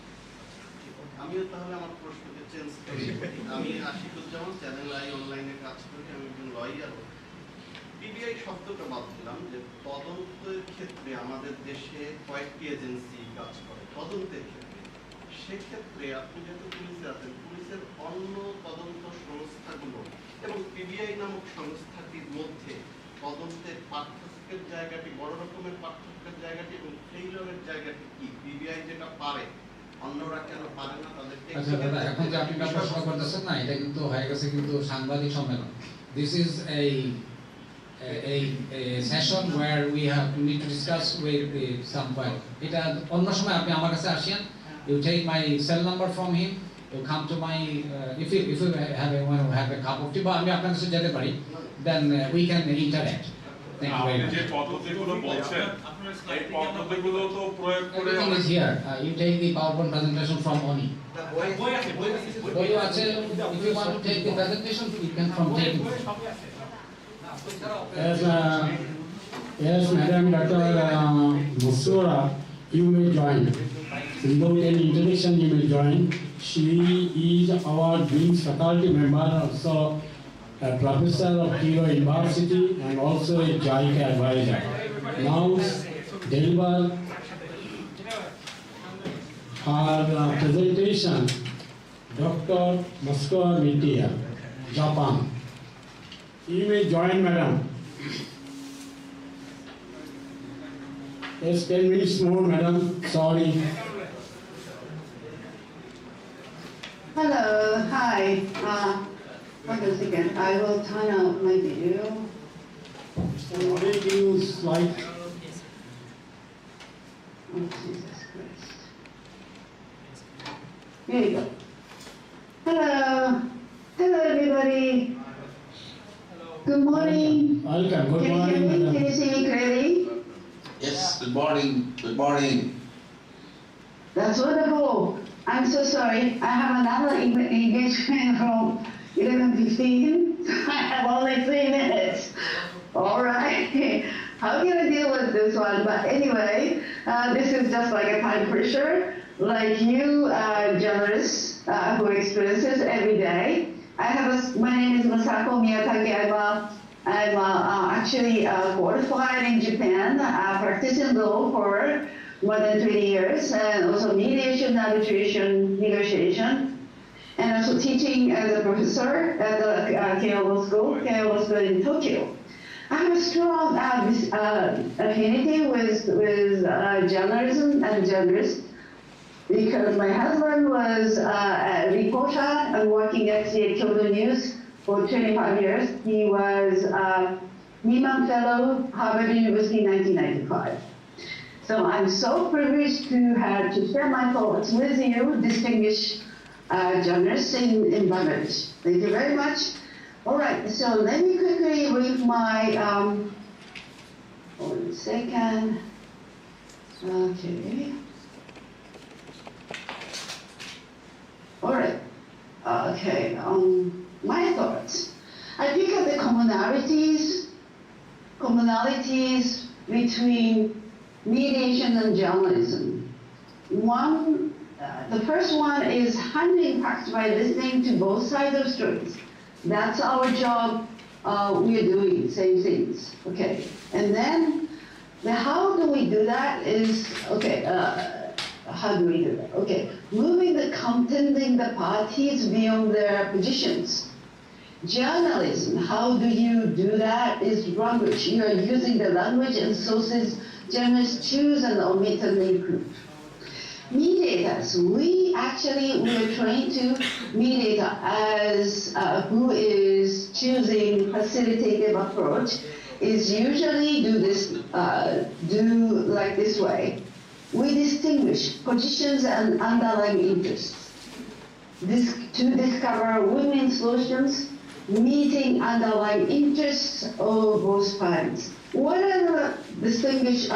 আমিও তাহলে আমার প্রশ্নকে চেঞ্জ করি। আমি আশিকুজ্জামান, চ্যানেল আই অনলাইনে কাজ করি, আমি একজন লয়ার। পিবিআই শব্দটা বাদ দিলাম, যে তদন্তের ক্ষেত্রে আমাদের দেশে কয়েকটি এজেন্সি কাজ করে তদন্তের ক্ষেত্রে। সেক্ষেত্রে আপনি যেহেতু পুলিশে আছেন, পুলিশের অন্য তদন্ত সংস্থাগুলো এবং পিবিআই নামক সংস্থাটির মধ্যে তদন্তের পার্থক্যের জায়গাটি, বড় রকমের পার্থক্যের জায়গাটি এবং ফেইলরের জায়গাটি কি? পিবিআই যেটা পারে অন্যরা কেন পারে না? তাদের আচ্ছা দাদা, এখন যে আপনি প্রশ্ন করতেছেন না, এটা কিন্তু হয়ে গেছে কিন্তু সাংবাদিক সম্মেলন। This is a session where we need to discuss with some point. এটা অন্য সময় আপনি আমার কাছে আসেন, you take my cell number from him, you come to my if you have a cup of tea, বা আমি আপনার কাছে যেতে পারি, then we can interact. Thank you very much. যে পদ্ধতিগুলো বলছেন, এই পদ্ধতিগুলো তো প্রয়োগ করে Everything is here. You take the PowerPoint presentation from Oni. বই আছে, if you want to take the presentation, you can from take it. Yes, Madam Dr. Musura, you may join. Without any introduction, you may join. She is our BIMS faculty member, also a professor of Kiro University and also a JICA advisor. Now, deliver her presentation, Dr. Matiur, Japan. You may join, madam. Yes, 10 minutes more, madam. Sorry. Hello, hi. Hold on a second. I will turn out my video. What do you like? Oh, Jesus Christ. Here you go. Hello. Hello, everybody. Good morning. Welcome. Good Can morning, you hear me? madam. Can you see me clearly? Yes, good morning. Good morning. That's wonderful. I'm so sorry. I have another engagement from 11:15. I have only 3 minutes. All right. How can I deal with this one? But anyway, this is just like a time pressure, like you journalists who experiences every day. My name is Masako Miyatake. I'm actually qualified in Japan, practicing law for more than 20 years, and also mediation, arbitration, negotiation, and also teaching as a professor at the Keio School in Tokyo. I have a strong affinity with journalism and journalists because my husband was a reporter and working at the Chawdhury News for 25 years. He was Nieman Fellow, Harvard University in 1995. So I'm so privileged to share my thoughts with you, distinguished journalists in Bangladesh. Thank you very much. All right, so let me quickly read my, hold on a second. Okay. All right, okay, my thoughts. I pick up the commonalities between mediation and journalism. The first one is handling facts by listening to both sides of stories. That's our job. We are doing same things. Okay, and then how do we do that? How do we do that? Okay, moving the contending the parties beyond their positions. Journalism, how do you do that? Is language. You are using the language and sources journalists choose and omit and include. Mediators, we are trained to mediator as who is choosing facilitative approach is usually do like this way. We distinguish positions and underlying interests. To discover win-win solutions, meeting underlying interests of both parties. What are the distinguished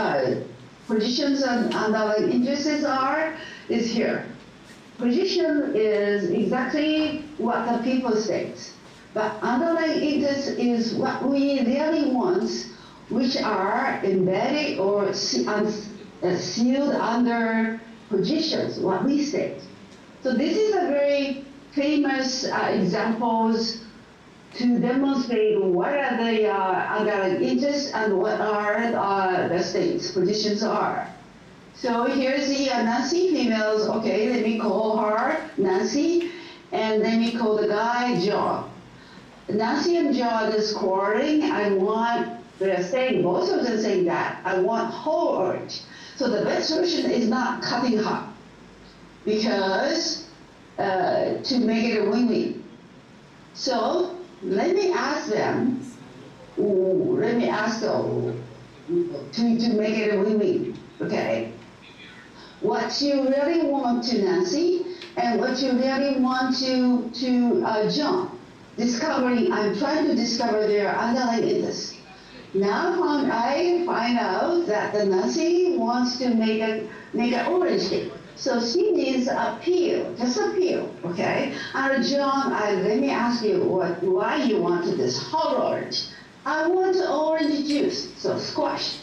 positions and underlying interests is here. position is exactly what the people state. But underlying interest is what we really want, which are embedded or sealed under positions, what we state. So this is a very famous examples to demonstrate what are the underlying interests and what are the states' positions are. So here's the Nancy females. Okay, let me call her Nancy, and let me call the guy John. Nancy and John is quarreling. They're saying, both of them saying that, I want whole orange. So the best solution is not cutting her, because to make it a win-win. So let me ask them, to make it a win-win, okay? What you really want to Nancy, and what you really want to John. I'm trying to discover their underlying interest. Now I find out that the Nancy wants to make an orange cake. So she needs a peel, just a peel, okay? And John, let me ask you why you wanted this whole orange. I want orange juice, so squash.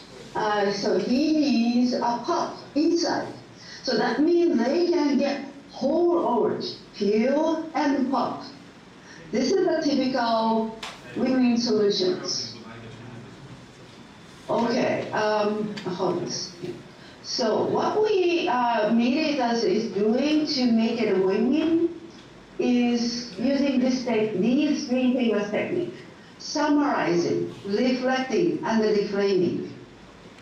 So he needs a pulp inside. So that means they can get whole orange, peel and pulp. This is the typical win-win solutions. Okay, hold on. So what we Mediators is doing to make it a win-win is using these three famous techniques: summarizing, reflecting, and reframing.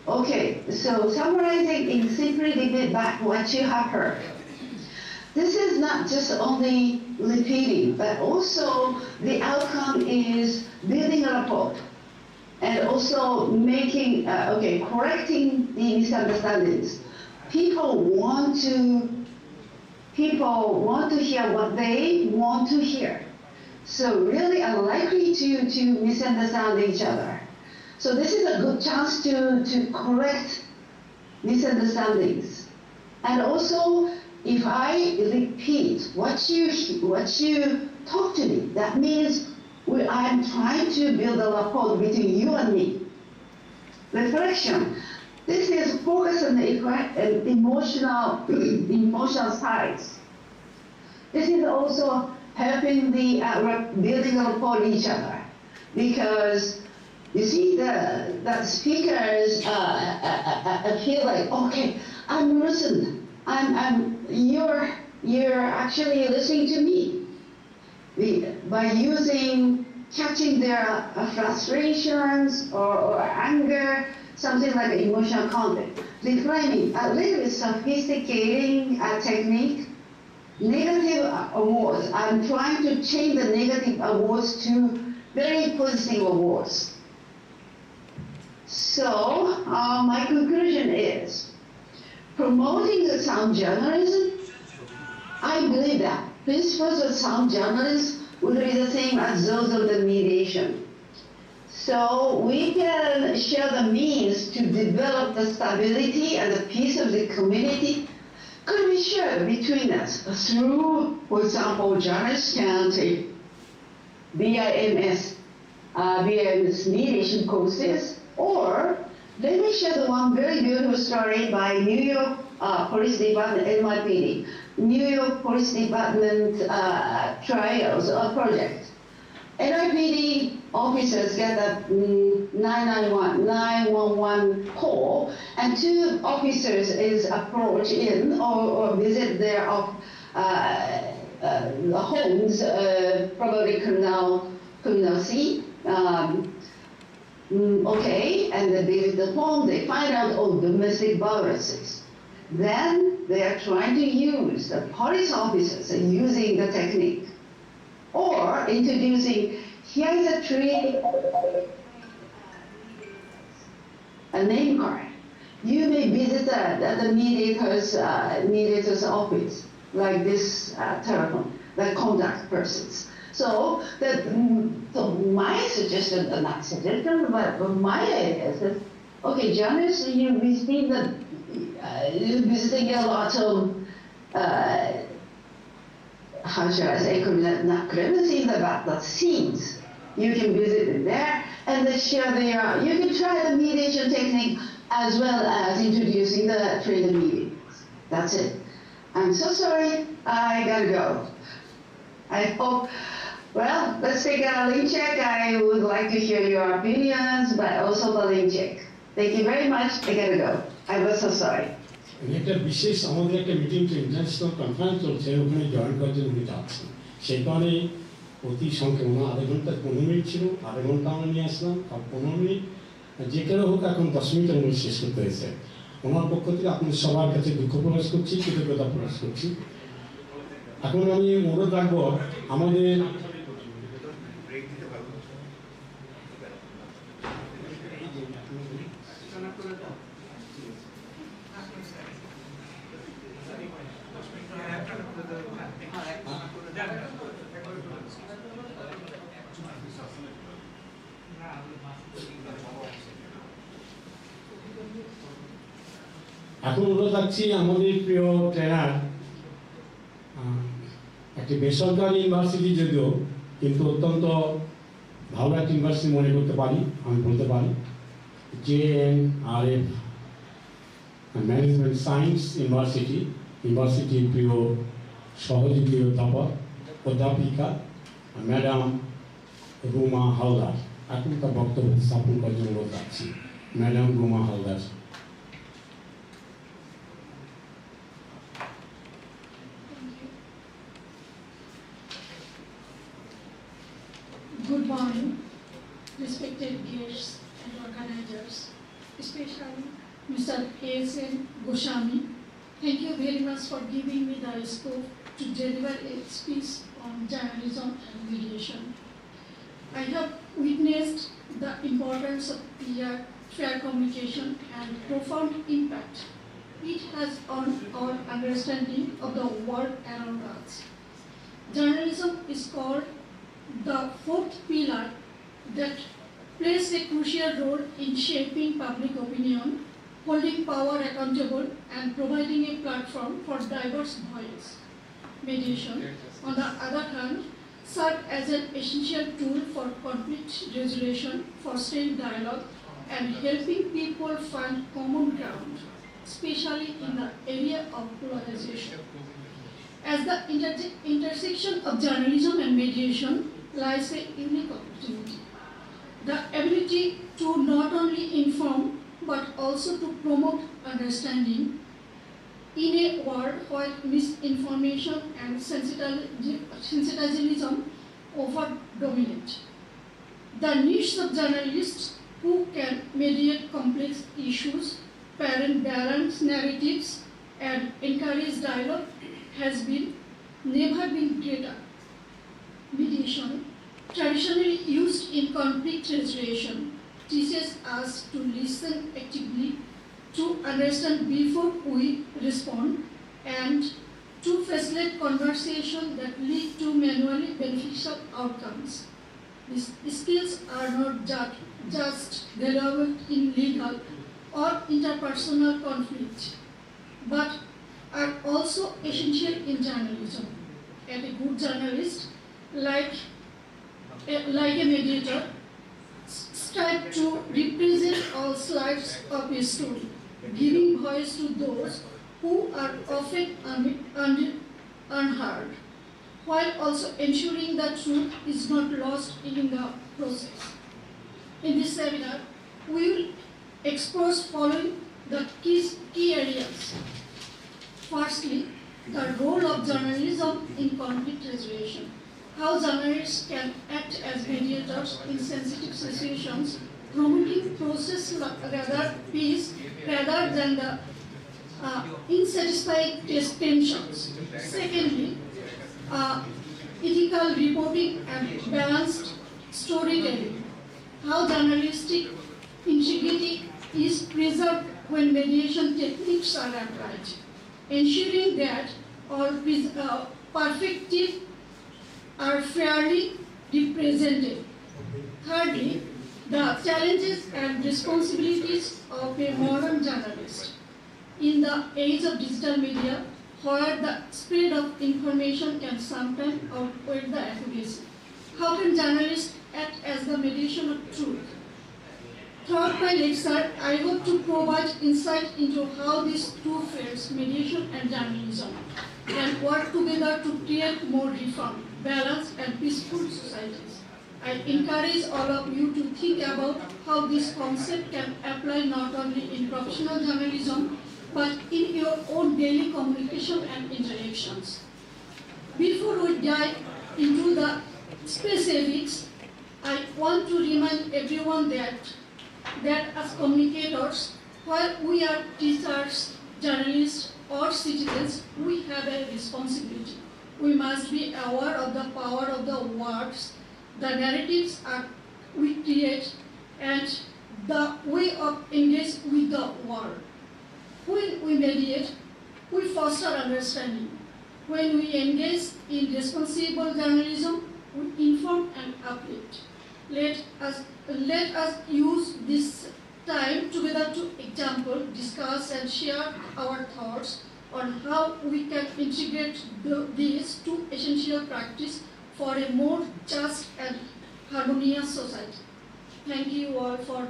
Okay, so summarizing is simply repeat back what you have heard. This is not just only repeating, but also the outcome is building a rapport and also making, correcting the misunderstandings. People want to hear what they want to hear. So really unlikely to misunderstand each other. So this is a good chance to correct misunderstandings. And also, if I repeat what you talk to me, that means I'm trying to build a rapport between you and me. Reflection. This is focus on the emotional sides. This is also helping the building a rapport with each other, because you see the speakers feel like, okay, I'm listening. You're actually listening to me. By catching their frustrations or anger, something like emotional content. Reframing, a little bit sophisticating technique. Negative awards. I'm trying to change the negative awards to very positive awards. So my conclusion is, promoting the sound journalism, I believe that principles of sound journalism would be the same as those of the mediation. So we can share the means to develop the stability and the peace of the community could be shared between us through, for example, journalists can take BIMS mediation courses, or let me share the one very beautiful story by New York Police Department, NYPD, New York Police Department trials or project. NYPD officers get a 911 call, and two officers is approached in or visit their homes, probably criminal scene. Okay, and they visit the home, they find out, domestic violences. Then they are trying to use, the police officers are using the technique, or introducing, here's a tree, a name card. You may visit the mediator's office, like this telephone, the contact persons. So my suggestion, not suggestion, but my idea is that, okay, journalists, you're visiting a lot of how should I say, not crevices, but the scenes. You can visit it there and then share their, you can try the mediation technique as well as introducing the freedom meetings. That's it. I'm so sorry, I gotta go. I hope, well, let's take a link check. I would like to hear your opinions, but also the link check. Thank you very much, I gotta go. I was so sorry. একটা বিশেষ আমাদের একটা meeting international conference চলছে, ওখানে join করার জন্য উনি যাচ্ছেন। সেই কারণে অতি সংক্ষেপ, ওনার আধা ঘন্টা 15 মিনিট ছিল, আধা ঘন্টা আমরা নিয়ে আসলাম, আর 15 মিনিট যে কেন হোক এখন 10 মিনিটের মধ্যে শেষ করতে হয়েছে। ওনার পক্ষ থেকে আপনাদের সবার কাছে দুঃখ প্রকাশ করছি, কৃতজ্ঞতা প্রকাশ করছি। এখন আমি অনুরোধ রাখবো আমাদের এখন অনুরোধ রাখছি আমাদের প্রিয় ট্রেনার, একটি বেসরকারি ইউনিভার্সিটি যদিও, কিন্তু অত্যন্ত ভালো একটা ইউনিভার্সিটি মনে করতে পারি, আমি বলতে পারি, JNRF ম্যানেজমেন্ট সায়েন্স ইউনিভার্সিটির প্রিয় সহযোগী অধ্যাপিকা ম্যাডাম রুমা হালদার, এখন তার বক্তব্য স্থাপন করার জন্য অনুরোধ রাখছি। Madam Ruma Haldar. Good morning, respected guests and organizers, especially Mr. A.S.N. Goswami. Thank you very much for giving me the scope to deliver a speech on journalism and mediation. I have witnessed the importance of clear, fair communication and profound impact it has on our understanding of the world around us. Journalism is called the fourth pillar that plays a crucial role in shaping public opinion, holding power accountable, and providing a platform for diverse voices. Mediation, on the other hand, serves as an essential tool for conflict resolution, fostering dialogue, and helping people find common ground, especially in the area of polarization. As the intersection of journalism and mediation lies a unique opportunity. The ability to not only inform but also to promote understanding in a world where misinformation and sensationalism over-dominate. The niche of journalists who can mediate complex issues, parent balance narratives, and encourage dialogue has never been greater. Mediation, traditionally used in conflict resolution, teaches us to listen actively, to understand before we respond, and to facilitate conversation that lead to mutually beneficial outcomes. These skills are not just valuable in legal or interpersonal conflict, but are also essential in journalism. And a good journalist, like a mediator, strive to represent all sides of a story, giving voice to those who are often unheard, while also ensuring that truth is not lost in the process. In this seminar, we will explore following the key areas. Firstly, the role of journalism in conflict resolution. How journalists can act as mediators in sensitive situations, promoting peace rather than the insatisfied tensions. Secondly, ethical reporting and balanced storytelling. How journalistic integrity is preserved when mediation techniques are applied, ensuring that all perspectives are fairly represented. Thirdly, the challenges and responsibilities of a modern journalist. In the age of digital media, where the spread of information can sometimes outweigh the accuracy. How can journalists act as the mediation of truth? Throughout my lecture, I hope to provide insight into how these two fields, mediation and journalism, can work together to create more reform, balanced and peaceful societies. I encourage all of you to think about how this concept can apply not only in professional journalism, but in your own daily communication and interactions. Before we dive into the specifics, I want to remind everyone that as communicators, while we are teachers, journalists, or citizens, we have a responsibility. We must be aware of the power of the words, the narratives we create, and the way of engage with the world. When we mediate, we foster understanding. When we engage in responsible journalism, we inform and uplift. Let us use this time together to example, discuss and share our thoughts on how we can integrate these two essential practices for a more just and harmonious society. Thank you all for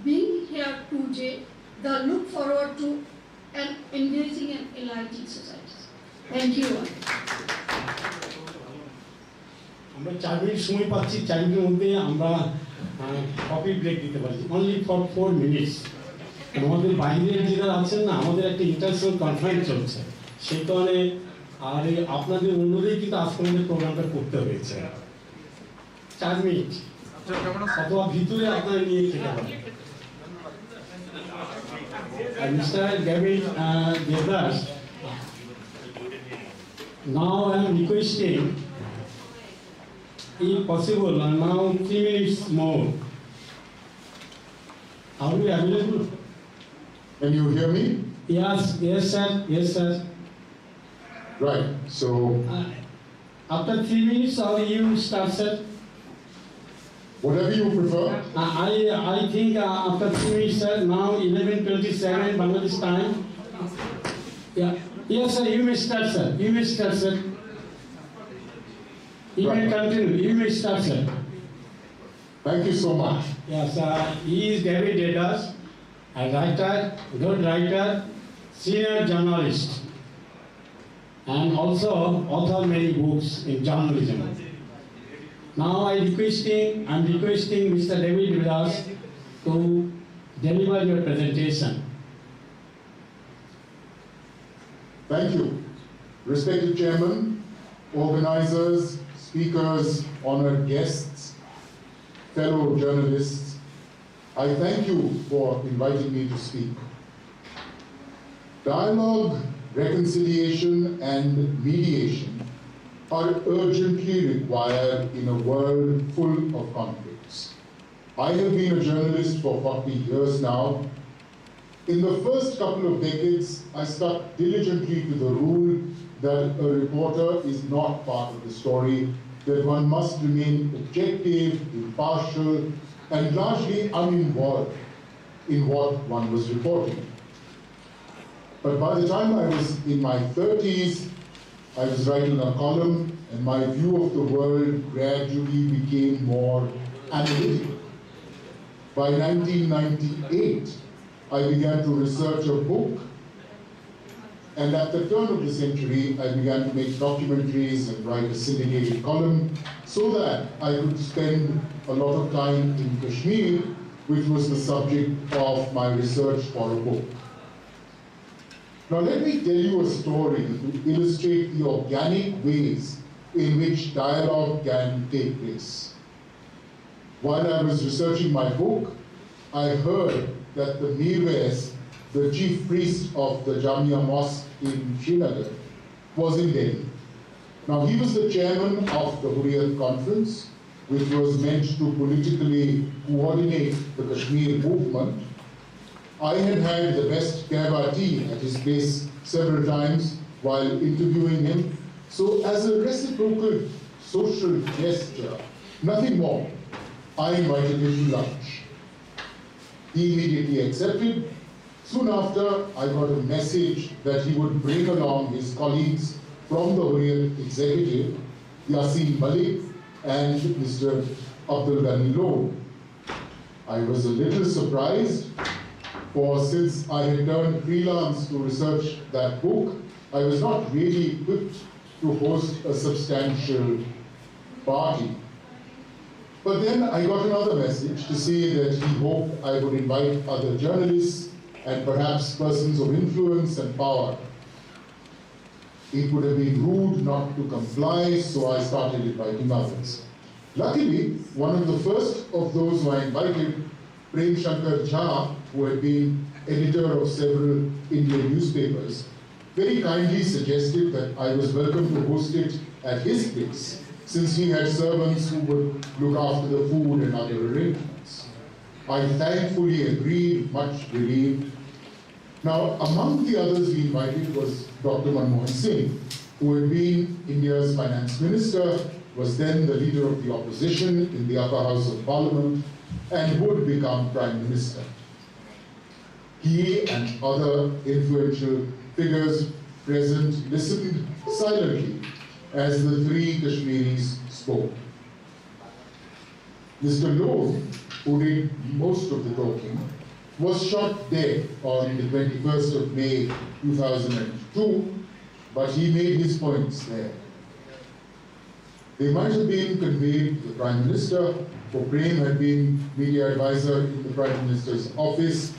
being here today. I look forward to an engaging and enlightening society. Thank you all. আমরা 4 minute সময় পাচ্ছি, 4 মিনিটের মধ্যে আমরা coffee break দিতে পারি, only for 4 minutes. আমাদের বাইরের যারা আছেন না, আমাদের একটা ইন্টারন্যাশনাল কনফারেন্স চলছে, সেই কারণে আর আপনাদের অনুরোধেই কিন্তু আজকে আমাদের প্রোগ্রামটা করতে হয়েছে। 4 মিনিট অথবা ভিতরে আপনারা নিয়ে খেতে পারেন। Mr. David Devdas, now I am requesting, if possible, now 3 minutes more. Are we available? Can you hear me? Yes, sir. Yes, sir. Right. So after 3 minutes, or you start, sir? Whatever you prefer. I think after 3 minutes, sir. Now 11:27 Bangladesh time. Yeah. Yes, sir. You may start, sir. You may start, sir. You may continue. You may start, sir. Thank you so much. Yes, he is David Devdas, a writer, good writer, senior journalist, and also author many books in journalism. Now I'm requesting Mr. David Devdas to deliver your presentation. Thank you. Respected Chairman, organizers, speakers, honored guests, fellow journalists, I thank you for inviting me to speak. Dialogue, reconciliation, and mediation are urgently required in a world full of conflicts. I have been a journalist for 40 years now. In the first couple of decades, I stuck diligently to the rule that a reporter is not part of the story, that one must remain objective, impartial, and largely uninvolved in what one was reporting. But by the time I was in my 30s, I was writing a column, and my view of the world gradually became more analytical. By 1998, I began to research a book, and at the turn of the century, I began to make documentaries and write a syndicated column so that I could spend a lot of time in Kashmir, which was the subject of my research for a book. Now let me tell you a story to illustrate the organic ways in which dialogue can take place. While I was researching my book, I heard that the Mirwais, the chief priest of the Jamia Mosque in Srinagar, was in Delhi. Now he was the chairman of the Hurriyat Conference, which was meant to politically coordinate the Kashmir movement. I had had the best kava tea at his place several times while interviewing him. So as a reciprocal social gesture, nothing more, I invited him to lunch. He immediately accepted. Soon after, I got a message that he would bring along his colleagues from the Hurriyat executive, Yasin Malik and Mr. Abdul Ghani Lone. I was a little surprised, for since I had turned freelance to research that book, I was not really equipped to host a substantial party. But then I got another message to say that he hoped I would invite other journalists and perhaps persons of influence and power. It would have been rude not to comply, so I started inviting others. Luckily, one of the first of those who I invited, Prem Shankar Jha, who had been editor of several Indian newspapers, very kindly suggested that I was welcome to host it at his place, since he had servants who would look after the food and other arrangements. I thankfully agreed, much relieved. Now, among the others we invited was Dr. Manmohan Singh, who had been India's finance minister, was then the leader of the opposition in the upper house of parliament, and would become prime minister. He and other influential figures present listened silently as the three Kashmiris spoke. Mr. Lone, who did most of the talking, was shot dead on the 21st of May 2002, but he made his points there. They might have been conveyed to the Prime Minister, for Prem had been media advisor in the Prime Minister's office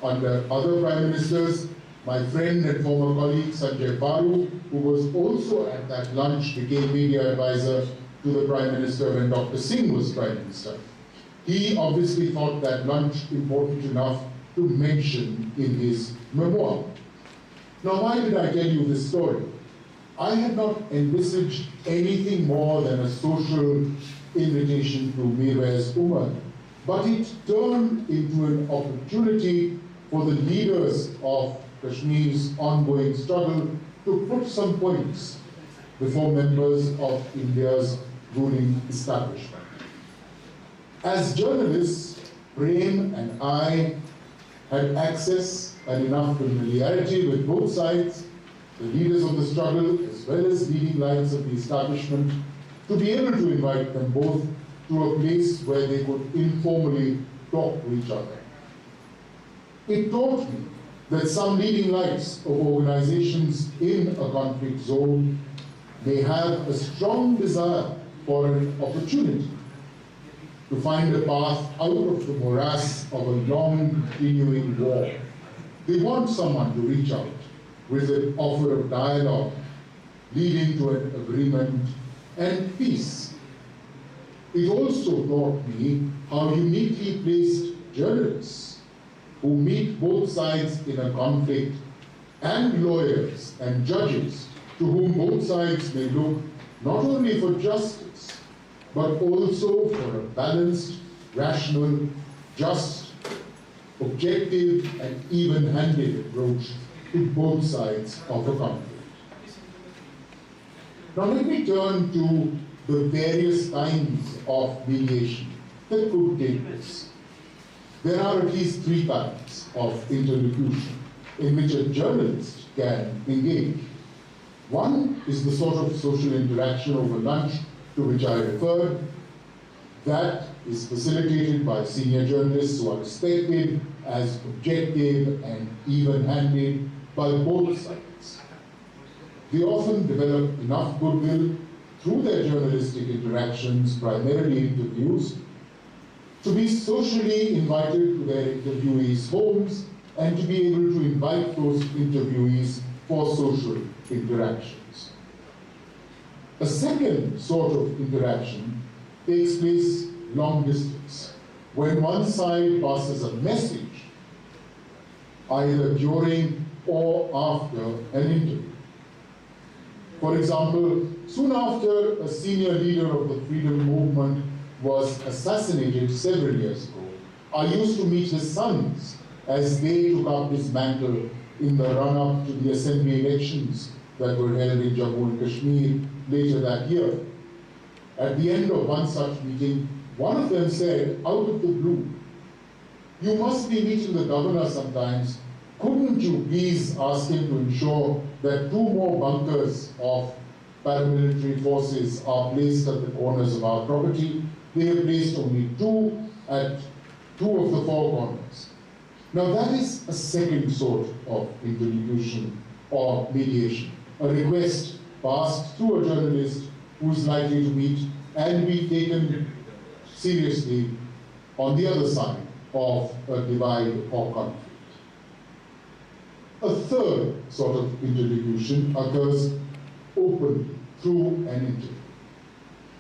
under other Prime Ministers. My friend and former colleague Sanjay Baru, who was also at that lunch, became media advisor to the Prime Minister when Dr. Singh was Prime Minister. He obviously thought that lunch important enough to mention in his memoir. Now, why did I tell you this story? I had not envisaged anything more than a social invitation to Mirwais Umar, but it turned into an opportunity for the leaders of Kashmir's ongoing struggle to put some points before members of India's ruling establishment. As journalists, Prem and I had access and enough familiarity with both sides, the leaders of the struggle as well as leading lines of the establishment, to be able to invite them both to a place where they could informally talk to each other. It taught me that some leading lights of organizations in a conflict zone may have a strong desire for an opportunity to find a path out of the morass of a long continuing war. They want someone to reach out with an offer of dialogue leading to an agreement and peace. It also taught me how uniquely placed journalists who meet both sides in a conflict and lawyers and judges to whom both sides may look not only for justice, but also for a balanced, rational, just, objective, and even-handed approach to both sides of a conflict. Now let me turn to the various kinds of mediation that could take place. There are at least three kinds of interlocution in which a journalist can engage. One is the sort of social interaction over lunch to which I referred. That is facilitated by senior journalists who are respected as objective and even-handed by both sides. They often develop enough goodwill through their journalistic interactions, primarily interviews, to be socially invited to their interviewees' homes and to be able to invite those interviewees for social interactions. A second sort of interaction takes place long distance, when one side passes a message either during or after an interview. For example, soon after a senior leader of the freedom movement was assassinated several years ago, I used to meet his sons as they took up his mantle in the run-up to the assembly elections that were held in Jammu and Kashmir later that year. At the end of one such meeting, one of them said, out of the blue, "You must be meeting the governor sometimes couldn't you please ask him to ensure that 2 more bunkers of paramilitary forces are placed at the corners of our property? They have placed only 2 at 2 of the 4 corners. Now that is a second sort of interlocution or mediation, a request passed to a journalist who is likely to meet and be taken seriously on the other side of a divide or conflict. A third sort of interlocution occurs openly through an interview.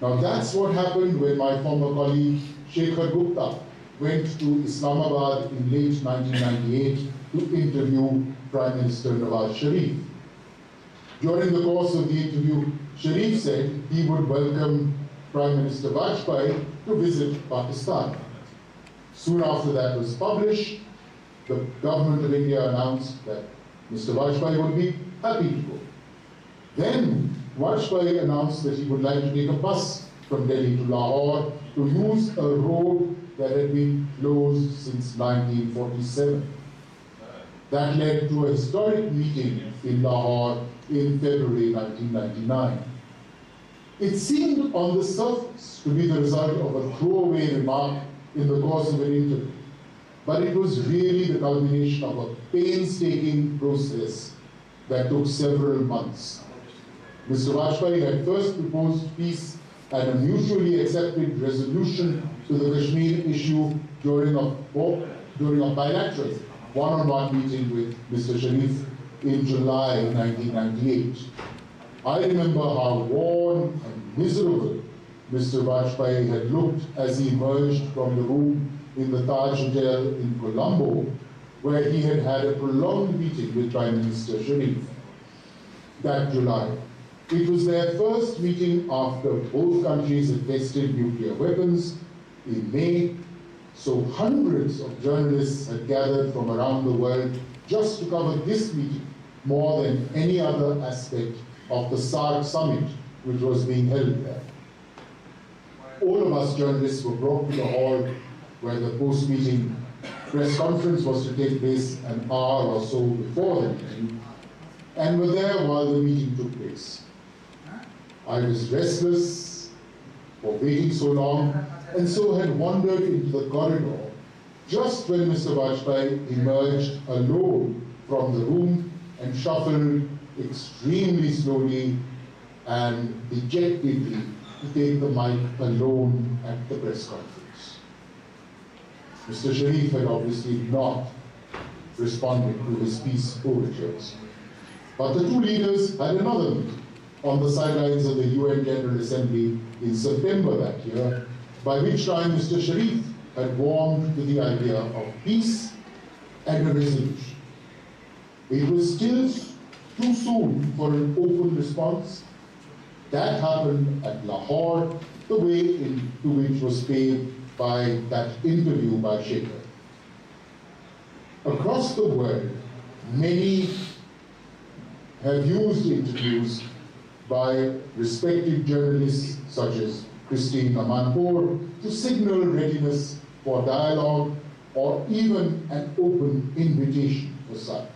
Now that's what happened when my former colleague Shekhar Gupta went to Islamabad in late 1998 to interview Prime Minister Nawaz Sharif. During the course of the interview, Sharif said he would welcome Prime Minister Vajpayee to visit Pakistan. Soon after that was published, the government of India announced that Mr. Vajpayee would be happy to go. Then Vajpayee announced that he would like to take a bus from Delhi to Lahore to use a road that had been closed since 1947. That led to a historic meeting in Lahore in February 1999. It seemed on the surface to be the result of a throwaway remark in the course of an interview, but it was really the culmination of a painstaking process that took several months. Mr. Vajpayee had first proposed peace and a mutually accepted resolution to the Kashmir issue during a bilateral one-on-one meeting with Mr. Sharif in July 1998. I remember how worn and miserable Mr. Vajpayee had looked as he emerged from the room in the Taj Hotel in Colombo, where he had had a prolonged meeting with Prime Minister Sharif that July. It was their first meeting after both countries had tested nuclear weapons in May, so hundreds of journalists had gathered from around the world just to cover this meeting more than any other aspect of the SARC summit which was being held there. All of us journalists were brought to the hall where the post-meeting press conference was to take place an hour or so before the meeting, and were there while the meeting took place. I was restless for waiting so long, and so had wandered into the corridor just when Mr. Vajpayee emerged alone from the room and shuffled extremely slowly and dejectedly to take the mic alone at the press conference. Mr. Sharif had obviously not responded to his peace overtures. But the two leaders had another meeting on the sidelines of the UN General Assembly in September that year, by which time Mr. Sharif had warmed to the idea of peace and a resolution. It was still too soon for an open response. That happened at Lahore, the way into which was paved by that interview by Shekhar. Across the world, many have used interviews by respected journalists such as Christine Amanpour to signal readiness for dialogue or even an open invitation for such.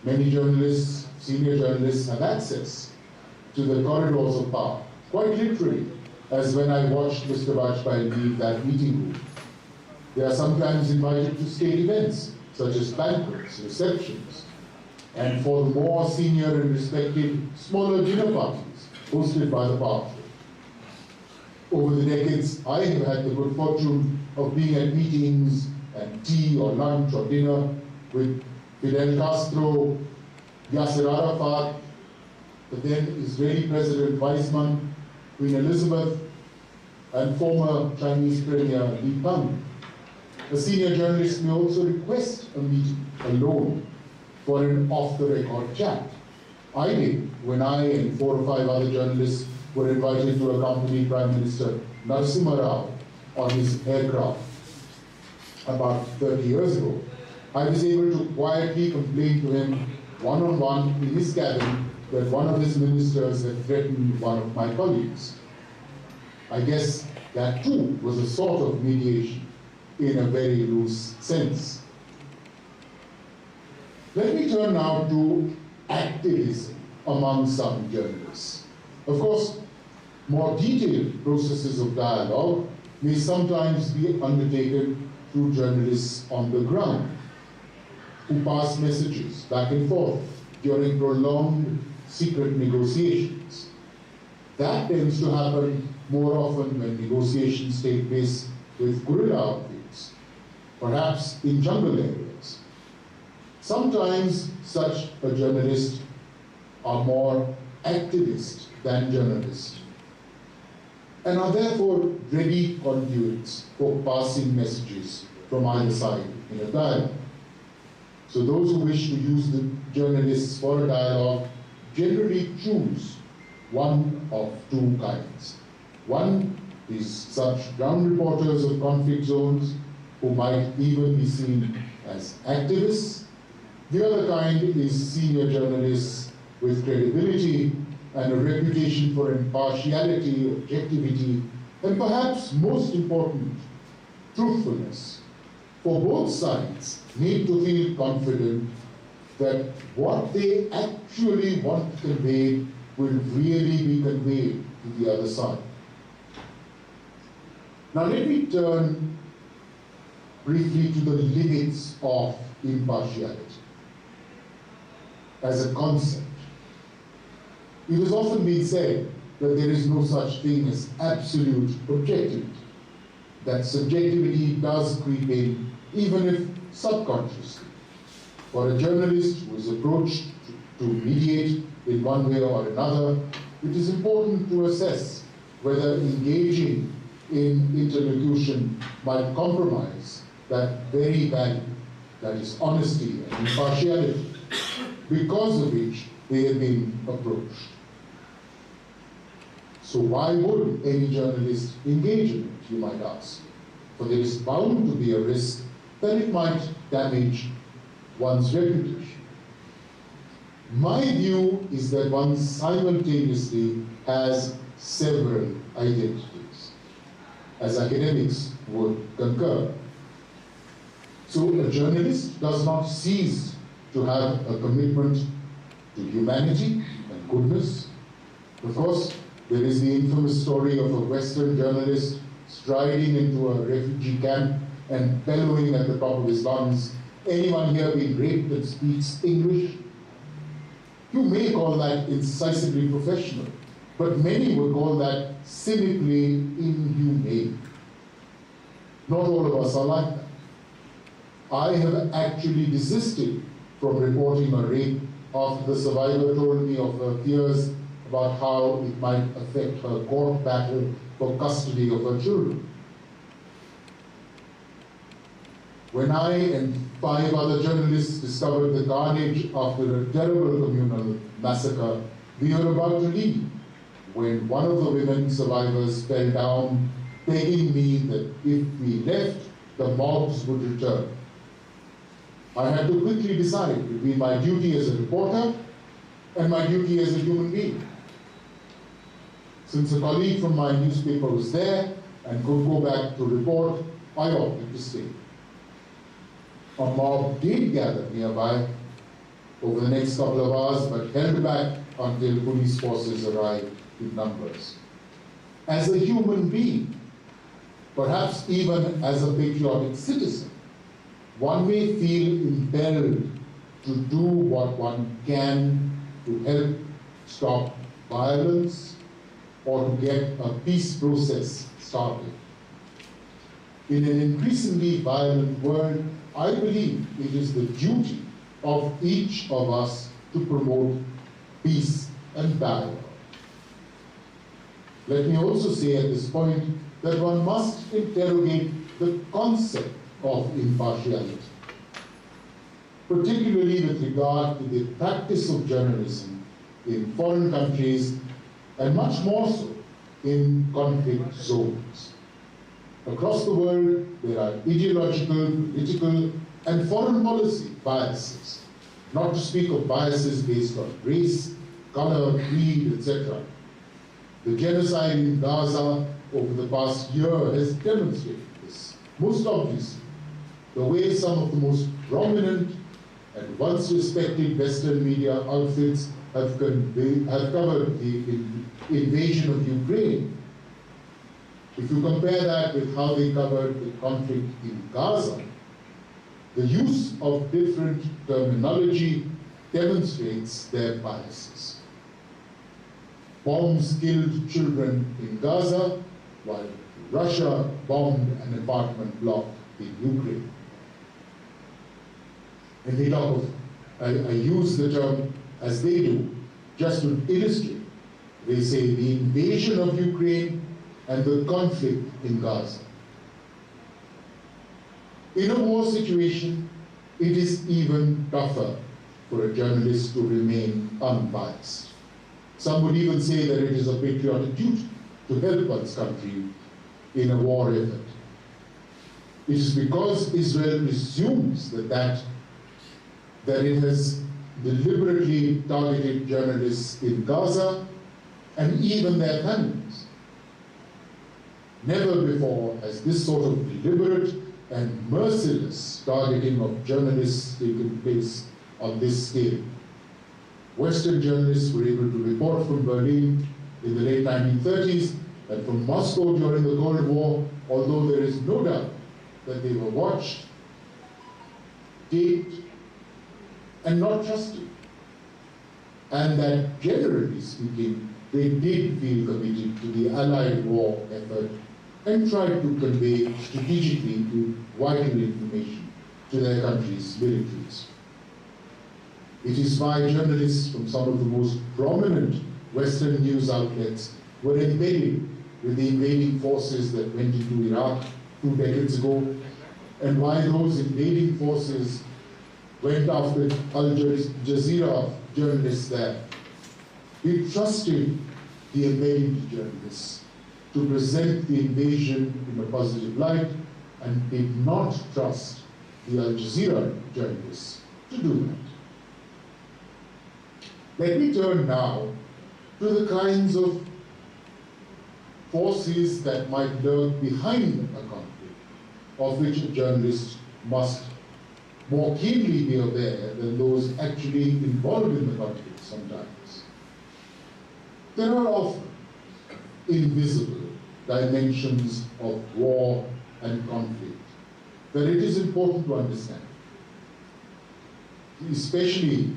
Many journalists, senior journalists, have access to the corridors of power, quite literally, as when I watched Mr. Vajpayee leave that meeting room. They are sometimes invited to state events, such as banquets, receptions, and for the more senior and respected, smaller dinner parties hosted by the powerful. Over the decades, I have had the good fortune of being at meetings and tea or lunch or dinner with Fidel Castro, Yasser Arafat, the then Israeli President Weizmann, Queen Elizabeth, and former Chinese Premier Li Peng. A senior journalist may also request a meeting alone for an off-the-record chat. I did when I and 4 or 5 other journalists were invited to accompany Prime Minister Narasimha Rao on his aircraft about 30 years ago. I was able to quietly complain to him one-on-one in his cabin that one of his ministers had threatened one of my colleagues. I guess that too was a sort of mediation in a very loose sense. Let me turn now to activism among some journalists. Of course, more detailed processes of dialogue may sometimes be undertaken through journalists on the ground who pass messages back and forth during prolonged secret negotiations. That tends to happen more often when negotiations take place with guerrilla outfits, perhaps in jungle areas. Sometimes such a journalist are more activist than journalist, and are therefore ready conduits for passing messages from either side in a dialogue. So those who wish to use the journalists for a dialogue generally choose one of two kinds. One is such ground reporters of conflict zones who might even be seen as activists. The other kind is senior journalists with credibility and a reputation for impartiality, objectivity, and perhaps most important, truthfulness. For both sides need to feel confident that what they actually want to convey will really be conveyed to the other side. Now let me turn briefly to the limits of impartiality as a concept. It has often been said that there is no such thing as absolute objectivity, that subjectivity does creep in, even if subconsciously. For a journalist who is approached to mediate in one way or another, it is important to assess whether engaging in interlocution might compromise that very value, that is honesty and impartiality, because of which they have been approached. So why would any journalist engage in it, you might ask? For there is bound to be a risk that it might damage one's reputation. My view is that one simultaneously has several identities, as academics would concur. So a journalist does not cease to have a commitment to humanity and goodness. Of course, there is the infamous story of a Western journalist striding into a refugee camp and bellowing at the top of his lungs, "Anyone here been raped and speaks English?" You may call that incisively professional, but many would call that cynically inhumane. Not all of us are like that. I have actually desisted from reporting a rape after the survivor told me of her fears about how it might affect her court battle for custody of her children. When I and 5 other journalists discovered the carnage after a terrible communal massacre, we were about to leave when one of the women survivors fell down, begging me that if we left, the mobs would return. I had to quickly decide between my duty as a reporter and my duty as a human being. Since a colleague from my newspaper was there and could go back to report, I opted to stay. A mob did gather nearby over the next couple of hours, but held back until police forces arrived in numbers. As a human being, perhaps even as a patriotic citizen, one may feel impelled to do what one can to help stop violence or to get a peace process started. In an increasingly violent world, I believe it is the duty of each of us to promote peace and dialogue. Let me also say at this point that one must interrogate the concept of impartiality, particularly with regard to the practice of journalism in foreign countries and much more so in conflict zones. Across the world, there are ideological, political, and foreign policy biases, not to speak of biases based on race, color, creed, etc. The genocide in Gaza over the past year has demonstrated this most obviously. The way some of the most prominent and once respected Western media outfits have covered the invasion of Ukraine, if you compare that with how they covered the conflict in Gaza, the use of different terminology demonstrates their biases. Bombs killed children in Gaza, while Russia bombed an apartment block in Ukraine. And they talk of, I use the term as they do, just to illustrate. They say the invasion of Ukraine and the conflict in Gaza. In a war situation, it is even tougher for a journalist to remain unbiased. Some would even say that it is a patriotic duty to help one's country in a war effort. It is because Israel assumes that it has deliberately targeted journalists in Gaza and even their families. Never before has this sort of deliberate and merciless targeting of journalists taken place on this scale. Western journalists were able to report from Berlin in the late 1930s and from Moscow during the Cold War, although there is no doubt that they were watched, taped, and not trusted. And that, generally speaking, they did feel committed to the Allied war effort and tried to convey strategically vital information to their country's militaries. It is why journalists from some of the most prominent Western news outlets were embedded with the invading forces that went into Iraq 2 decades ago, and why those invading forces went after Al Jazeera journalists there. We trusted the invading journalists to present the invasion in a positive light and did not trust the Al Jazeera journalists to do that. Let me turn now to the kinds of forces that might lurk behind a conflict, of which a journalist must more keenly be aware than those actually involved in the conflict sometimes. There are often invisible dimensions of war and conflict that it is important to understand, especially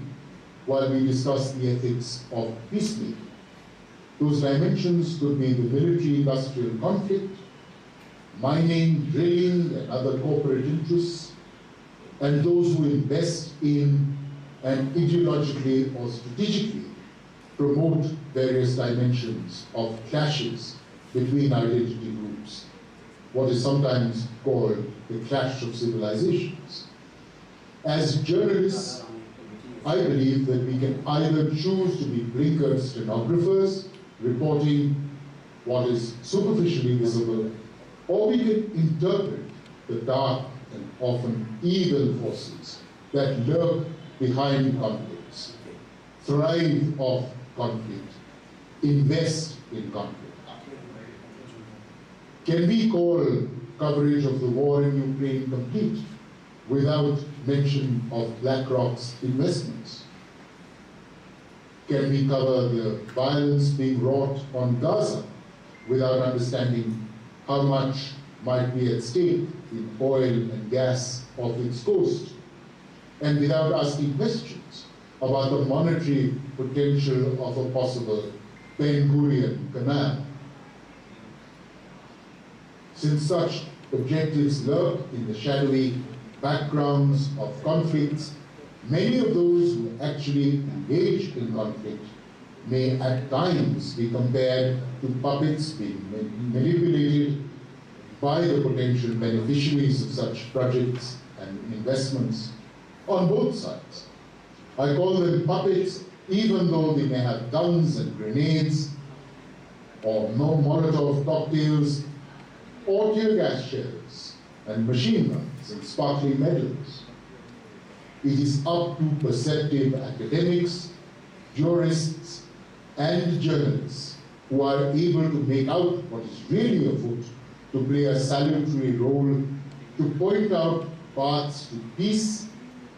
while we discuss the ethics of peacemaking. Those dimensions could be the military-industrial conflict, mining, drilling, and other corporate interests, and those who invest in and ideologically or strategically promote various dimensions of clashes between identity groups, what is sometimes called the clash of civilizations. As journalists, I believe that we can either choose to be blinkered stenographers, reporting what is superficially visible, or we can interpret the dark and often evil forces that lurk behind conflicts, thrive off conflict, invest in conflict. Can we call coverage of the war in Ukraine complete without mention of BlackRock's investments? Can we cover the violence being wrought on Gaza without understanding how much might be at stake in oil and gas off its coast, and without asking questions about the monetary potential of a possible Ben Gurion canal? Since such objectives lurk in the shadowy backgrounds of conflicts, many of those who actually engage in conflict may at times be compared to puppets being manipulated by the potential beneficiaries of such projects and investments on both sides. I call them puppets even though they may have guns and grenades, or no Molotov cocktails, or tear gas shells, and machine guns and sparkling medals. It is up to perceptive academics, jurists, and journalists who are able to make out what is really afoot to play a salutary role to point out paths to peace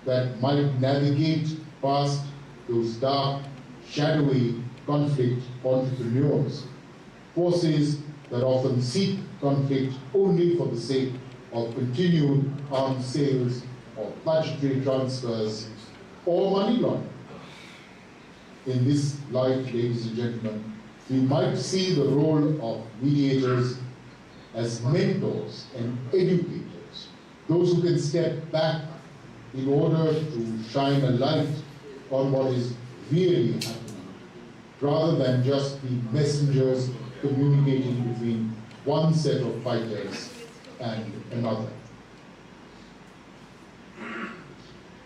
that might navigate past those dark, shadowy conflict entrepreneurs, forces that often seek conflict only for the sake of continued arms sales or budgetary transfers or money laundering. In this light, ladies and gentlemen, we might see the role of mediators as mentors and educators, those who can step back in order to shine a light on what is really happening, rather than just be messengers communicating between one set of fighters and another.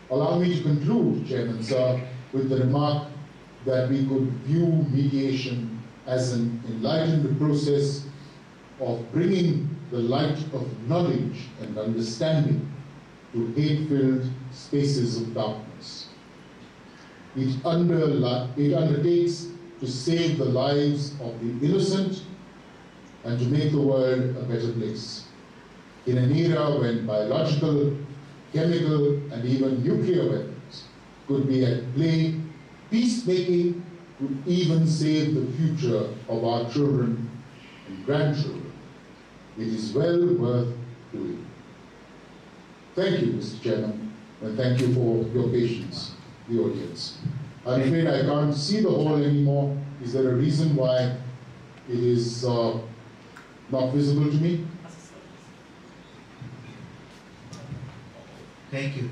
Allow me to conclude, Chairman Sir, with the remark that we could view mediation as an enlightened process of bringing the light of knowledge and understanding to hate-filled spaces of darkness. It undertakes to save the lives of the innocent and to make the world a better place. In an era when biological, chemical, and even nuclear weapons could be at play, peacemaking could even save the future of our children and grandchildren. It is well worth doing. Thank you, Mr. Chairman, and thank you for your patience, the audience. I'm afraid I can't see the hall anymore. Is there a reason why it is not visible to me? Thank you.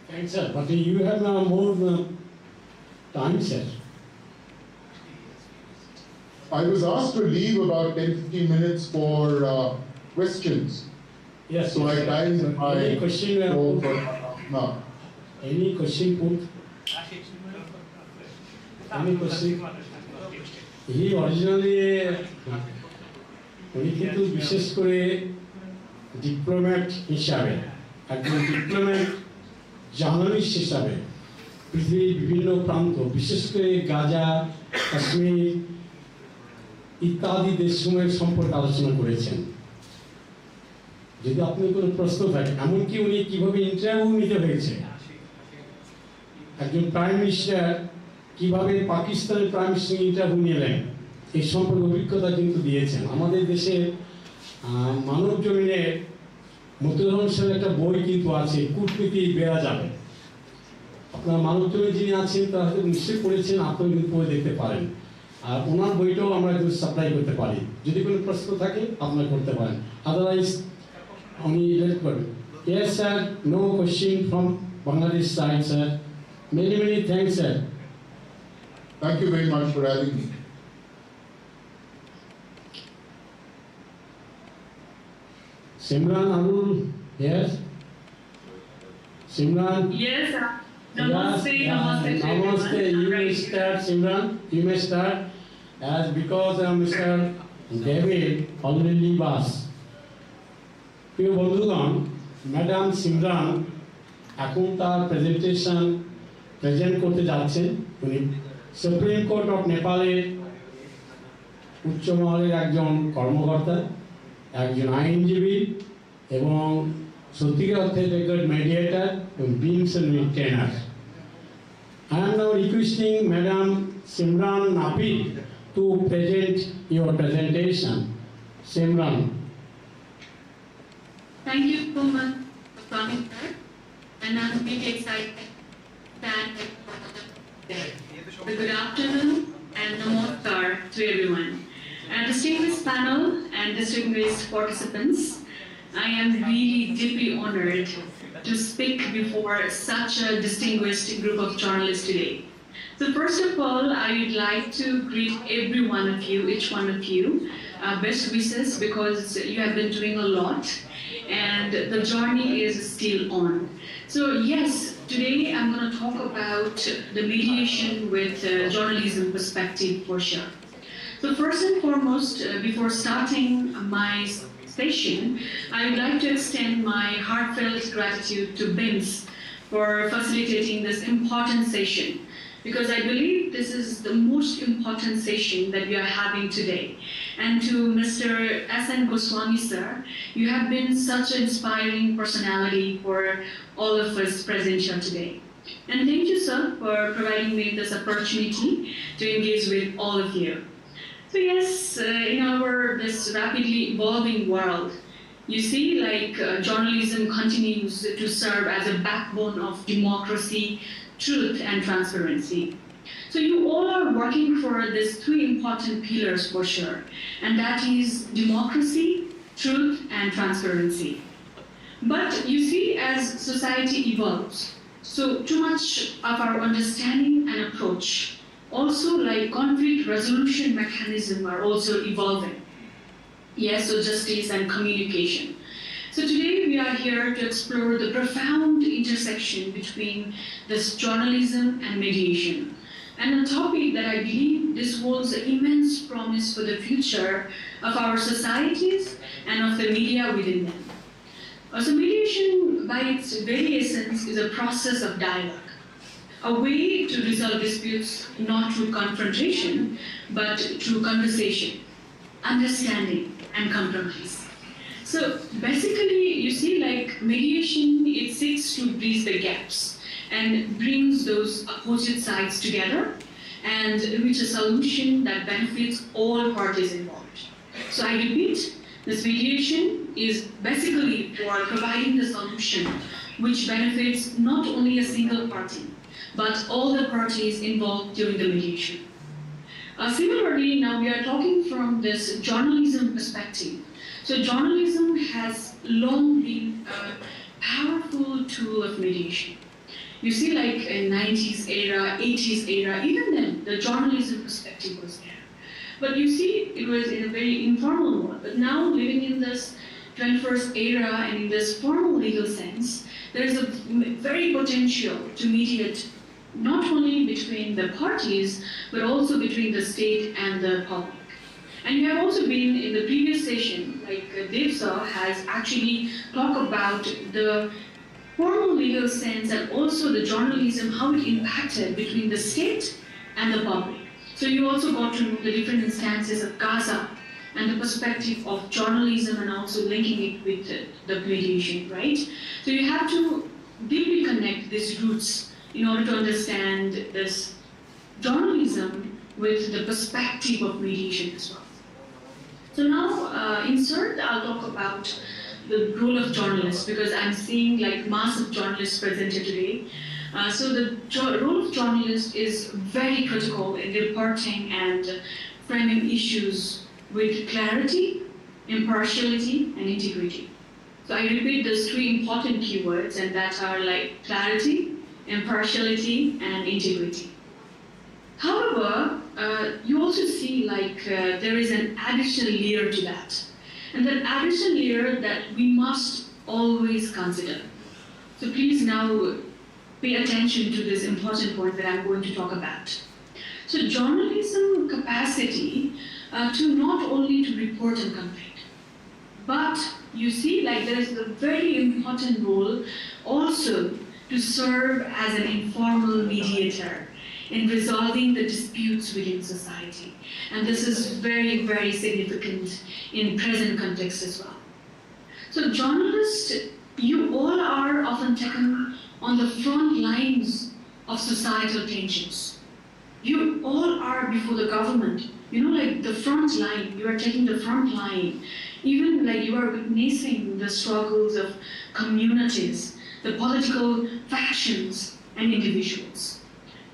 Thanks, sir. But you have more time, sir. I was asked to leave about 10-15 minutes for questions. Yes. So I timed my any question talk for now. Any question put? Any question? He originally উনি কিন্তু বিশেষ করে diplomat হিসাবে একজন diplomat journalist হিসাবে পৃথিবীর বিভিন্ন প্রান্ত বিশেষ করে গাজা কাশ্মীর ইত্যাদি দেশসমূহের সম্পর্কে আলোচনা করেছেন। যদি আপনার কোনো প্রশ্ন থাকে, এমনকি উনি কিভাবে ইন্টারভিউ নিতে হয়েছে, একজন প্রাইম মিনিস্টার কিভাবে পাকিস্তানের প্রাইম মিনিস্টার ইন্টারভিউ নিলেন, এই সম্পর্কে অভিজ্ঞতা কিন্তু দিয়েছেন। আমাদের দেশে মানব জমিনে মতিউর রহমান সাহেবের একটা বই কিন্তু আছে, কূটনীতি বেড়া যাবে। আপনার মানব জমিনে যিনি আছেন তারা হয়তো নিশ্চয়ই পড়েছেন, আপনি কিন্তু পড়ে দেখতে পারেন। আর ওনার বইটাও আমরা কিন্তু সাপ্লাই করতে পারি। যদি কোনো প্রশ্ন থাকে আপনারা করতে পারেন, আদারওয়াইজ উনি হেল্প করবেন। Yes sir, no question from Bangladesh side sir. Many thanks sir. Thank you very much for having me. Simran Arul, yes? Simran? Yes, sir. Namaste, namaste. Namaste. You may start, Simran. You may start. As because Mr. David already leave us. প্রিয় বন্ধুগণ, madam Simran এখন তার present করতে যাচ্ছেন। উনি supreme court of নেপালের উচ্চ মহলের একজন কর্মকর্তা, একজন আইনজীবী এবং সত্যিকার অর্থে একজন মেডিয়েটর এবং beans trainer. I am now requesting Madam Simran Napi to present your presentation. Simran. Thank you so much for coming here, and I'm really excited to stand here. Good afternoon and namaskar to everyone. And distinguished panel and distinguished participants, I am really deeply honored to speak before such a distinguished group of journalists today. So first of all, I would like to greet every one of you, each one of you, best wishes because you have been doing a lot and the journey is still on. So yes, today I'm going to talk about the mediation with journalism perspective for sure. So first and foremost, before starting my session, I would like to extend my heartfelt gratitude to BIMS for facilitating this important session. because I believe this is the most important session that we are having today. And to Mr. S.N. Goswami, sir, you have been such an inspiring personality for all of us present here today. And thank you, sir, for providing me this opportunity to engage with all of you. So yes, in this rapidly evolving world, you see, journalism continues to serve as a backbone of democracy, truth, and transparency. So you all are working for these three important pillars for sure, and that is democracy, truth, and transparency. But you see, as society evolves, so too much of our understanding and approach, also like conflict resolution mechanism, are also evolving. Yes, so justice and communication. So today we are here to explore the profound intersection between this journalism and mediation, and a topic that I believe this holds an immense promise for the future of our societies and of the media within them. So mediation, by its very essence, is a process of dialogue, a way to resolve disputes not through confrontation, but through conversation, understanding, and compromise. So basically, you see, mediation, it seeks to bridge the gaps and brings those opposite sides together and reach a solution that benefits all parties involved. So I repeat, this mediation is basically for providing the solution which benefits not only a single party, but all the parties involved during the mediation. Similarly, now we are talking from this journalism perspective. So journalism has long been a powerful tool of mediation. You see, in 90s era, 80s era, even then, the journalism perspective was there. But you see, it was in a very informal mode. But now, living in this 21st era and in this formal legal sense, there is a very potential to mediate not only between the parties, but also between the state and the public. And you have also been in the previous session, Dev sir has actually talked about the formal legal sense and also the journalism, how it impacted between the state and the public. So you also got to know the different instances of Gaza and the perspective of journalism and also linking it with the mediation, right? So you have to deeply connect these roots in order to understand this journalism with the perspective of mediation as well. So now, insert, I'll talk about the role of journalists, because I'm seeing mass of journalists presented today. So the role of journalists is very critical in reporting and framing issues with clarity, impartiality, and integrity. So I repeat those three important keywords, and that are clarity, impartiality, and integrity. However, you also see there is an additional layer to that. And that additional layer that we must always consider. So please now pay attention to this important point that I'm going to talk about. So journalism capacity to not only to report on conflict, but you see there is a very important role also to serve as an informal mediator in resolving the disputes within society. And this is very, very significant in present context as well. So journalists, you all are often taken on the front lines of societal tensions. You all are before the government, the front line, you are taking the front line. Even you are witnessing the struggles of communities, the political factions and individuals.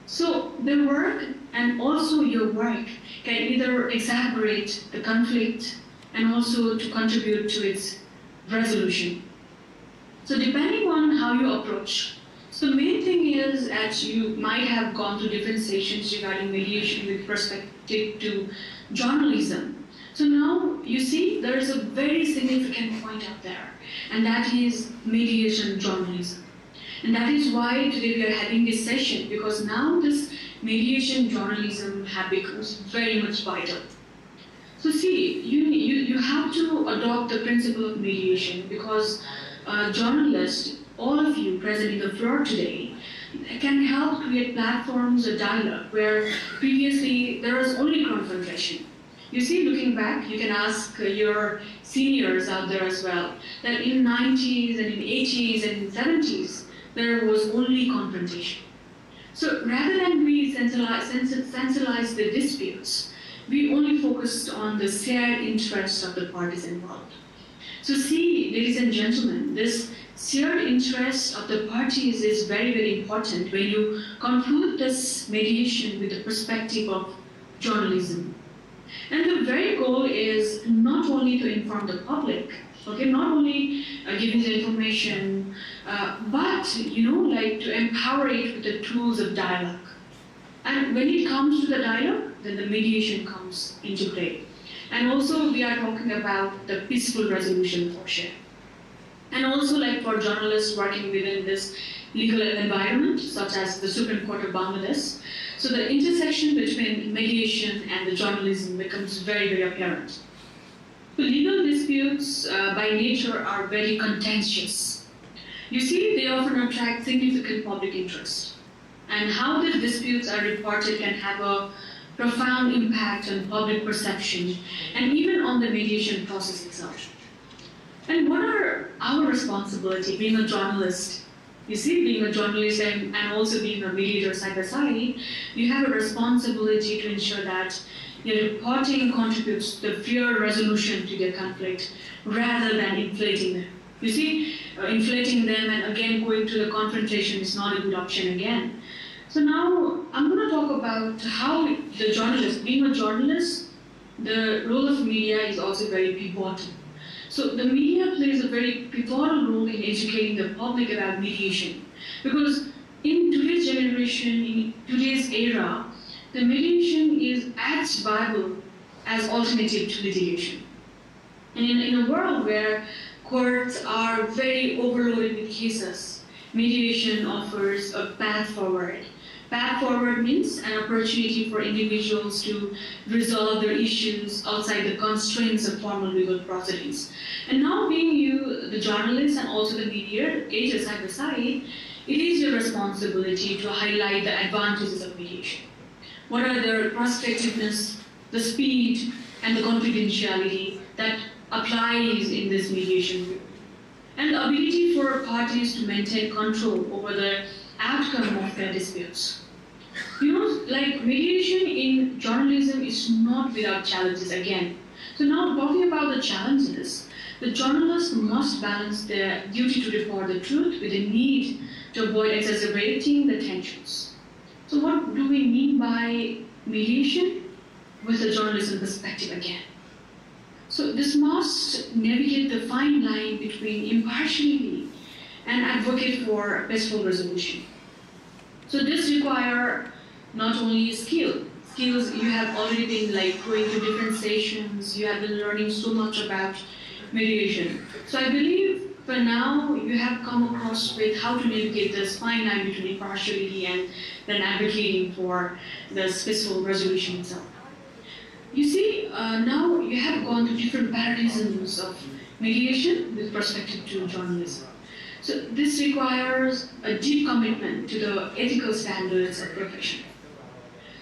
So the work and also your work can either exacerbate the conflict and also to contribute to its resolution. So depending on how you approach, so the main thing is that you might have gone through different sessions regarding mediation with perspective to journalism. So now you see there is a very significant point out there, and that is mediation journalism. And that is why today we are having this session, because now this mediation journalism has become very much vital. So see, you have to adopt the principle of mediation, because journalists all of you present in the floor today can help create platforms of dialogue where previously there was only confrontation. You see, looking back, you can ask your seniors out there as well, that in 90s and in 80s and in 70s, there was only confrontation. So rather than we centralize the disputes, we only focused on the shared interests of the parties involved. So see, ladies and gentlemen, this shared interest of the parties is very, very important when you conclude this mediation with the perspective of journalism. And the very goal is not only to inform the public, okay, not only giving the information, but to empower it with the tools of dialogue. And when it comes to the dialogue, then the mediation comes into play. And also we are talking about the peaceful resolution portion. And also like for journalists working within this legal environment, such as the Supreme Court of Bangladesh, so the intersection between mediation and the journalism becomes very, very apparent. So legal disputes by nature are very contentious. You see, they often attract significant public interest. And how the disputes are reported can have a profound impact on public perception and even on the mediation process itself. And what are our responsibility being a journalist? You see, being a journalist and also being a mediator side by side, you have a responsibility to ensure that your reporting contributes to the fair resolution to the conflict rather than inflating them. You see, inflating them and again going to the confrontation is not a good option again. So now I'm going to talk about how the journalist, being a journalist, the role of media is also very pivotal. So the media plays a very pivotal role in educating the public about mediation. Because in today's generation, in today's era, the mediation is as viable as alternative to litigation. And in a world where courts are very overloaded with cases, mediation offers a path forward. Path forward means an opportunity for individuals to resolve their issues outside the constraints of formal legal proceedings. And now being you, the journalist and also the mediator side by side, it is your responsibility to highlight the advantages of mediation. What are the prospectiveness, the speed, and the confidentiality that applies in this mediation group? And the ability for parties to maintain control over the outcome of their disputes. Like mediation in journalism is not without challenges again. So now talking about the challenges, the journalist must balance their duty to report the truth with the need to avoid exacerbating the tensions. So what do we mean by mediation with the journalism perspective again? So this must navigate the fine line between impartiality and advocate for peaceful resolution. So this requires not only skills you have already been like going to different sessions, you have been learning so much about mediation. So I believe for now you have come across with how to navigate this fine line between impartiality and then advocating for the peaceful resolution itself. You see, now you have gone to different paradigms of mediation with perspective to journalism. So this requires a deep commitment to the ethical standards of profession.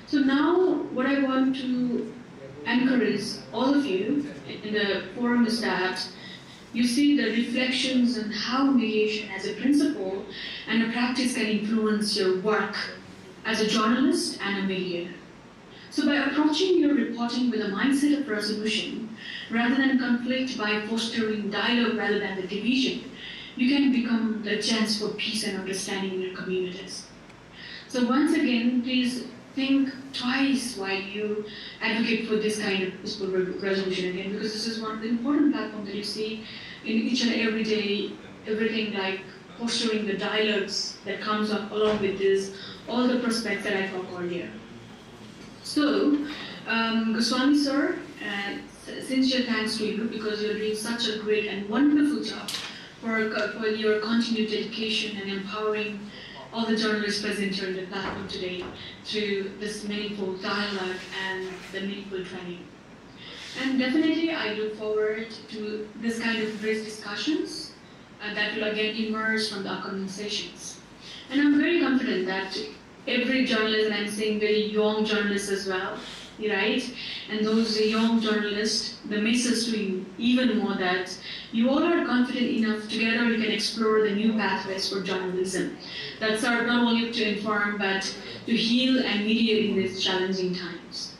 So now what I want to encourage all of you in the forum is that you see the reflections on how mediation as a principle and a practice can influence your work as a journalist and a mediator. So by approaching your reporting with a mindset of resolution, rather than conflict, by fostering dialogue rather than the division, you can become the chance for peace and understanding in your communities. So once again, please think twice while you advocate for this kind of peaceful resolution again, because this is one of the important platforms that you see in each and every day, everything like fostering the dialogues that comes up along with this, all the prospects that I talked earlier. So, Goswami sir, sincere thanks to you because you're doing such a great and wonderful job for your continued dedication and empowering all the journalists present here in the platform today through this meaningful dialogue and the meaningful training. And definitely I look forward to this kind of rich discussions that will again emerge from the upcoming sessions. And I'm very confident that every journalist, and I'm saying very young journalists as well, right? And those young journalists, the message to you even more that you all are confident enough, together we can explore the new pathways for journalism that serve not only to inform but to heal and mediate in these challenging times.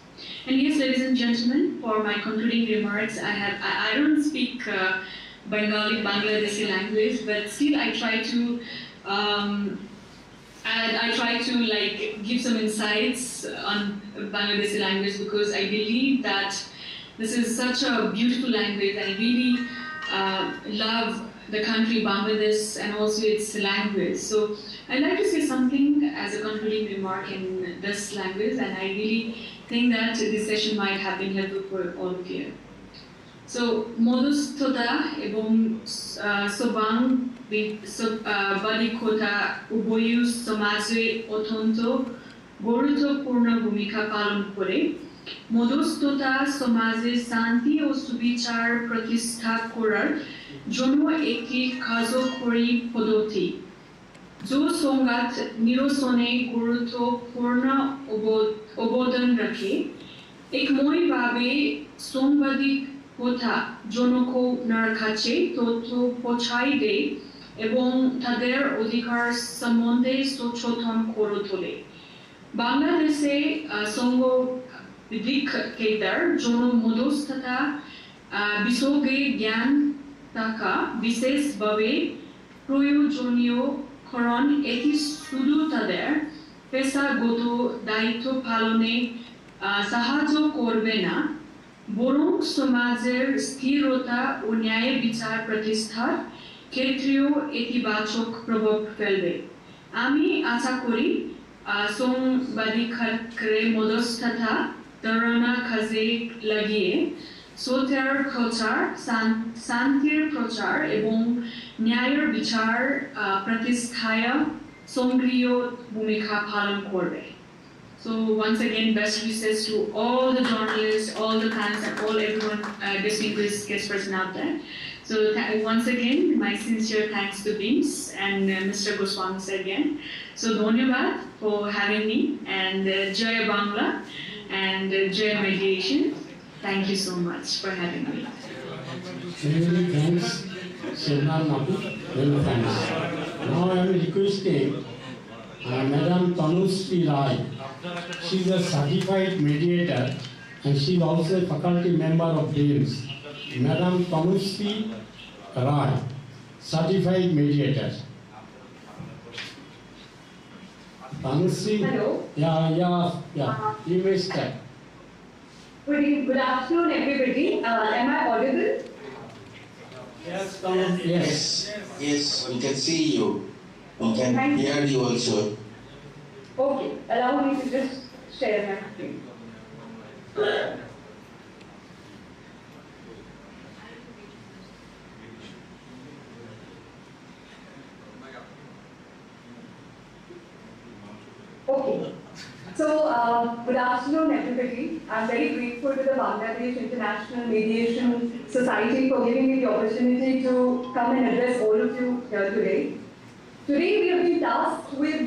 And yes, ladies and gentlemen, for my concluding remarks, I don't speak Bengali, Bangladeshi language, but still I try to like give some insights on Bangladeshi language because I believe that this is such a beautiful language. I really love the country Bangladesh and also its language. So I'd like to say something as a concluding remark in this language, and I really think that this session might have been helpful for all of you. So, modustota ebong sobang badikota uboyu samaje otonto guruত্বপূর্ণ ভূমিকা পালন করে মধ্যস্থতা সমাজে শান্তি ও সুবিচার প্রতিষ্ঠা করার জন্য একটি কার্যকরী পদ্ধতি जो সংঘাত নিরসনে গুরুত্বপূর্ণ অবদান রাখে একময়ভাবে সাংবাদিকতা জনগণের কাছে তথ্য পৌঁছায় দেয় এবং তাদের অধিকার সম্বন্ধে সচেতন করে তোলে বাংলাদেশে সাংবাদিকতার জন্য মধ্যস্থতা বিষয়ে জ্ঞান থাকা বিশেষভাবে প্রয়োজনীয় কারণ এটি শুধু তাদের পেশাগত দায়িত্ব পালনে সাহায্য করবে না বরং সমাজের স্থিরতা ও ন্যায় বিচার প্রতিষ্ঠার ক্ষেত্রেও ইতিবাচক প্রভাব ফেলবে আমি আশা করি সাংবাদিকদের মধ্যস্থতা ধারণা কাজে লাগিয়ে সত্যের প্রচার শান্তির প্রচার এবং ন্যায়ের বিচার প্রতিষ্ঠায় সক্রিয় ভূমিকা পালন করবে So once again, best wishes to all the journalists, all the fans, and all everyone distinguished guest person out there. So once again, my sincere thanks to BIMS and Mr. Goswami again. So dhanyabad for having me, and Jai Bangla and Jai Mediation. Thank you so much for having me. Many thanks, Mahmood. Many thanks. Now I am requesting Madam Tanushree Rai. She is a certified mediator and she is also a faculty member of BIMS. Madam Tanushree Rai, certified mediator. Tanushree. Hello. Yeah. You may start. Good afternoon, everybody. Am I audible? Yes, we can see you. We can hear you also. Okay, allow me to just share my screen. Okay. So, good afternoon, everybody. I'm very grateful to the Bangladesh International Mediation Society for giving me the opportunity to come and address all of you here today. Today, we have been tasked with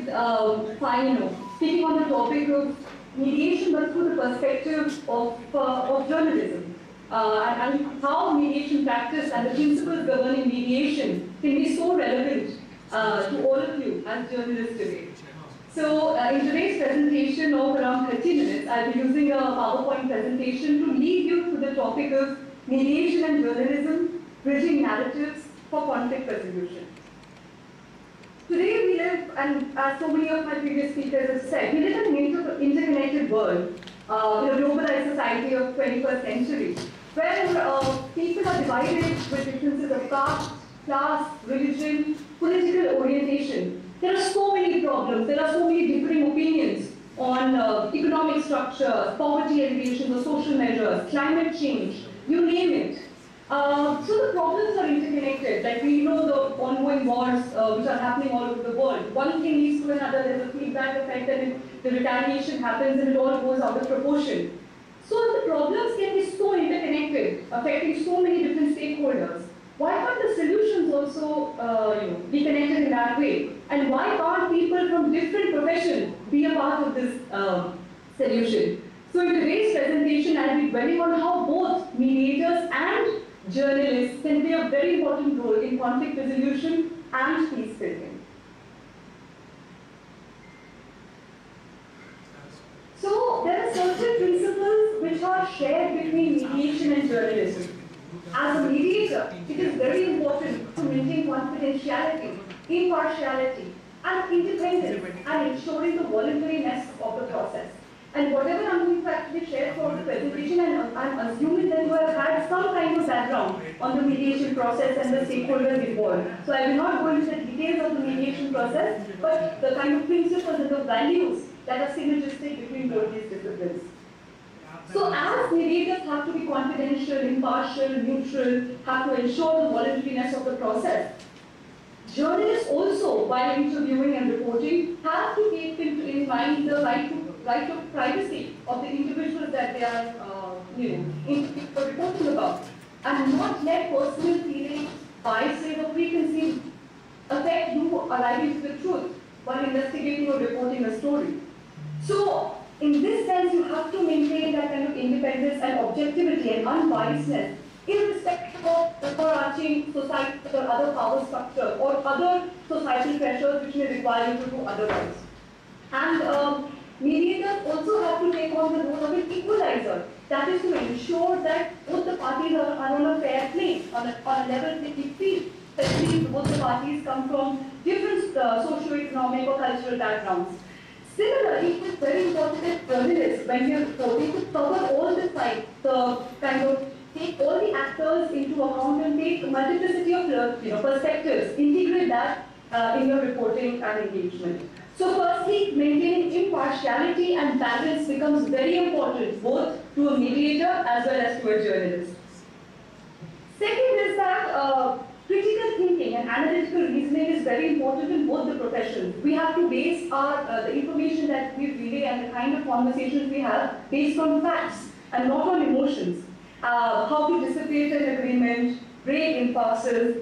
speaking on the topic of mediation, but through the perspective of journalism, and how mediation practice and the principles governing mediation can be so relevant to all of you as journalists today. So in today's presentation of around 30 minutes, I'll be using a PowerPoint presentation to lead you through the topic of mediation and journalism, bridging narratives for conflict resolution. Today we live, and as so many of my previous speakers have said, we live in an interconnected world, in a globalized society of 21st century, where people are divided with differences of caste, class, religion, political orientation. There are so many problems, there are so many differing opinions on economic structures, poverty alleviation, or social measures, climate change, you name it. So the problems are interconnected, like we know the ongoing wars which are happening all over the world. One thing leads to another, there's a feedback effect, and the retaliation happens and it all goes out of proportion. So the problems can be so interconnected, affecting so many different stakeholders. Why can't the solutions also also be connected in that way? And why can't people from different professions be a part of this solution? So in today's presentation, I'll be dwelling on how both mediators and journalists can play a very important role in conflict resolution and peace building. So there are certain principles which are shared between mediation and journalism. As a mediator, it is very important to maintain confidentiality, impartiality, and independence, and ensuring the voluntariness of the process. And whatever I'm going to actually share for the presentation, and I'm assuming that you have had some kind of background on the mediation process and the stakeholders involved. So I will not go into the details of the mediation process, but the kind of principles and the values that are synergistic between both these disciplines. So as mediators have to be confidential, impartial, neutral, have to ensure the voluntariness of the process, journalists also, while interviewing and reporting, have to keep in mind the right of privacy of the individuals that they are reporting about, and not let personal feelings, biases, or preconceived affect you arriving to the truth while investigating or reporting a story. So, in this sense, you have to maintain that kind of independence and objectivity and unbiasedness, irrespective of the overarching societal or other power structure or other societal pressures which may require you to do otherwise. And mediators also have to take on the role of an equalizer, that is to ensure that both the parties are on a fair plane, on a level playing field, especially if both the parties come from different socio-economic or cultural backgrounds. Similarly, it is very important that journalists, when we are reporting, to cover all the sides, the kind of take all the actors into account and take multiplicity of perspectives, integrate that in your reporting and engagement. So firstly, maintaining impartiality and balance becomes very important both to a mediator as well as to a journalist. Second is that critical thinking and analytical reasoning is very important in both the professions. We have to base the information that we relay and the kind of conversations we have based on facts and not on emotions. How to dissipate an agreement, break impasses,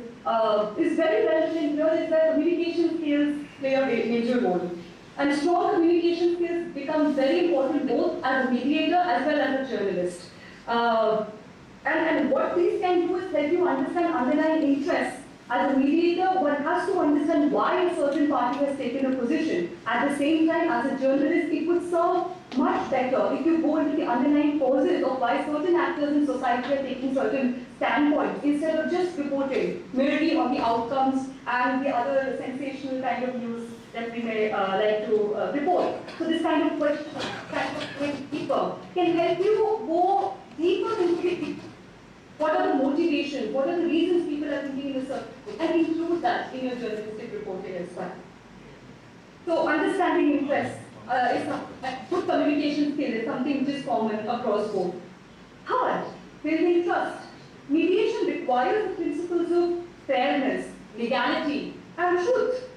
is very relevant here is where communication skills play a major role. And strong communication skills become very important both as a mediator as well as a journalist. And what these can do is help you understand underlying interests. As a mediator, one has to understand why a certain party has taken a position. At the same time, as a journalist, it would serve much better if you go into the underlying causes of why certain actors in society are taking certain standpoints, instead of just reporting merely on the outcomes and the other sensational kind of news that we may like to report. So this kind of question, kind of going deeper, can help you go deeper into the what are the motivations, what are the reasons people are thinking in a certain way, and include that in your journalistic reporting as well. So understanding interests is good communication skill is something which is common across both. Third, building trust. Mediation requires the principles of fairness, legality, and truth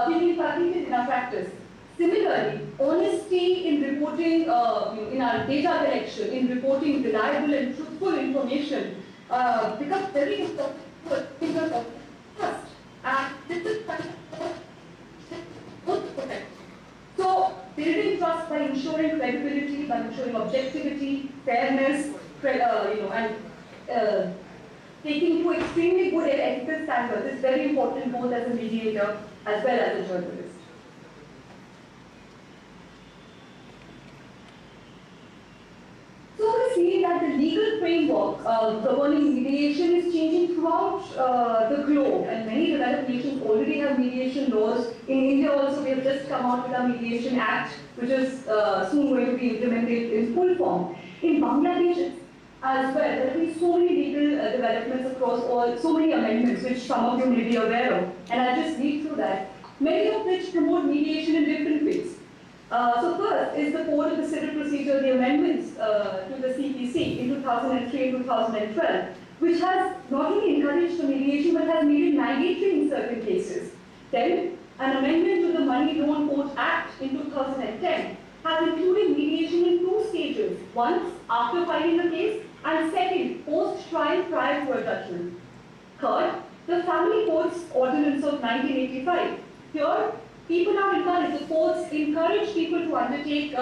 being inculcated in our practice. Similarly, honesty in reporting, in our data collection, in reporting reliable and truthful information becomes very important in terms of trust. And this is so building trust by ensuring credibility, by ensuring objectivity, fairness, and taking to extremely good ethical standards is very important both as a mediator as well as a journalist. So we see that the legal framework governing mediation is changing throughout the globe, and many developed nations already have mediation laws. In India also we have just come out with our Mediation Act, which is soon going to be implemented in full form. In Bangladesh as well, there have been so many legal developments across so many amendments which some of you may be aware of, and I'll just read through that, many of which promote mediation in different ways. So first is the Code of the Civil Procedure, the amendments to the CPC in 2003 and 2012, which has not only encouraged the mediation but has made it mandatory in certain cases. Then, an amendment to the Money Loan Court Act in 2010 has included mediation in two stages, once after filing the case and second, post-trial prior to a judgment. Third, the Family Courts Ordinance of 1985. Here, people are encouraged, the courts encourage people to undertake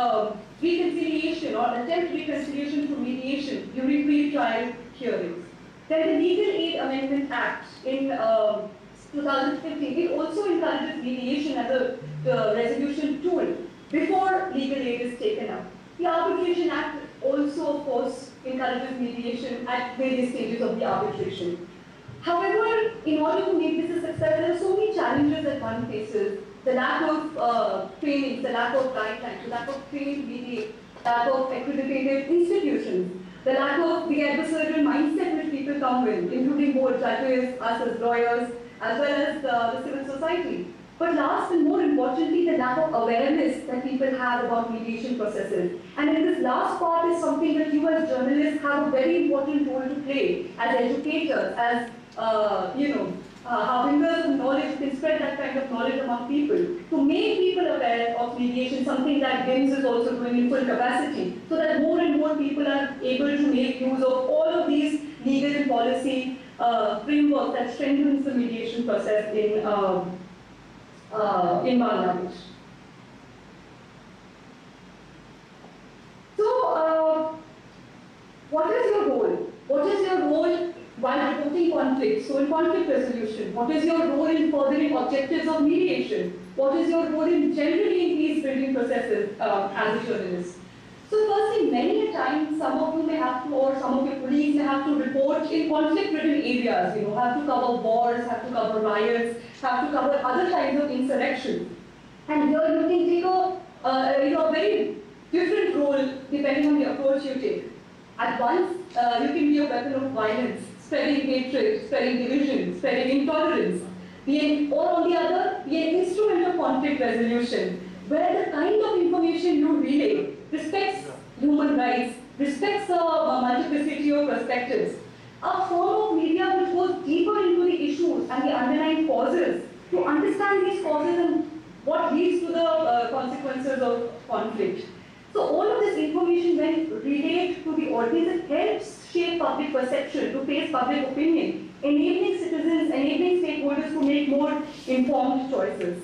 reconciliation or attempt reconciliation through mediation during pre-trial hearings. Then the Legal Aid Amendment Act in 2015, it also encourages mediation as a resolution tool before legal aid is taken up. The Arbitration Act also, of course, encourages mediation at various stages of the arbitration. However, in order to make this a success, there are so many challenges that one faces. The lack of training, the lack of guidelines, the lack of trained mediators, lack of accredited institutions, the lack of the adversarial mindset which people come with, including both judges, us as lawyers, as well as the civil society. But last and more importantly, the lack of awareness that people have about mediation processes. And in this last part is something that you as journalists have a very important role to play as educators, as harbingers of knowledge, you can spread that kind of knowledge among people, to make people aware of mediation, something that BIMS is also doing in full capacity, so that more and more people are able to make use of all of these legal and policy framework that strengthens the mediation process in Bangladesh. So, what is your role? What is your role while reporting conflicts? So in conflict resolution, what is your role in furthering objectives of mediation? What is your role in generally in peace building processes as a journalist? So firstly, many a times some of you may have to, or some of your colleagues may have to report in conflict-ridden areas, have to cover wars, have to cover riots, have to cover other kinds of insurrection. And here you can take a very different role depending on the approach you take. At once, you can be a weapon of violence, spreading hatred, spreading division, spreading intolerance. Or on the other, be an instrument of conflict resolution, where the kind of information you relay respects human rights, respects the multiplicity of perspectives. A form of media which goes deeper into the issues and the underlying causes, to understand these causes and what leads to the consequences of conflict. So all of this information, when relayed to the audience, it helps shape public perception, to face public opinion, enabling citizens, enabling stakeholders to make more informed choices.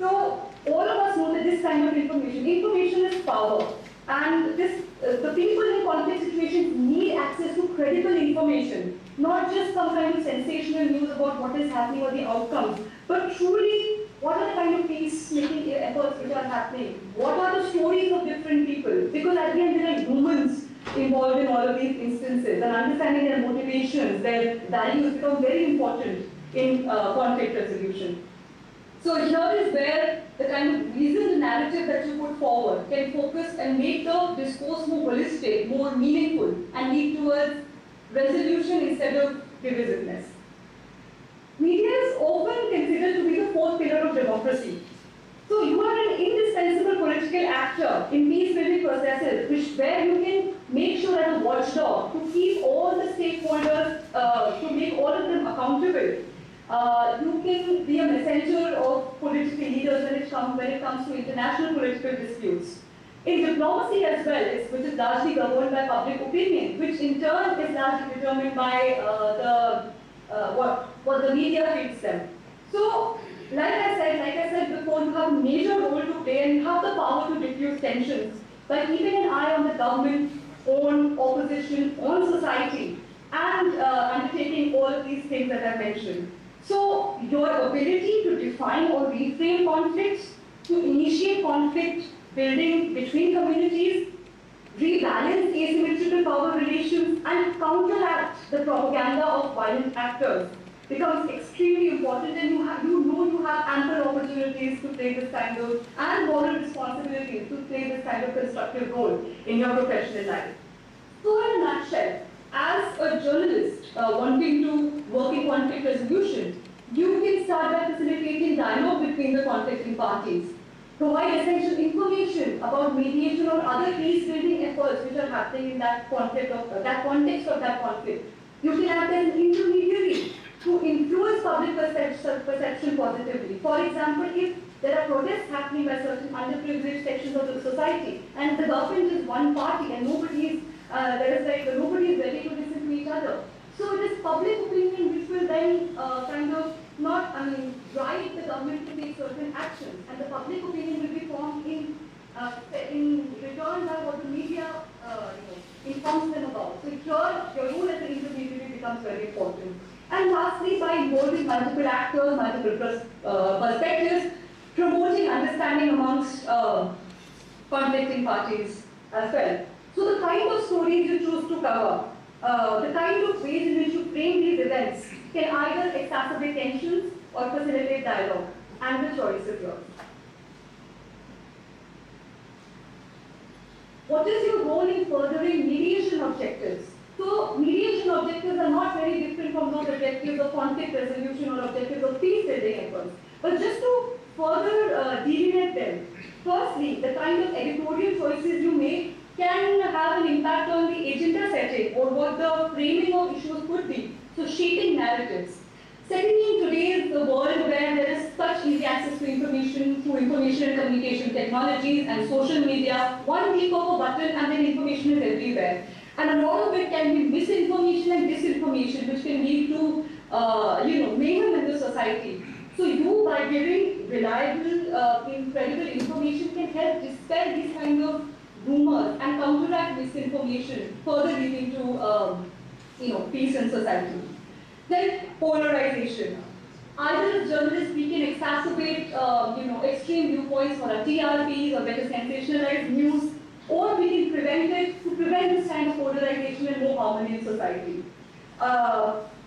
So all of us know that this kind of information is power. And the people in conflict situations need access to credible information, not just some kind of sensational news about what is happening or the outcomes, but truly what are the kind of peace-making efforts which are happening? What are the stories of different people? Because at the end there are humans involved in all of these instances, and understanding their motivations, their values become very important in conflict resolution. So here is where the kind of reasoned narrative that you put forward can focus and make the discourse more holistic, more meaningful, and lead towards resolution instead of divisiveness. Media is often considered to be the fourth pillar of democracy. So you are an indispensable political actor in peace-building processes, where you can make sure as a watchdog to keep all the stakeholders, to make all of them accountable. You can be a messenger of political leaders when it comes to international political disputes. In diplomacy as well, which is largely governed by public opinion, which in turn is largely determined by what the media feeds them. So, like I said before, you have a major role to play and you have the power to diffuse tensions by keeping an eye on the government, on opposition, on society, and undertaking all of these things that I mentioned. So, your ability to define or reframe conflicts, to initiate conflict building between communities, rebalance asymmetrical power relations, and counteract the propaganda of violent actors becomes extremely important, and you have ample opportunities to play this kind of, and moral responsibilities to play this kind of constructive role in your professional life. So in a nutshell, as a journalist wanting to work in conflict resolution, you can start by facilitating dialogue between the conflicting parties, provide essential information about mediation or other peace-building efforts which are happening in that context of that conflict. You can act as an intermediary to influence public perception positively. For example, if there are protests happening by certain underprivileged sections of the society, and the government is one party, and nobody is ready to listen to each other. So it is public opinion which will then kind of not, drive the government to take certain actions, and the public opinion will be formed in return by what the media informs them about. So here, your role as an intermediary becomes very important. And lastly, by involving multiple actors, multiple perspectives, promoting understanding amongst conflicting parties as well. So the kind of stories you choose to cover, the kind of ways in which you frame these events can either exacerbate tensions or facilitate dialogue, and the choice is yours. What is your role in furthering mediation objectives? So mediation objectives are not very different from those objectives of conflict resolution or objectives of peace building efforts. But just to further delineate them, firstly, the kind of editorial choices you make can have an impact on the agenda setting or what the framing of issues could be. So shaping narratives. Secondly, in today's world where there is such easy access to information through information and communication technologies and social media, one click of a button and then information is everywhere. And a lot of it can be misinformation and disinformation, which can lead to, mayhem in the society. So you, by giving reliable, credible information, can help dispel these kind of rumors and counteract misinformation, further leading to, peace in society. Then polarization. Either as journalists, we can exacerbate, extreme viewpoints for our TRPs or better sensationalized news, or we can prevent this kind of polarization and more harmony in society.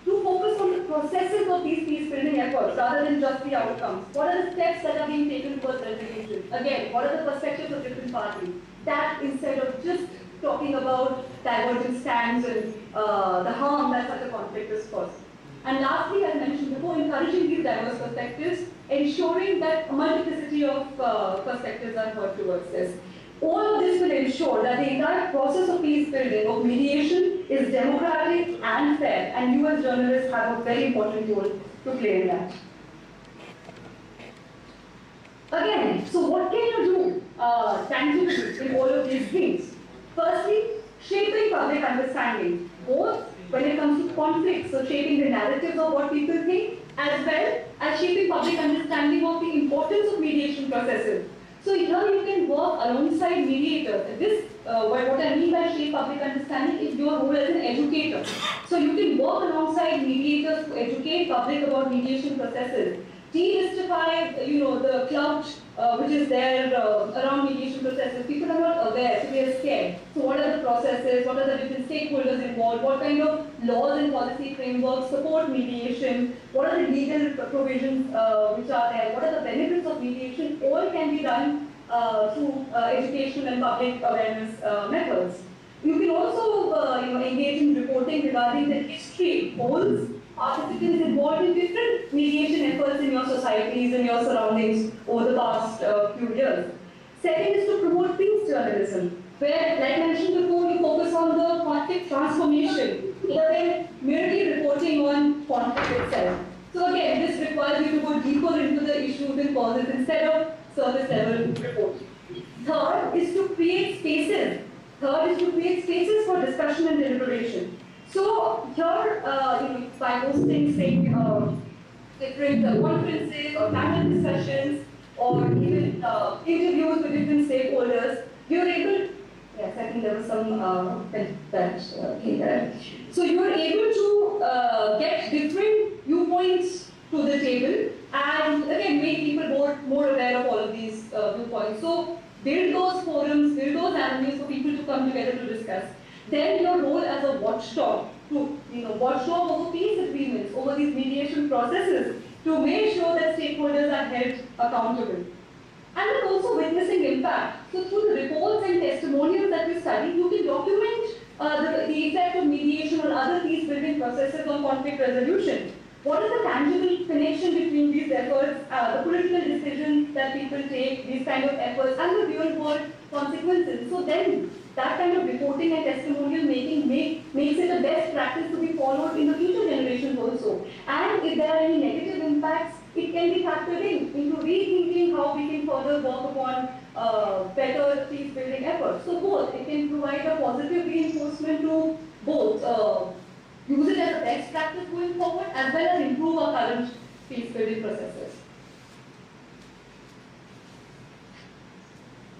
To focus on the processes of these peace-building efforts rather than just the outcomes. What are the steps that are being taken towards resolution? Again, what are the perspectives of different parties? That instead of just talking about divergent stands and the harm that such a conflict is causing. And lastly, as mentioned before, encouraging these diverse perspectives, ensuring that a multiplicity of perspectives are heard towards this. All of this will ensure that the entire process of peace building, of mediation, is democratic and fair, and you as journalists have a very important role to play in that. Again, so what can you do tangibly in all of these things? Firstly, shaping public understanding, both when it comes to conflict, so shaping the narratives of what people think, as well as shaping public understanding of the importance of mediation processes. So here you can work alongside mediators. This, what I mean by shape public understanding is your role as an educator. So you can work alongside mediators to educate public about mediation processes. Demystify, the clout which is there around mediation processes. People are not aware, so they are scared. So what are the processes? What are the different stakeholders involved? What kind of laws and policy frameworks support mediation? What are the legal provisions which are there? What are the benefits of mediation? All can be done through education and public awareness methods. You can also engage in reporting regarding the history, roles, participants involved in different mediation efforts in your societies and your surroundings over the past few years. Second is to promote peace journalism, where, like I mentioned before, you focus on the conflict transformation, rather than merely reporting on conflict itself. So again, this requires you to go deeper into the issues and causes instead of surface level reporting. Third is to create spaces. For discussion and deliberation. So here, by hosting, say, different conferences or panel discussions, or even interviews with different stakeholders, you're able. Yes, I think there was some that. So you're able to get different viewpoints to the table, and again make people more aware of all of these viewpoints. So build those forums, build those avenues for people to come together to discuss. Then your role as a watchdog, watchdog over peace agreements, over these mediation processes, to make sure that stakeholders are held accountable. And then also witnessing impact. So through the reports and testimonials that we study, you can document the effect of mediation on other peace-building processes on conflict resolution. What is the tangible connection between these efforts, the political decisions that people take, these kind of efforts, and the real-world consequences? So then, that kind of reporting and testimonial making makes it a best practice to be followed in the future generations also. And if there are any negative impacts, it can be factored into rethinking how we can further work upon better peace-building efforts. So both, it can provide a positive reinforcement to both use it as a best practice going forward, as well as improve our current case building processes.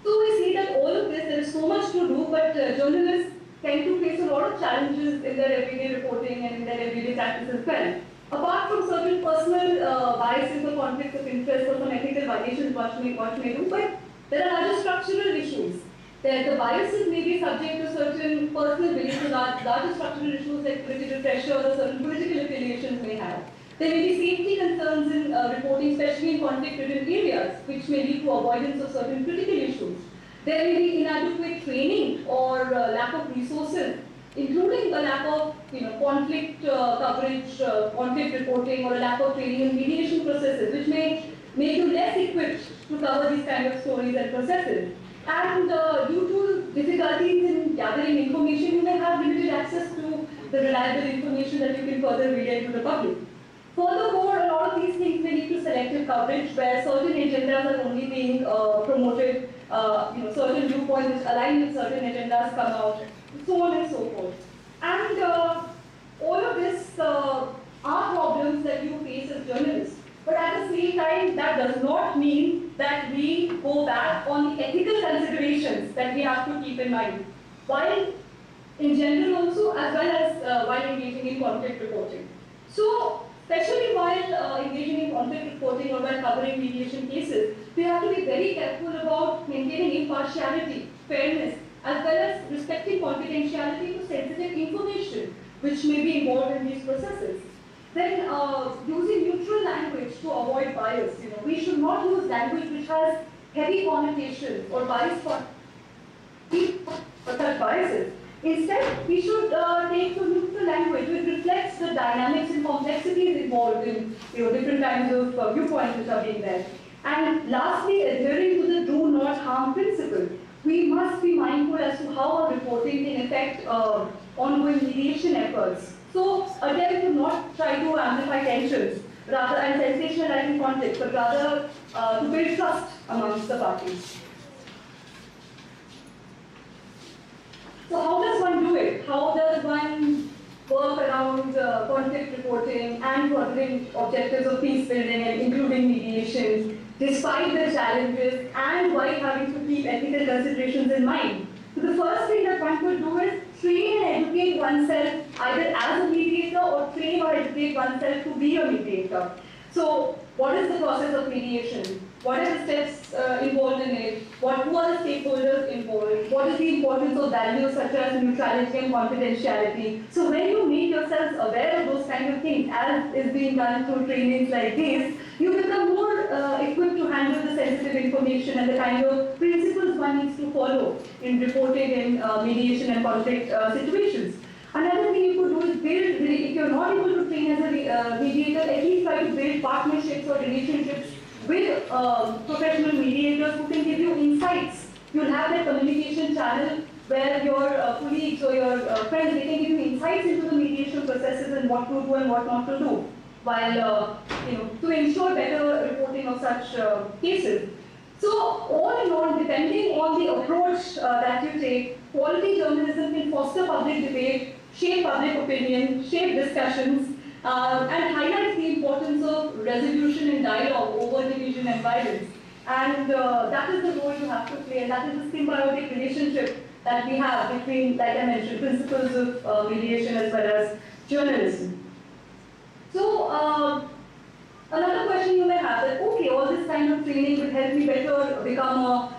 So we see that all of this, there is so much to do, but journalists tend to face a lot of challenges in their everyday reporting and in their everyday practice as well. Apart from certain personal biases or conflicts of interest or some ethical violations what may do, but there are other structural issues. The biases may be subject to certain personal beliefs or larger structural issues like political pressure or certain political affiliations may have. There may be safety concerns in reporting, especially in conflict-ridden areas, which may lead to avoidance of certain critical issues. There may be inadequate training or lack of resources, including a lack of conflict coverage, conflict reporting, or a lack of training in mediation processes, which may make you less equipped to cover these kind of stories and processes. And due to difficulties in gathering information, you may have limited access to the reliable information that you can further relay to the public. Furthermore, a lot of these things may lead to selective coverage where certain agendas are only being promoted, certain viewpoints which align with certain agendas come out, so on and so forth. And all of this are problems that you face as journalists. But at the same time, that does not mean that we go back on the ethical considerations that we have to keep in mind, while in general also, as well as while engaging in conflict reporting. So, especially while engaging in conflict reporting or while covering mediation cases, we have to be very careful about maintaining impartiality, fairness, as well as respecting confidentiality to sensitive information which may be involved in these processes. Then using neutral language to avoid bias. We should not use language which has heavy connotations or bias for such biases. Instead, we should take to neutral language which reflects the dynamics and complexities involved in different kinds of viewpoints which are being there. And lastly, adhering to the do not harm principle. We must be mindful as to how our reporting can affect ongoing mediation efforts. So, again, to not try to amplify tensions rather and sensationalizing conflicts, but rather to build trust amongst the parties. So how does one do it? How does one work around conflict reporting and furthering objectives of peace building and including mediation, despite the challenges and while having to keep ethical considerations in mind? So the first thing that one could do is train and educate oneself either as a mediator or train or educate oneself to be a mediator. So what is the process of mediation? What are the steps involved in it? Who are the stakeholders involved? What is the importance of values such as neutrality and confidentiality? So when you make yourselves aware of those kind of things, as is being done through trainings like this, you become more equipped to handle the sensitive information and the kind of principles one needs to follow in reporting in mediation and conflict situations. Another thing you could do is build, if you're not able to train as a mediator, at least try to build partnerships or relationships with professional mediators who can give you insights. You'll have that communication channel where your colleagues or your friends, they can give you insights into the mediation processes and what to do and what not to do, while to ensure better reporting of such cases. So all in all, depending on the approach that you take, quality journalism can foster public debate, shape public opinion, shape discussions, and highlight the importance of resolution and dialogue over division and violence. And that is the role you have to play, and that is the symbiotic relationship that we have between, like I mentioned, principles of mediation as well as journalism. So another question you may have that, okay, all this kind of training will help me better become a,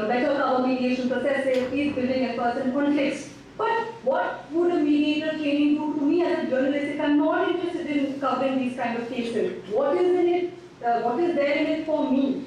better cover mediation processes, peace building efforts and conflicts. But what would a mediator training do to me as a journalist if I'm not interested in covering these kind of cases? What is in it? What is there in it for me?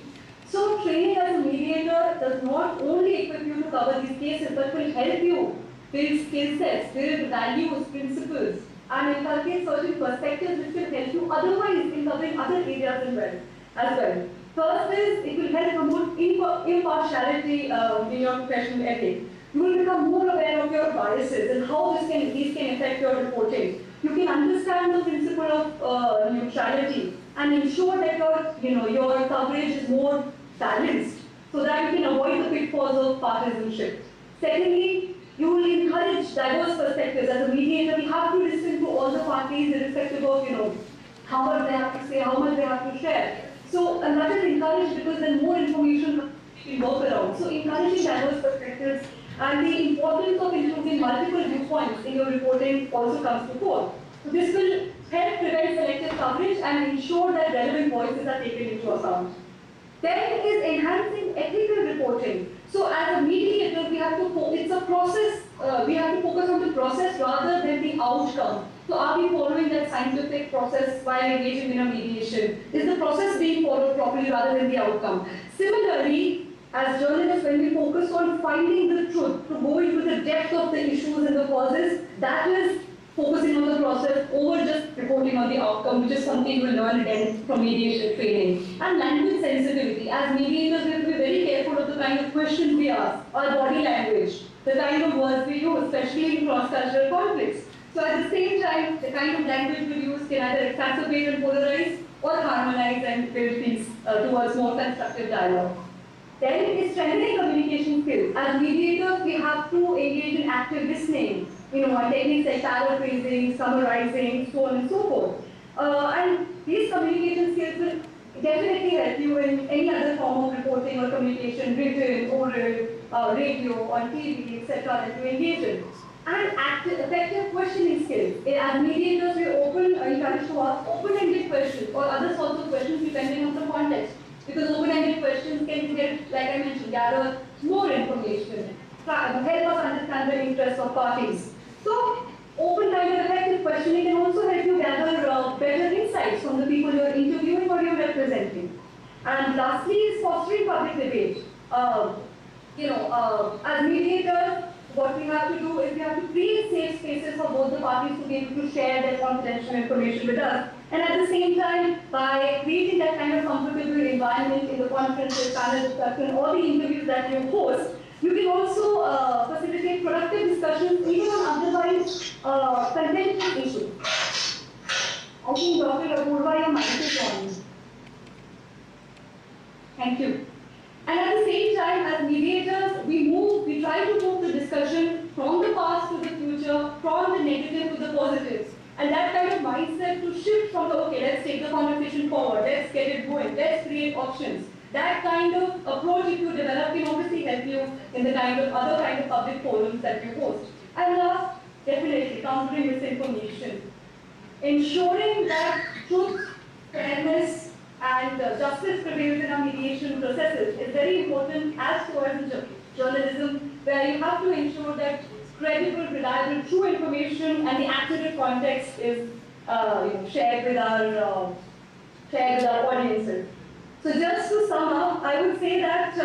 So training as a mediator does not only equip you to cover these cases, but will help you build skill sets, build values, principles, and inculcate certain perspectives which will help you otherwise in covering other areas as well. First is, it will help promote impartiality in your professional ethic. You will become more aware of your biases and how these can affect your reporting. You can understand the principle of neutrality and ensure that your coverage is more balanced so that you can avoid the pitfalls of partisanship. Secondly, You will encourage diverse perspectives. As a mediator, we have to listen to all the parties, irrespective of, how much they have to say, how much they have to share. So, and that is encouraged because then more information can work around. So, encouraging diverse perspectives and the importance of including multiple viewpoints in your reporting also comes to fore. So, this will help prevent selective coverage and ensure that relevant voices are taken into account. Then is enhancing ethical reporting. So as a mediator, we have to, it's a process, we have to focus on the process rather than the outcome. So are we following that scientific process while engaging in a mediation? Is the process being followed properly rather than the outcome? Similarly, as journalists, when we focus on finding the truth, to go into the depth of the issues and the causes, that is focusing on the process over just reporting on the outcome, which is something you will learn again from mediation training. And language sensitivity. As mediators, we have to be very careful of the kind of questions we ask, our body language, the kind of words we use, especially in cross-cultural conflicts. So at the same time, the kind of language we use can either exacerbate and polarize or harmonize and build peace towards more constructive dialogue. Then is strengthening communication skills. As mediators, we have to engage in active listening, techniques like paraphrasing, summarizing, so on and so forth. And these communication skills will definitely help you in any other form of reporting or communication, written, oral, radio, on TV, etc. that you engage in. And effective questioning skills. As mediators, we are encouraged to ask open-ended questions or other sorts of questions depending on the context. Because open-ended questions can get, like I mentioned, gather more information, help us understand the interests of parties. So, open-minded effective questioning can also help you gather better insights from the people you are interviewing or you are representing. And lastly is fostering public debate. As mediators, what we have to do is we have to create safe spaces for both the parties to be able to share their confidential information with us. And at the same time, by creating that kind of comfortable environment in the conferences, panel discussion, or the interviews that you host, you can also facilitate productive discussions even on otherwise contentious issues. I think Dr. Apurva, your mic is on. Thank you. And at the same time, as mediators, we try to move the discussion from the past to the future, from the negative to the positives. And that kind of mindset to shift from the, okay, let's take the conversation forward, let's get it going, let's create options. That kind of approach, if you develop, can obviously help you in the other kind of public forums that you host. And last, definitely, countering misinformation. Ensuring that truth, fairness, and justice prevails in our mediation processes is very important as towards journalism, where you have to ensure that credible, reliable, true information and the accurate context is shared with our audiences. So just to sum up, I would say that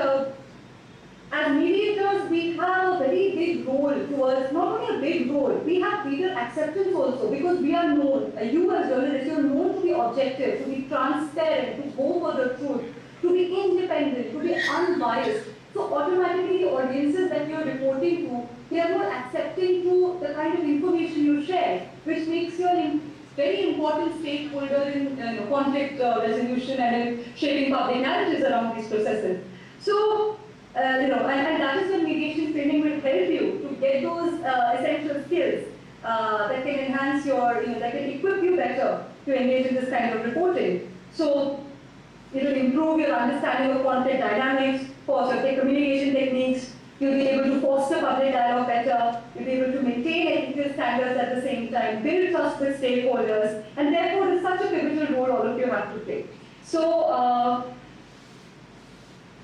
as mediators, we have a very big role towards, not only a big role, we have reader acceptance also, because we are known, you as journalists, you are known to be objective, to be transparent, to go for the truth, to be independent, to be unbiased. So automatically the audiences that you are reporting to, they are more accepting to the kind of information you share, which makes you a very important stakeholder in conflict resolution and in shaping public narratives around these processes. So, and that is when mediation training will help you to get those essential skills that can enhance your, that can equip you better to engage in this kind of reporting. So, it will improve your understanding of conflict dynamics, foster communication techniques, you'll be able to foster public dialogue better, you'll be able to maintain ethical standards at the same time, build trust with stakeholders, and therefore it's such a pivotal role all of you have to play. So,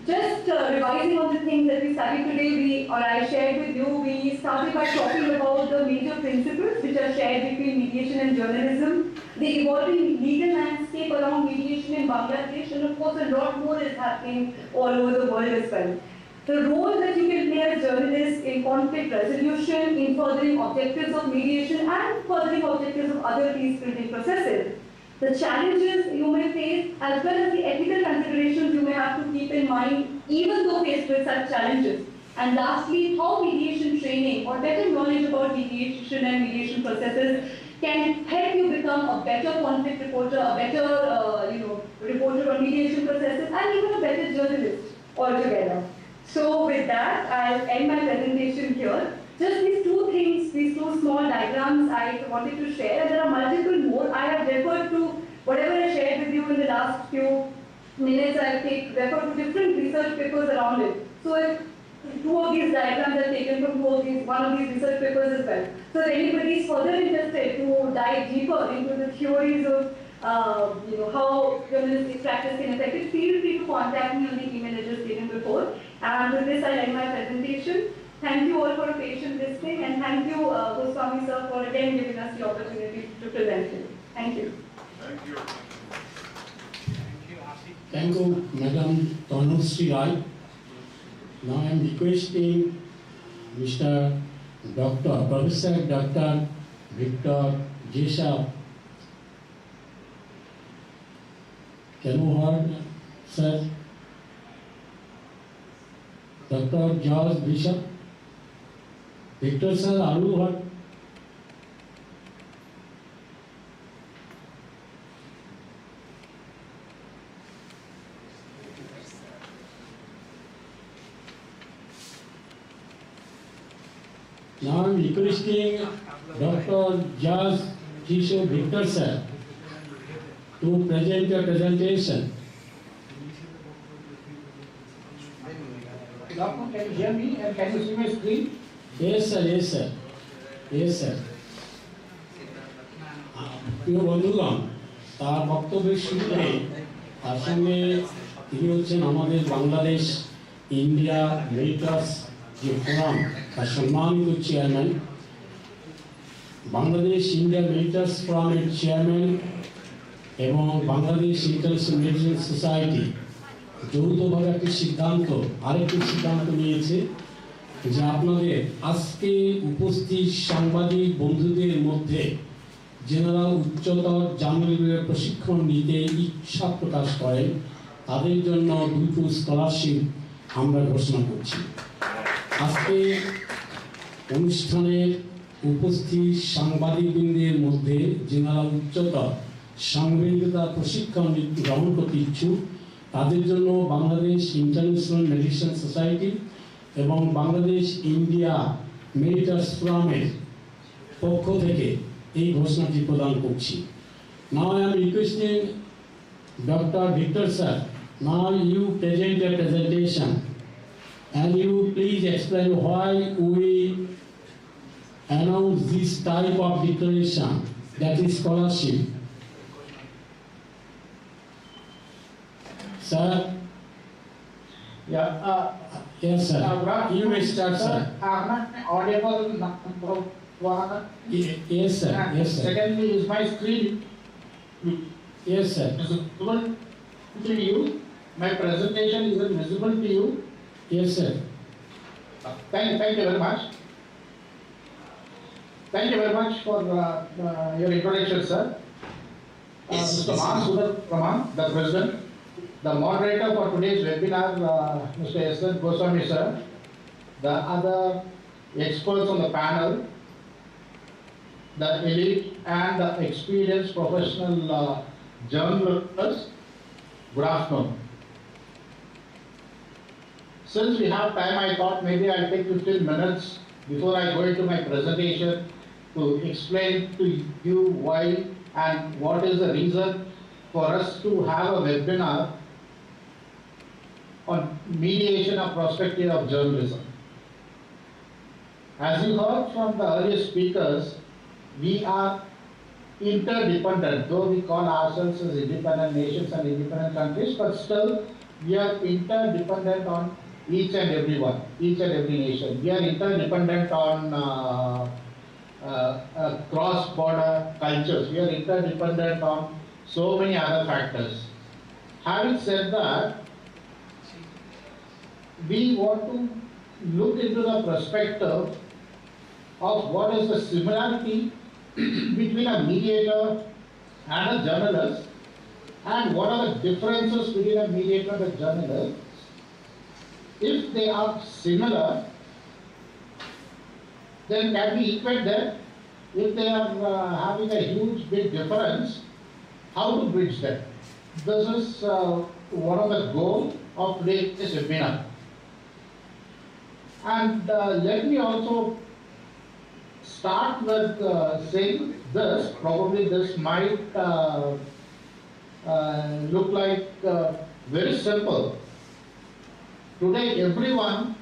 just revising on the things that we studied today, I shared with you, we started by talking about the major principles which are shared between mediation and journalism, the evolving legal landscape around mediation in Bangladesh, and of course a lot more is happening all over the world as well. The role that you can play as journalists in conflict resolution, in furthering objectives of mediation and furthering objectives of other peace-building processes. The challenges you may face, as well as the ethical considerations you may have to keep in mind, even though faced with such challenges. And lastly, how mediation training or better knowledge about mediation and mediation processes can help you become a better conflict reporter, a better reporter on mediation processes, and even a better journalist altogether. So with that, I'll end my presentation here. just these two things, these two small diagrams I wanted to share, and there are multiple more. I have referred to whatever I shared with you in the last few minutes. I have referred to different research papers around it. So if two of these diagrams are taken from one of these research papers as well. So if anybody is further interested to dive deeper into the theories of how journalistic practice can affect it, feel free to contact me on the email address given before. And with this, I end my presentation. Thank you all for a patient listening, and thank you, Goswami sir, for again giving us the opportunity to present it. Thank you. Thank you. Thank you, Madam Tanushree Rai. Now I am requesting Mr. Professor Dr. Victor Jesha. Can you hear, sir? Dr. George Bishop. Victor sir, are you heard? Now I am requesting Dr. George Kishore Victor sir to present a presentation. Doctor, can you hear me and can you see my screen? Yes sir, yes sir, yes sir. প্রিয় বন্ধুগণ, তার বক্তব্যের শুরুতে তার সঙ্গে তিনি হচ্ছেন আমাদের বাংলাদেশ ইন্ডিয়া মেডিটার্স যে ফোরাম তার সম্মানিত চেয়ারম্যান, বাংলাদেশ ইন্ডিয়া মেডিটার্স ফোরামের চেয়ারম্যান এবং বাংলাদেশ ইন্টারন্যাশনাল মেডিটেশন সোসাইটি যৌথভাবে আরেকটি সিদ্ধান্ত নিয়েছে যে আপনাদের আজকে উপস্থিত সাংবাদিক বন্ধুদের মধ্যে যারা উচ্চতর জার্নালিজমের প্রশিক্ষণ নিতে ইচ্ছা প্রকাশ করেন তাদের জন্য দুটো স্কলারশিপ আমরা ঘোষণা করছি। আজকে অনুষ্ঠানের উপস্থিত সাংবাদিকবৃন্দের মধ্যে যারা উচ্চতর সাংবাদিকতা প্রশিক্ষণ গ্রহণ করতে ইচ্ছুক তাদের জন্য বাংলাদেশ ইন্টারন্যাশনাল মেডিটেশন সোসাইটি এবং বাংলাদেশ ইন্ডিয়া মেডিটার্স ফোরামের পক্ষ থেকে এই ঘোষণাটি প্রদান করছি। Now I am requesting Dr. Victor sir, now you present a presentation and you please explain why we announce this type of declaration, that is scholarship. Sir? Yeah. Yes sir. You may start sir. Am I audible? Yes sir. Yes sir. Secondly, is my screen Yes sir. visible to you? My presentation is visible to you? Yes sir. Thank you very much. Thank you very much for your introduction, sir. Mr. Mahmood, Raman, the President, the moderator for today's webinar, Mr. S. Goswami, sir, the other experts on the panel, the elite and the experienced professional journalists, good afternoon. Since we have time, I thought maybe I'll take 15 minutes before I go into my presentation to explain to you why and what is the reason for us to have a webinar on mediation of prospective of journalism. As you heard from the earlier speakers, we are interdependent, though we call ourselves as independent nations and independent countries, but still we are interdependent on each and every one, each and every nation. We are interdependent on cross-border cultures. We are interdependent on so many other factors. Having said that, we want to look into the perspective of what is the similarity between a mediator and a journalist, and what are the differences between a mediator and a journalist. If they are similar, then can we equate them? If they are having a huge big difference, how to bridge them? This is one of the goals of today's webinar. And let me also start with saying this. Probably this might look like very simple. Today, everyone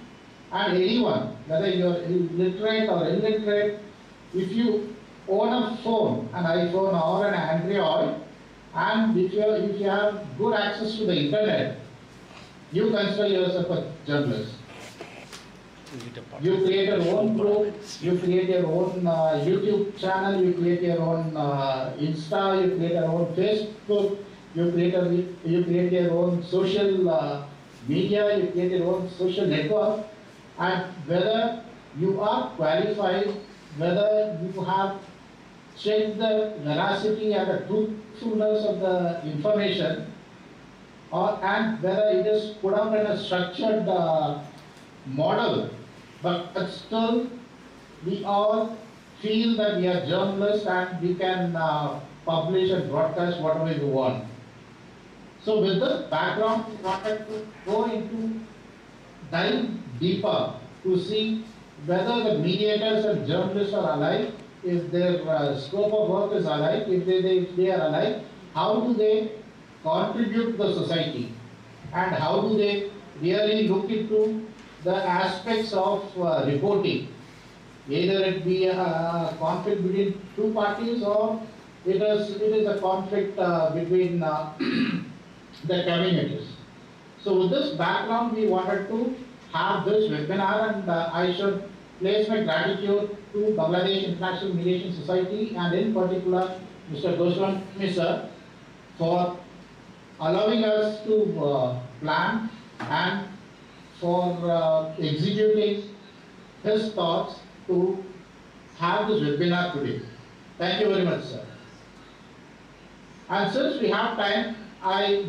and anyone, whether you are literate or illiterate, if you own a phone, an iPhone or an Android, and if you have good access to the internet, you consider yourself a journalist. You create your own group, you create your own YouTube channel, you create your own Insta, you create your own Facebook, you create your own social media, you create your own social network, and whether you are qualified, whether you have checked the veracity and the truthfulness of the information, and whether it is put up in a structured model, but still we all feel that we are journalists and we can publish and broadcast whatever we want. So with this background, we wanted to go into, dive deeper to see whether the mediators and journalists are alike, if their scope of work is alike, if they are alike, how do they contribute to the society, and how do they really look into the aspects of reporting, either it be a conflict between two parties or it is a conflict between the communities. So with this background, we wanted to have this webinar, and I should place my gratitude to Bangladesh International Mediation Society, and in particular Mr. Goswami sir, for allowing us to plan and for executing his thoughts to have this webinar today. Thank you very much, sir. And since we have time, I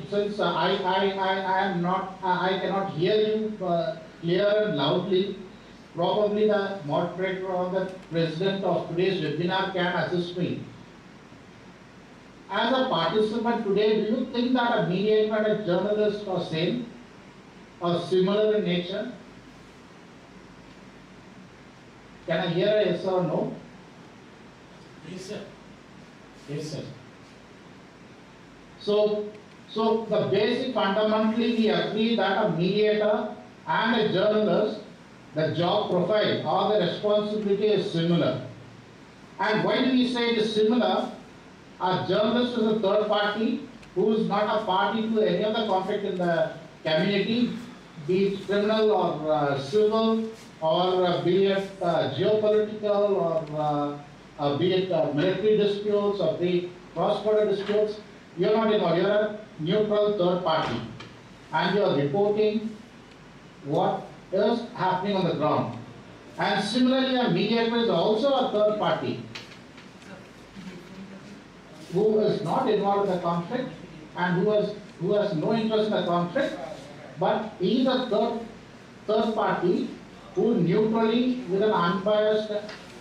cannot hear you clear and loudly. Probably the moderator or the president of today's webinar can assist me. As a participant today, do you think that a mediator and a journalist are same or similar in nature? Can I hear a yes or no? Yes, sir. Yes, sir. So the basic fundamentally we agree that a mediator and a journalist, the job profile or the responsibility is similar. And why do we say it is similar? A journalist is a third party who is not a party to any of the conflict in the community, be it criminal or civil, or be it geopolitical, or be it military disputes, or be it cross-border disputes. You are not involved. You are a neutral third party, and you are reporting what is happening on the ground. And similarly, a mediator is also a third party who is not involved in the conflict and who has no interest in the conflict, but he is a third party who neutrally, with an unbiased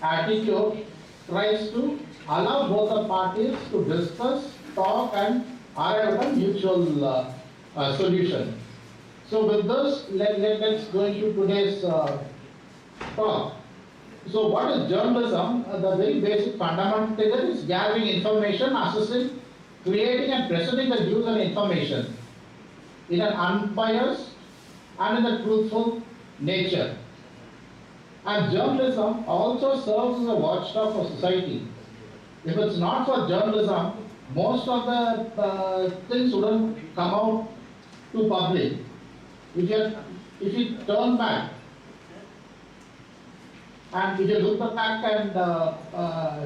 attitude, tries to allow both the parties to discuss, talk, and arrive at a mutual solution. So with this, let's go into today's talk. So what is journalism? The very basic fundamental thing is gathering information, assessing, creating and presenting the news and information in an unbiased and in a truthful nature. And journalism also serves as a watchdog for society. If it's not for journalism, most of the things wouldn't come out to public. If you turn back, and if you look back and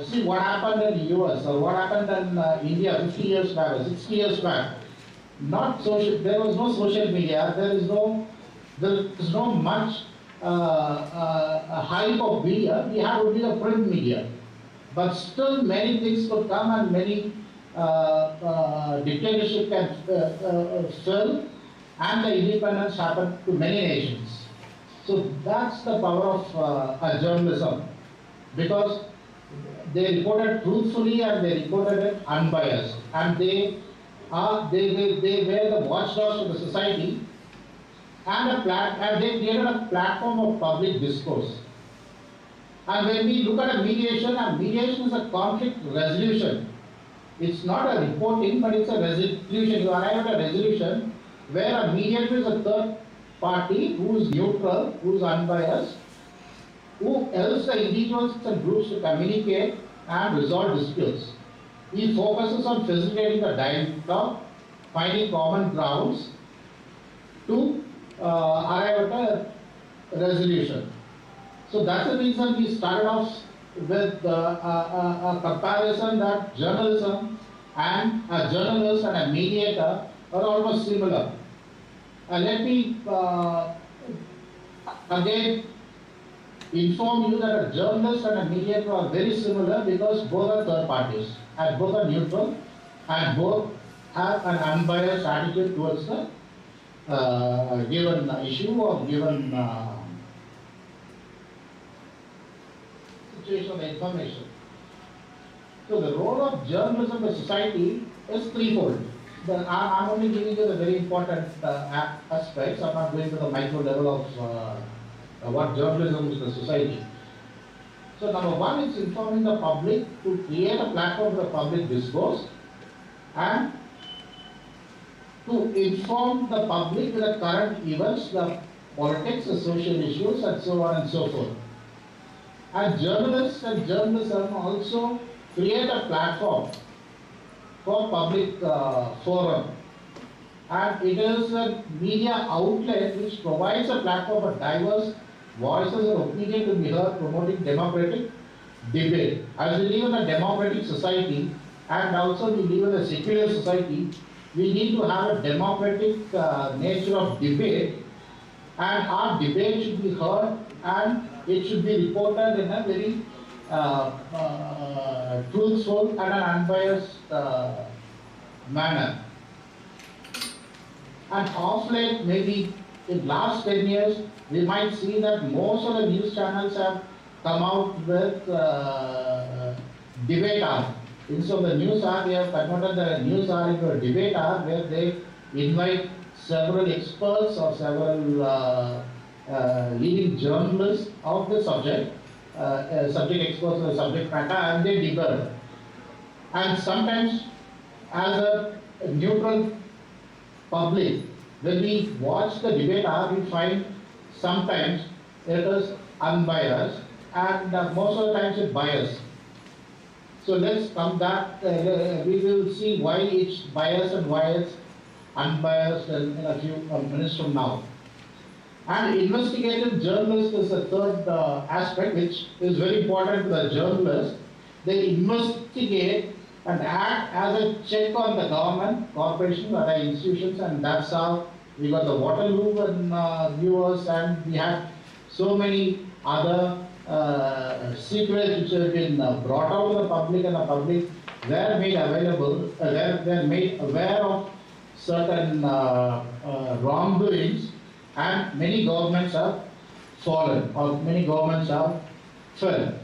see what happened in US or what happened in India 50 years back or 60 years back, there was no social media, there is no much hype of media. We had only the print media, but still many things could come and many dictatorship can fell, and the independence happened to many nations. So that's the power of journalism, because they reported truthfully and they reported it unbiased, and they were the watchdogs of the society, and they created a platform of public discourse. And when we look at a mediation is a conflict resolution. It's not a reporting, but it's a resolution. You arrive at a resolution where a mediator is a third party who is neutral, who is unbiased, who helps the individuals and groups to communicate and resolve disputes. He focuses on facilitating the dialogue, finding common grounds to arrive at a resolution. So that's the reason we started off with a comparison that journalism and a journalist and a mediator are almost similar. Let me again inform you that a journalist and a mediator are very similar because both are third parties and both are neutral and both have an unbiased attitude towards the given issue or given situation of the information. So the role of journalism in society is threefold. I'm only giving you the very important aspects. I'm not going to the micro level of what journalism is in the society. So number one is informing the public to create a platform for public discourse and to inform the public with the current events, the politics, the social issues, and so on and so forth. And journalists and journalism also create a platform for public forum. And it is a media outlet which provides a platform for diverse voices and opinion to be heard, promoting democratic debate. As we live in a democratic society and also we live in a secular society, we need to have a democratic nature of debate, and our debate should be heard and it should be reported in a very truthful and an unbiased manner. And of late, maybe in last 10 years, we might see that most of the news channels have come out with debate hour. Instead of the news hour, they have converted the news hour into a debate hour where they invite several experts or several leading journalists of the subject, subject experts of the subject matter, and they debate. And sometimes, as a neutral public, when we watch the debate hour, we find sometimes it is unbiased and most of the times it's biased. So let's come back, we will see why it's biased and why it's unbiased in a few minutes from now. And investigative journalist is the third aspect which is very important to the journalist. They investigate and act as a check on the government, corporations, other institutions, and that's how we got the Waterloo and viewers, and we have so many other secrets which have been brought out to the public, and the public were made available, were made aware of certain wrongdoings, and many governments have fallen or many governments have fell.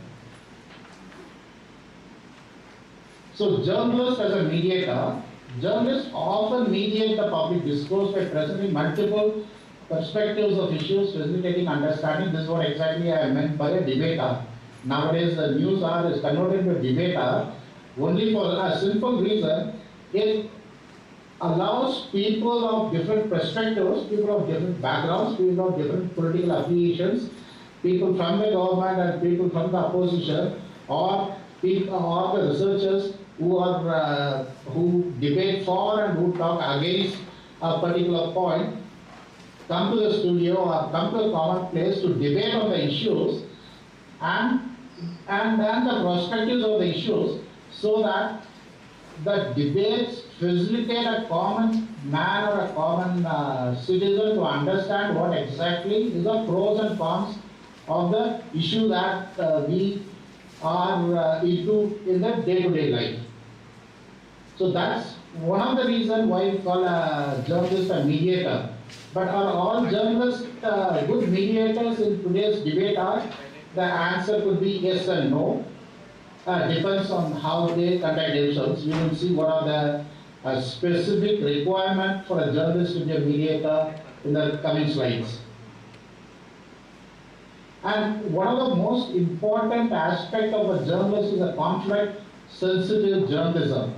So journalists as a mediator, journalists often mediate the public discourse by presenting multiple perspectives of issues, facilitating understanding. This is what exactly I meant by a debate hour. Nowadays the news hour is converted to a debate hour only for a simple reason. It allows people of different perspectives, people of different backgrounds, people of different political affiliations, people from the government and people from the opposition, or people or the researchers who are who debate for and who talk against a particular point, come to the studio or come to a common place to debate on the issues and then the perspectives of the issues, so that the debates facilitate a common man or a common citizen to understand what exactly is the pros and cons of the issue that we are into in the day-to-day life. So that's one of the reasons why we call a journalist a mediator. But are all journalists good mediators in today's debate hour? The answer could be yes and no. Depends on how they conduct themselves. We will see what are the specific requirements for a journalist to be a mediator in the coming slides. And one of the most important aspects of a journalist is a conflict-sensitive journalism.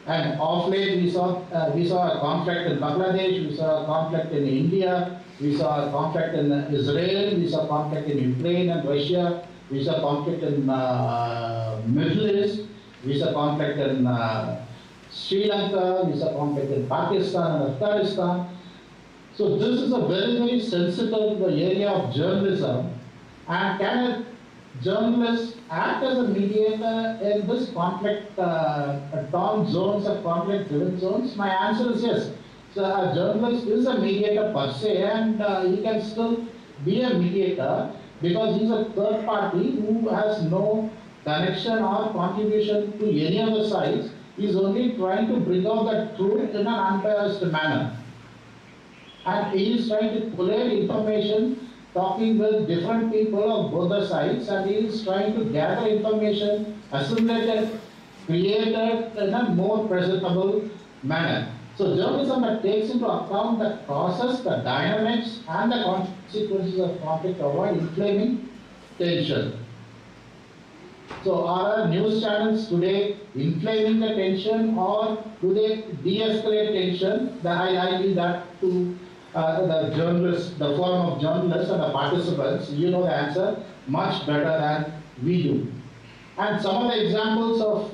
And of late we saw a conflict in Bangladesh, we saw a conflict in India, we saw a conflict in Israel, we saw a conflict in Ukraine and Russia, we saw a conflict in Middle East, we saw a conflict in Sri Lanka, we saw a conflict in Pakistan and Afghanistan. So this is a very, very sensitive area of journalism. And can a journalist act as a mediator in this conflict-torn zones or conflict-driven zones? My answer is yes. So a journalist is a mediator per se, and he can still be a mediator because he's a third party who has no connection or contribution to any of the sides. He's only trying to bring out the truth in an unbiased manner. And he is trying to collate information, talking with different people of both the sides, and he is trying to gather information, assimilate it, create it in a more presentable manner. So journalism that takes into account the process, the dynamics, and the consequences of conflict to avoid inflaming tension. So are our news channels today inflaming the tension, or do they de-escalate tension? I leave that to the journalists, the forum of journalists and the participants. You know the answer much better than we do. And some of the examples of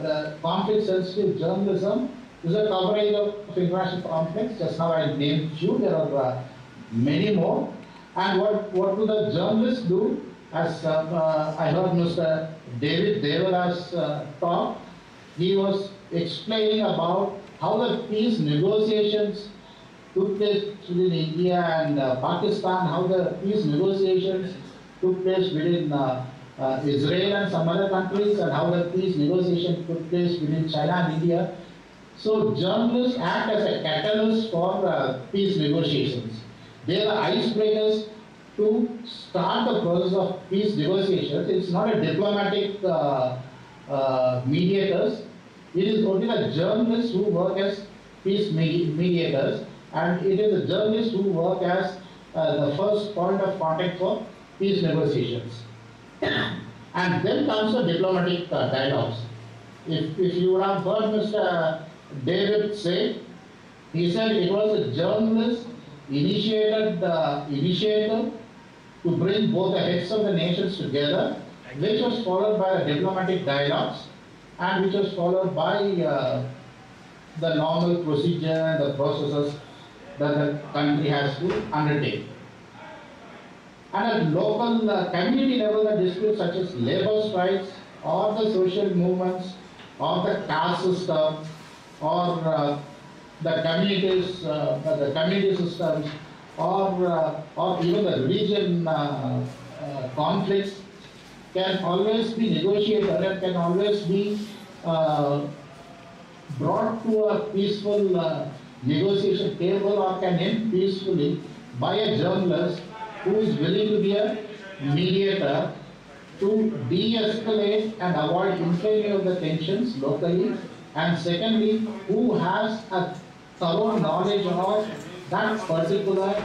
the conflict-sensitive journalism is a coverage of international conflicts. Just now I named few, there are many more. And what do the journalists do? As I heard Mr. David Devara's talk, he was explaining about how the peace negotiations took place between India and Pakistan, how the peace negotiations took place between Israel and some other countries, and how the peace negotiations took place between China and India. So journalists act as a catalyst for peace negotiations. They are the icebreakers to start the process of peace negotiations. It's not a diplomatic mediators. It is only the journalists who work as peace mediators, and it is the journalists who work as the first point of contact for peace negotiations. And then comes the diplomatic dialogues. If you would have heard Mr. David say, he said it was a journalist initiated initiative to bring both the heads of the nations together, which was followed by the diplomatic dialogues, and which was followed by the normal procedure and the processes that the country has to undertake. And at local community level, the disputes such as labor strikes or the social movements or the caste system or the communities, the community systems, or even the religion conflicts can always be negotiated and can always be brought to a peaceful negotiation table, or can end peacefully by a journalist who is willing to be a mediator to de-escalate and avoid inflaming of the tensions locally, and secondly, who has a thorough knowledge of that particular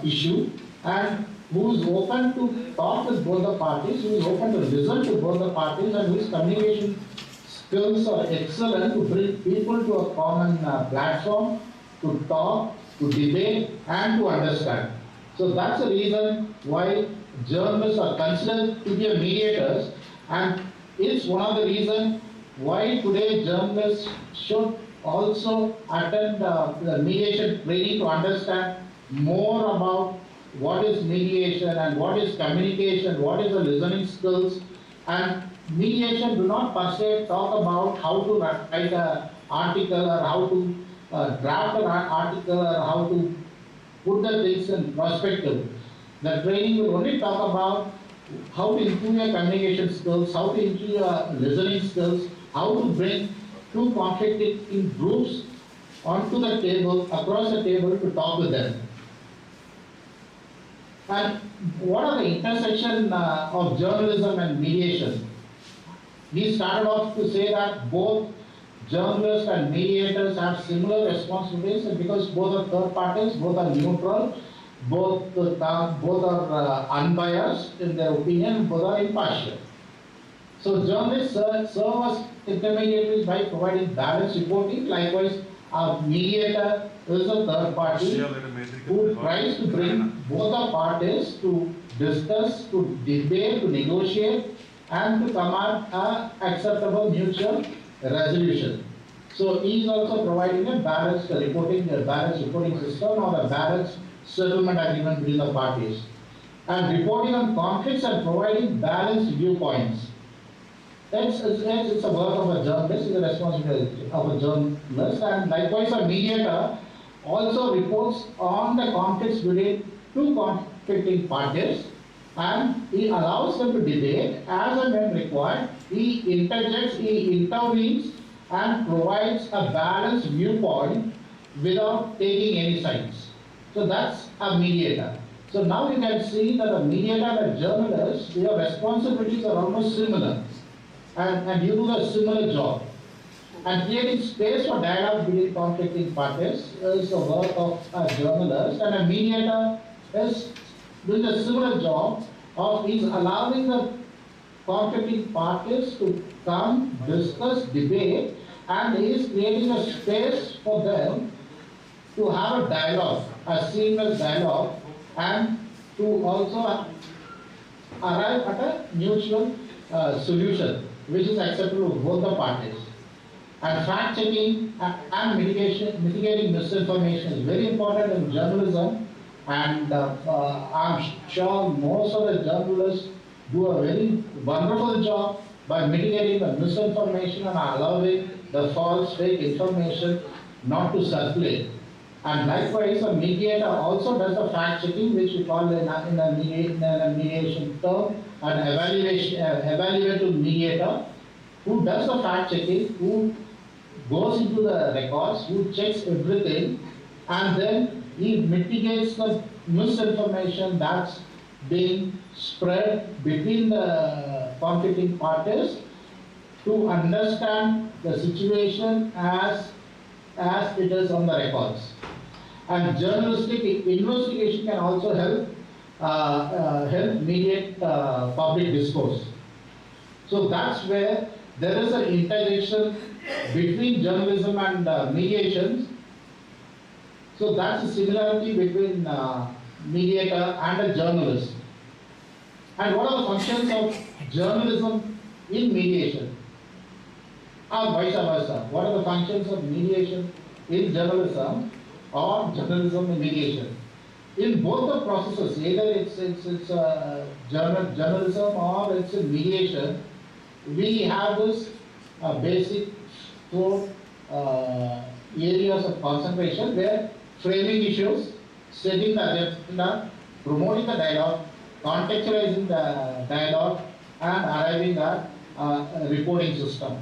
issue, and who is open to talk with both the parties, who is open to listen to both the parties, and whose communication skills are excellent to bring people to a common platform, to talk, to debate, and to understand. So that's the reason why journalists are considered to be mediators, and it's one of the reasons why today journalists should also attend the mediation training to understand more about what is mediation and what is communication, what is the listening skills. And mediation do not per se talk about how to write an article or how to draft an article or how to put the things in perspective. The training will only talk about how to improve your communication skills, how to improve your listening skills, how to bring two conflicting groups onto the table, across the table, to talk with them. And what are the intersection of journalism and mediation? We started off to say that both journalists and mediators have similar responsibilities, and because both are third parties, both are neutral, both are unbiased in their opinion, both are impartial. So journalists serve as intermediaries by providing balanced reporting. Likewise, a mediator is a third party who tries to bring both the parties to discuss, to debate, to negotiate, and to come at an acceptable mutual resolution. So he is also providing a balanced reporting system or a balanced settlement agreement between the parties. And reporting on conflicts and providing balanced viewpoints. It's a work of a journalist, it's a responsibility of a journalist, and likewise a mediator also reports on the conflicts between two conflicting parties, and he allows them to debate as and when required. He interjects, he intervenes, and provides a balanced viewpoint without taking any sides. So that's a mediator. So now you can see that a mediator and a journalist, their responsibilities are almost similar. And you do a similar job. And creating space for dialogue between conflicting parties is the work of a journalist, and a mediator is doing a similar job of allowing the conflicting parties to come, discuss, debate, and is creating a space for them to have a dialogue, a seamless dialogue, and to also arrive at a mutual solution which is acceptable to both the parties. And fact-checking and mitigating misinformation is very important in journalism, and I'm sure most of the journalists do a very wonderful job by mitigating the misinformation and allowing the false, fake information not to circulate. And likewise, a mediator also does the fact-checking, which we call in a mediation term, an evaluative mediator, who does the fact-checking, who goes into the records, who checks everything, and then he mitigates the misinformation that's being spread between the conflicting parties to understand the situation as it is on the records. And journalistic investigation can also help mediate public discourse. So that's where there is an integration between journalism and mediation. So that's a similarity between mediator and a journalist. And what are the functions of journalism in mediation? Or vice versa. What are the functions of mediation in journalism or journalism in mediation? In both the processes, either it's journalism or it's in mediation, we have this basic four areas of concentration where framing issues, setting the agenda, promoting the dialogue, contextualizing the dialogue, and arriving at a reporting system.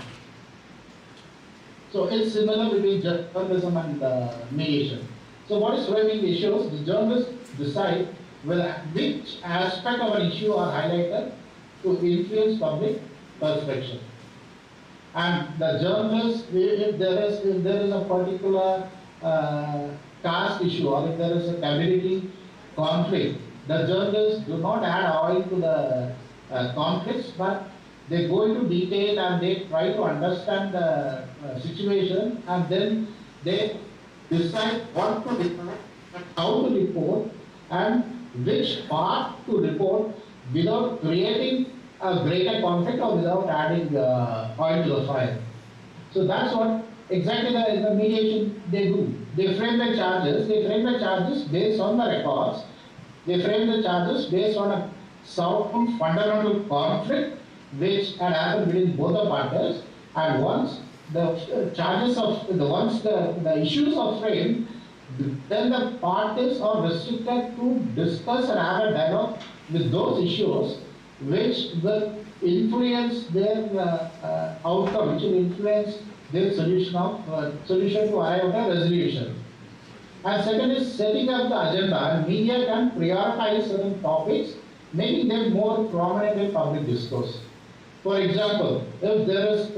So it's similar between journalism and mediation. So what is framing the issues? The journalists decide which aspect of an issue are highlighted to influence public perception. And the journalist, if there is a particular caste issue or if there is a community conflict, the journalists do not add oil to the conflicts, but they go into detail and they try to understand the situation, and then they decide what to report, how to report, and which part to report without creating a greater conflict or without adding oil to the fire. So that's what exactly the mediation they do. They frame the charges. They frame the charges based on the records. They frame the charges based on a sound fundamental conflict which had happened between both the parties. And once the charges the issues are framed, then the parties are restricted to discuss and have a dialogue with those issues which will influence their outcome, which will influence their solution to arrive at a resolution. And second is setting up the agenda, and media can prioritize certain topics, making them more prominent in public discourse. For example, if there is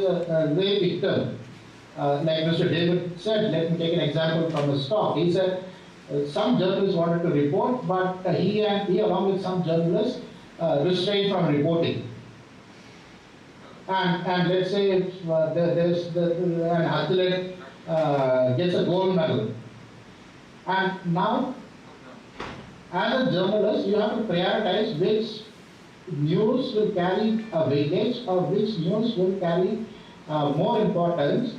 a rape victim, like Mr. David said, let me take an example from the stock. He said, some journalists wanted to report, but he along with some journalists restrained from reporting. And let's say if an athlete gets a gold medal, and now as a journalist you have to prioritize which news will carry a weightage or which news will carry more importance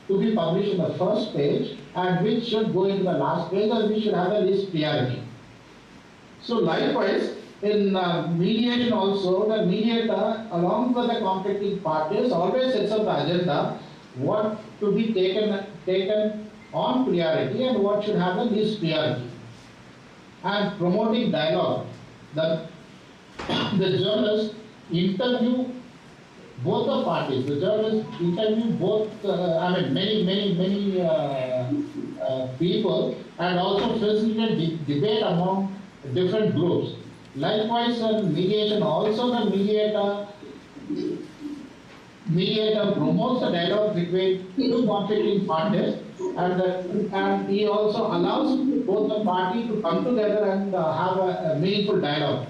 to be published in the first page and which should go into the last page and which should have the least priority. So likewise, in mediation also, the mediator along with the conflicting parties always sets up the agenda, what to be taken on priority and what should have the least priority. And promoting dialogue, the journalists interview both the parties. The journalists interview both, many people, and also facilitate debate among different groups. Likewise, in mediation, also the mediator promotes the dialogue between two conflicting parties, and he also allows both the parties to come together and have a meaningful dialogue.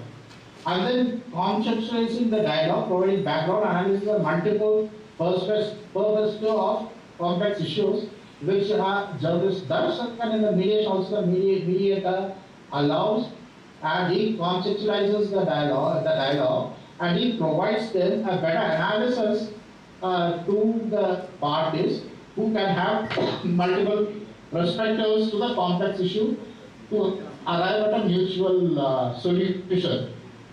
And then conceptualizing the dialogue, providing background analysis of multiple perspectives of complex issues, which journalists does, and in the mediation also the mediator allows and he conceptualizes the dialogue, and he provides them a better analysis to the parties who can have multiple perspectives to the complex issue to arrive at a mutual solution.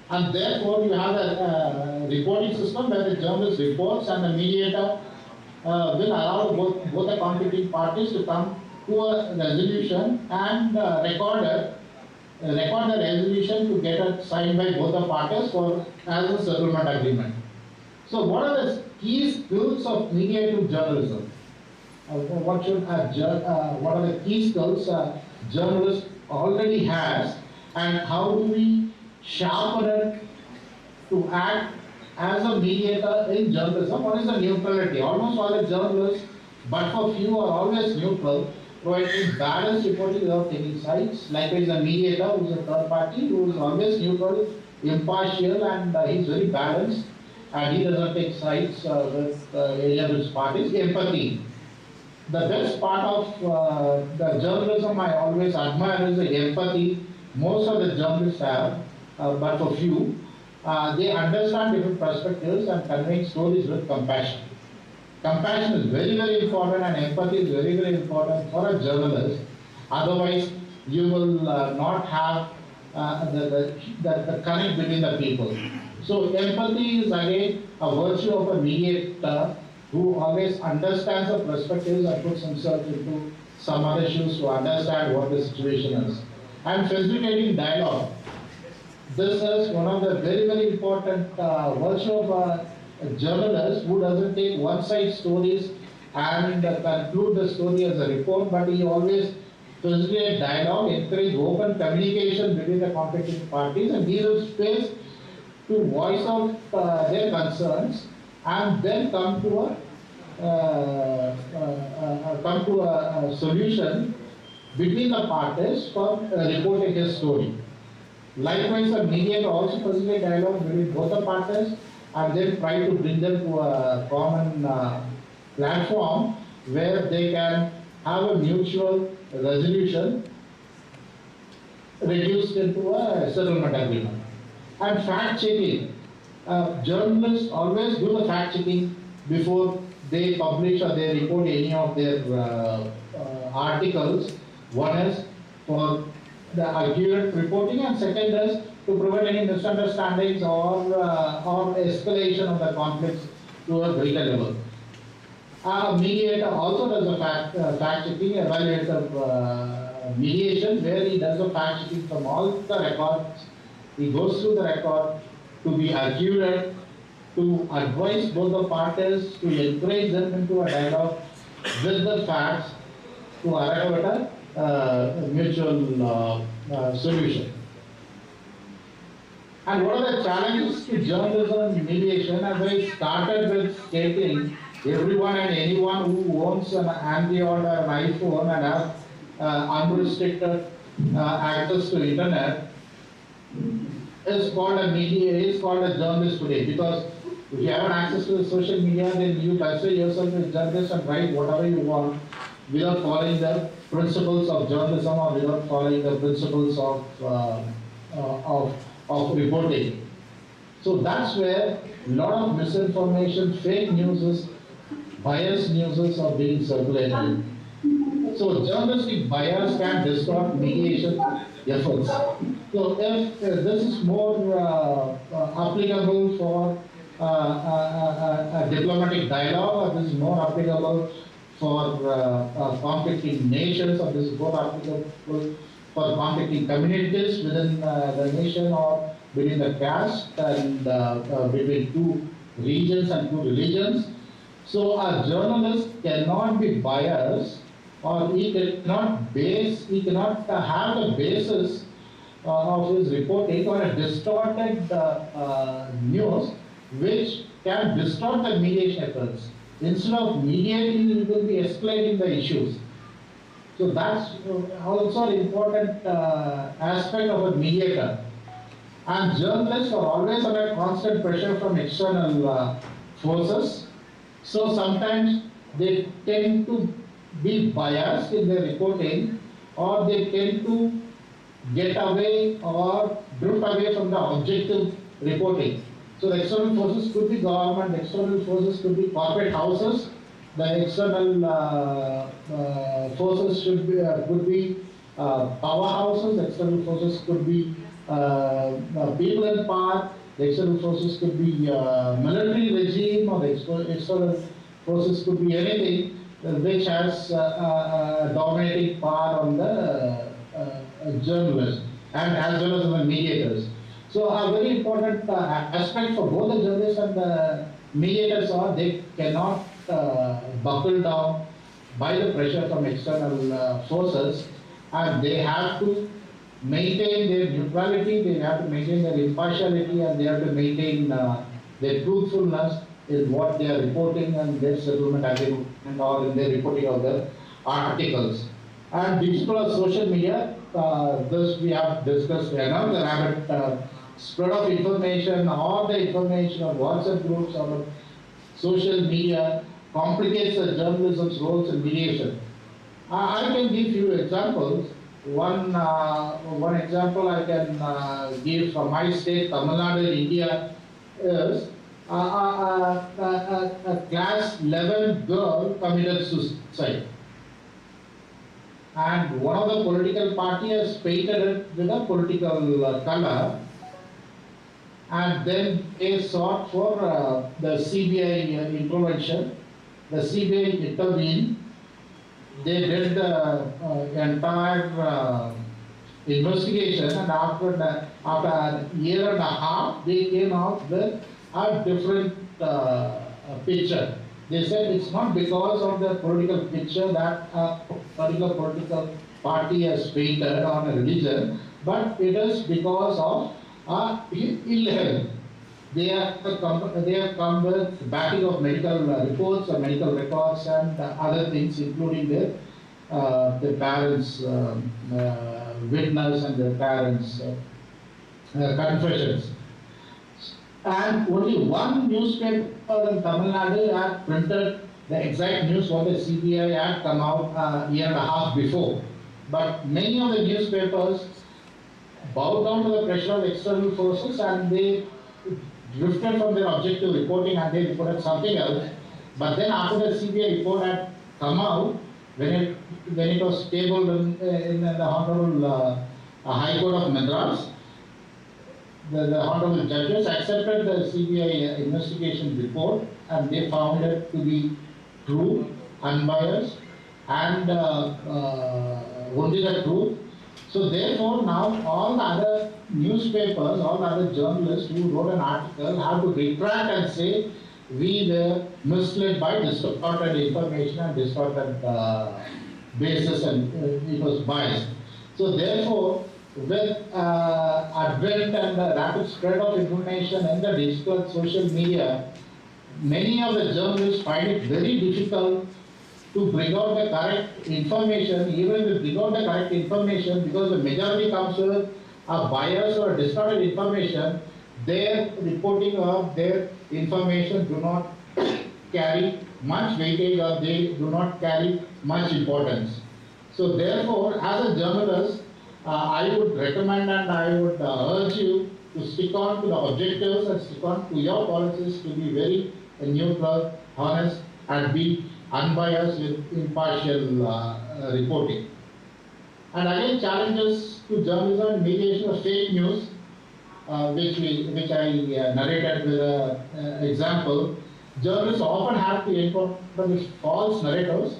And therefore, you have a reporting system where the journalist reports and the mediator will allow both the conflicting parties to come to a resolution and record the resolution to get it signed by both the parties as a settlement agreement. So, what are the key skills of mediative journalism? What are the key skills journalist already has, and how do we sharpen it to act as a mediator in journalism? What is the neutrality? Almost all the journalists, but for few, are always neutral, providing balanced reporting without taking sides. Likewise, a mediator who is a third party, who is always neutral, impartial, and he is very balanced, and he doesn't take sides with any of his parties. Empathy. The best part of the journalism I always admire is the empathy most of the journalists have, but for few. They understand different perspectives and convey stories with compassion. Compassion is very, very important, and empathy is very, very important for a journalist. Otherwise, you will not have the connect between the people. So empathy is again a virtue of a mediator who always understands the perspectives and puts himself into some other shoes to understand what the situation is. And facilitating dialogue. This is one of the very, very important virtue of a journalist who doesn't take one-side stories and conclude the story as a report, but he always facilitates dialogue, encourage open communication between the conflicting parties, and give space to voice out their concerns, and then come to a solution between the parties for reporting his story. Likewise, the mediator also facilitates dialogue between both the parties and then try to bring them to a common platform where they can have a mutual resolution reduced into a settlement agreement. And fact-checking. Journalists always do the fact-checking before they publish or they report any of their articles. One is for the accurate reporting, and second is to prevent any misunderstandings or escalation of the conflicts to a greater level. A mediator also does a fact-checking, evaluative mediation, where he does a fact-checking from all the records. He goes through the record to be accurate, to advise both the parties, to encourage them into a dialogue with the facts, to arrive at a mutual solution. And what are the challenges to journalism and mediation? As I started with stating, everyone and anyone who owns an Android or an iPhone and has unrestricted access to internet is called a journalist today, because if you have access to the social media, then you consider yourself as a journalist and write whatever you want without following the principles of journalism or without following the principles of reporting. So that's where a lot of misinformation, fake news, biased news are being circulated. So journalistic bias can distort mediation efforts. So if this is more applicable for a diplomatic dialogue, or this is more applicable for conflicting nations, or this is more applicable for conflicting communities within the nation or between the caste and between two regions and two religions. So a journalist cannot be biased, or he cannot have the basis of his reporting on a distorted news which can distort the mediation efforts. Instead of mediating, he will be escalating the issues. So that's also an important aspect of a mediator. And journalists are always under constant pressure from external forces. So sometimes they tend to be biased in their reporting, or they tend to get away or drift away from the objective reporting. So the external forces could be government, external forces could be corporate houses, the external forces could be powerhouses, external forces could be people in power, the external forces could be military regime, or the external forces could be anything which has a dominating power on the journalists and as well as the mediators. So a very important aspect for both the journalists and the mediators are they cannot buckle down by the pressure from external forces, and they have to maintain their neutrality, they have to maintain their impartiality, and they have to maintain their truthfulness in what they are reporting and their settlement agreement or in their reporting of their articles. And digital or social media, this we have discussed enough, the rapid spread of information, all the information on WhatsApp groups or social media complicates the journalism's roles in mediation. I can give few examples. One example I can give from my state, Tamil Nadu, India, is a class 11 girl committed suicide. And one of the political party has painted it with a political color, and then they sought for the CBI intervention. The CBI intervened. They did the entire investigation, and after a year and a half, they came out with a different picture. They said it's not because of the political picture that a particular political party has painted on a religion, but it is because of ill health. They have come with backing of medical reports or medical records and other things, including their parents' witness and their parents' confessions. And only one newspaper in Tamil Nadu had printed the exact news what the CBI had come out a year and a half before. But many of the newspapers bowed down to the pressure of external forces, and they drifted from their objective reporting and they reported something else. But then after the CBI report had come out, when it was tabled in the Honorable High Court of Madras, the Honorable Judges accepted the CBI investigation report, and they found it to be true, unbiased, and only the truth. So therefore now all the other newspapers, all the other journalists who wrote an article have to retract and say we were misled by distorted information and distorted basis, and it was biased. So therefore, with advent and the rapid spread of information in the digital social media, many of the journalists find it very difficult to bring out the correct information, even if they bring out the correct information, because the majority comes with a bias or distorted information, their reporting of their information do not carry much weightage or they do not carry much importance. So therefore, as a journalist, I would recommend and I would urge you to stick on to the objectives and stick on to your policies, to be very neutral, honest, and be unbiased with impartial reporting. And again, challenges to journalism and mediation of fake news, which I narrated with an example. Journalists often have to encounter with false narratives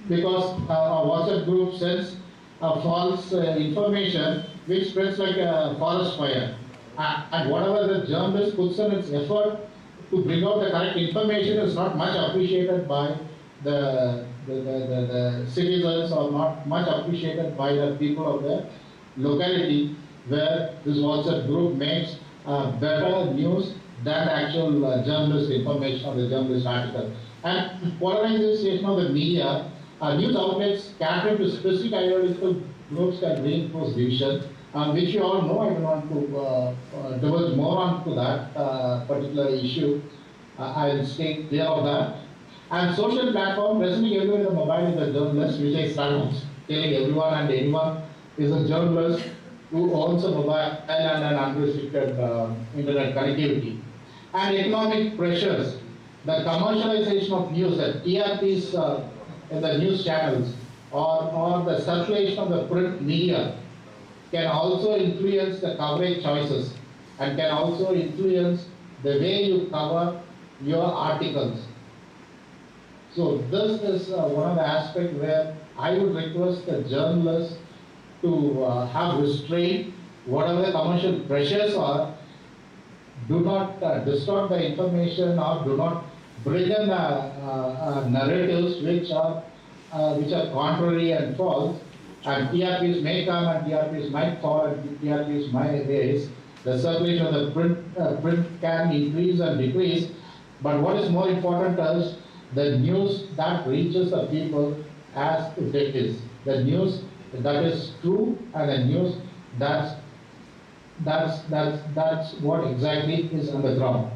because a WhatsApp group sends false information which spreads like a forest fire. And whatever the journalist puts in its effort to bring out the correct information is not much appreciated by the citizens, or not much appreciated by the people of the locality where this WhatsApp group makes better news than the actual journalist information or the journalist article. And polarization of the media, news outlets catering to specific ideological groups can reinforce division, which you all know. I don't want to divulge more onto that particular issue. I'll stay clear of that. And social platform, presenting everyone with a mobile is a journalist, which I started telling everyone and anyone is a journalist who owns a mobile and an unrestricted internet connectivity. And economic pressures, the commercialization of news, the TRPs in the news channels, or the circulation of the print media can also influence the coverage choices and can also influence the way you cover your articles. So this is one of the aspects where I would request the journalists to have restraint. Whatever the commercial pressures are, do not distort the information or do not bring in narratives which are contrary and false. And TRPs may come and TRPs might fall and TRPs might raise. The circulation of the print can increase and decrease. But what is more important is the news that reaches the people as it is. The news that is true and the news that's what exactly is on the ground.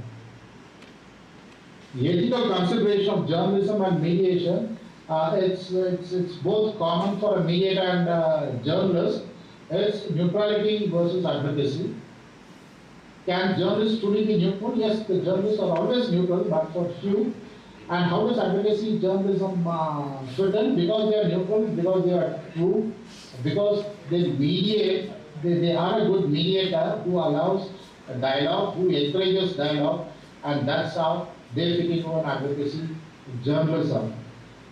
The ethical consideration of journalism and mediation, it's both common for a mediator and a journalist. It's neutrality versus advocacy. Can journalists truly be neutral? Yes, the journalists are always neutral, but for few. And how does advocacy journalism fit in? Because they are neutral, because they are true, because they mediate. They are a good mediator who allows a dialogue, who encourages dialogue, and that's how they fit into an advocacy journalism.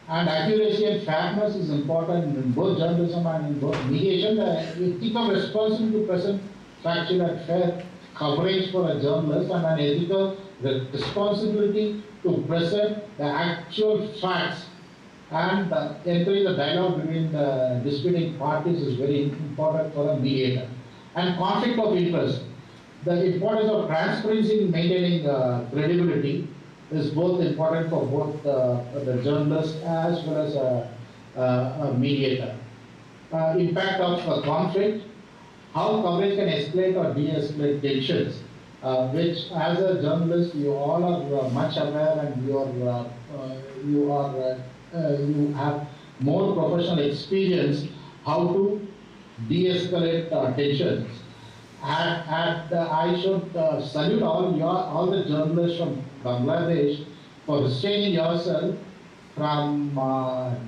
And accuracy and fairness is important in both journalism and in both mediation. The ethical responsibility to present factual and fair coverage for a journalist, and an ethical responsibility to present the actual facts and encourage the dialogue between the disputing parties is very important for a mediator. And conflict of interest. The importance of transparency in maintaining credibility is both important for both the journalist as well as a mediator. Impact of conflict, how coverage can escalate or de-escalate tensions, which as a journalist you all are much aware, and you have more professional experience how to de-escalate tensions. And I should salute all the journalists from Bangladesh for restraining yourself from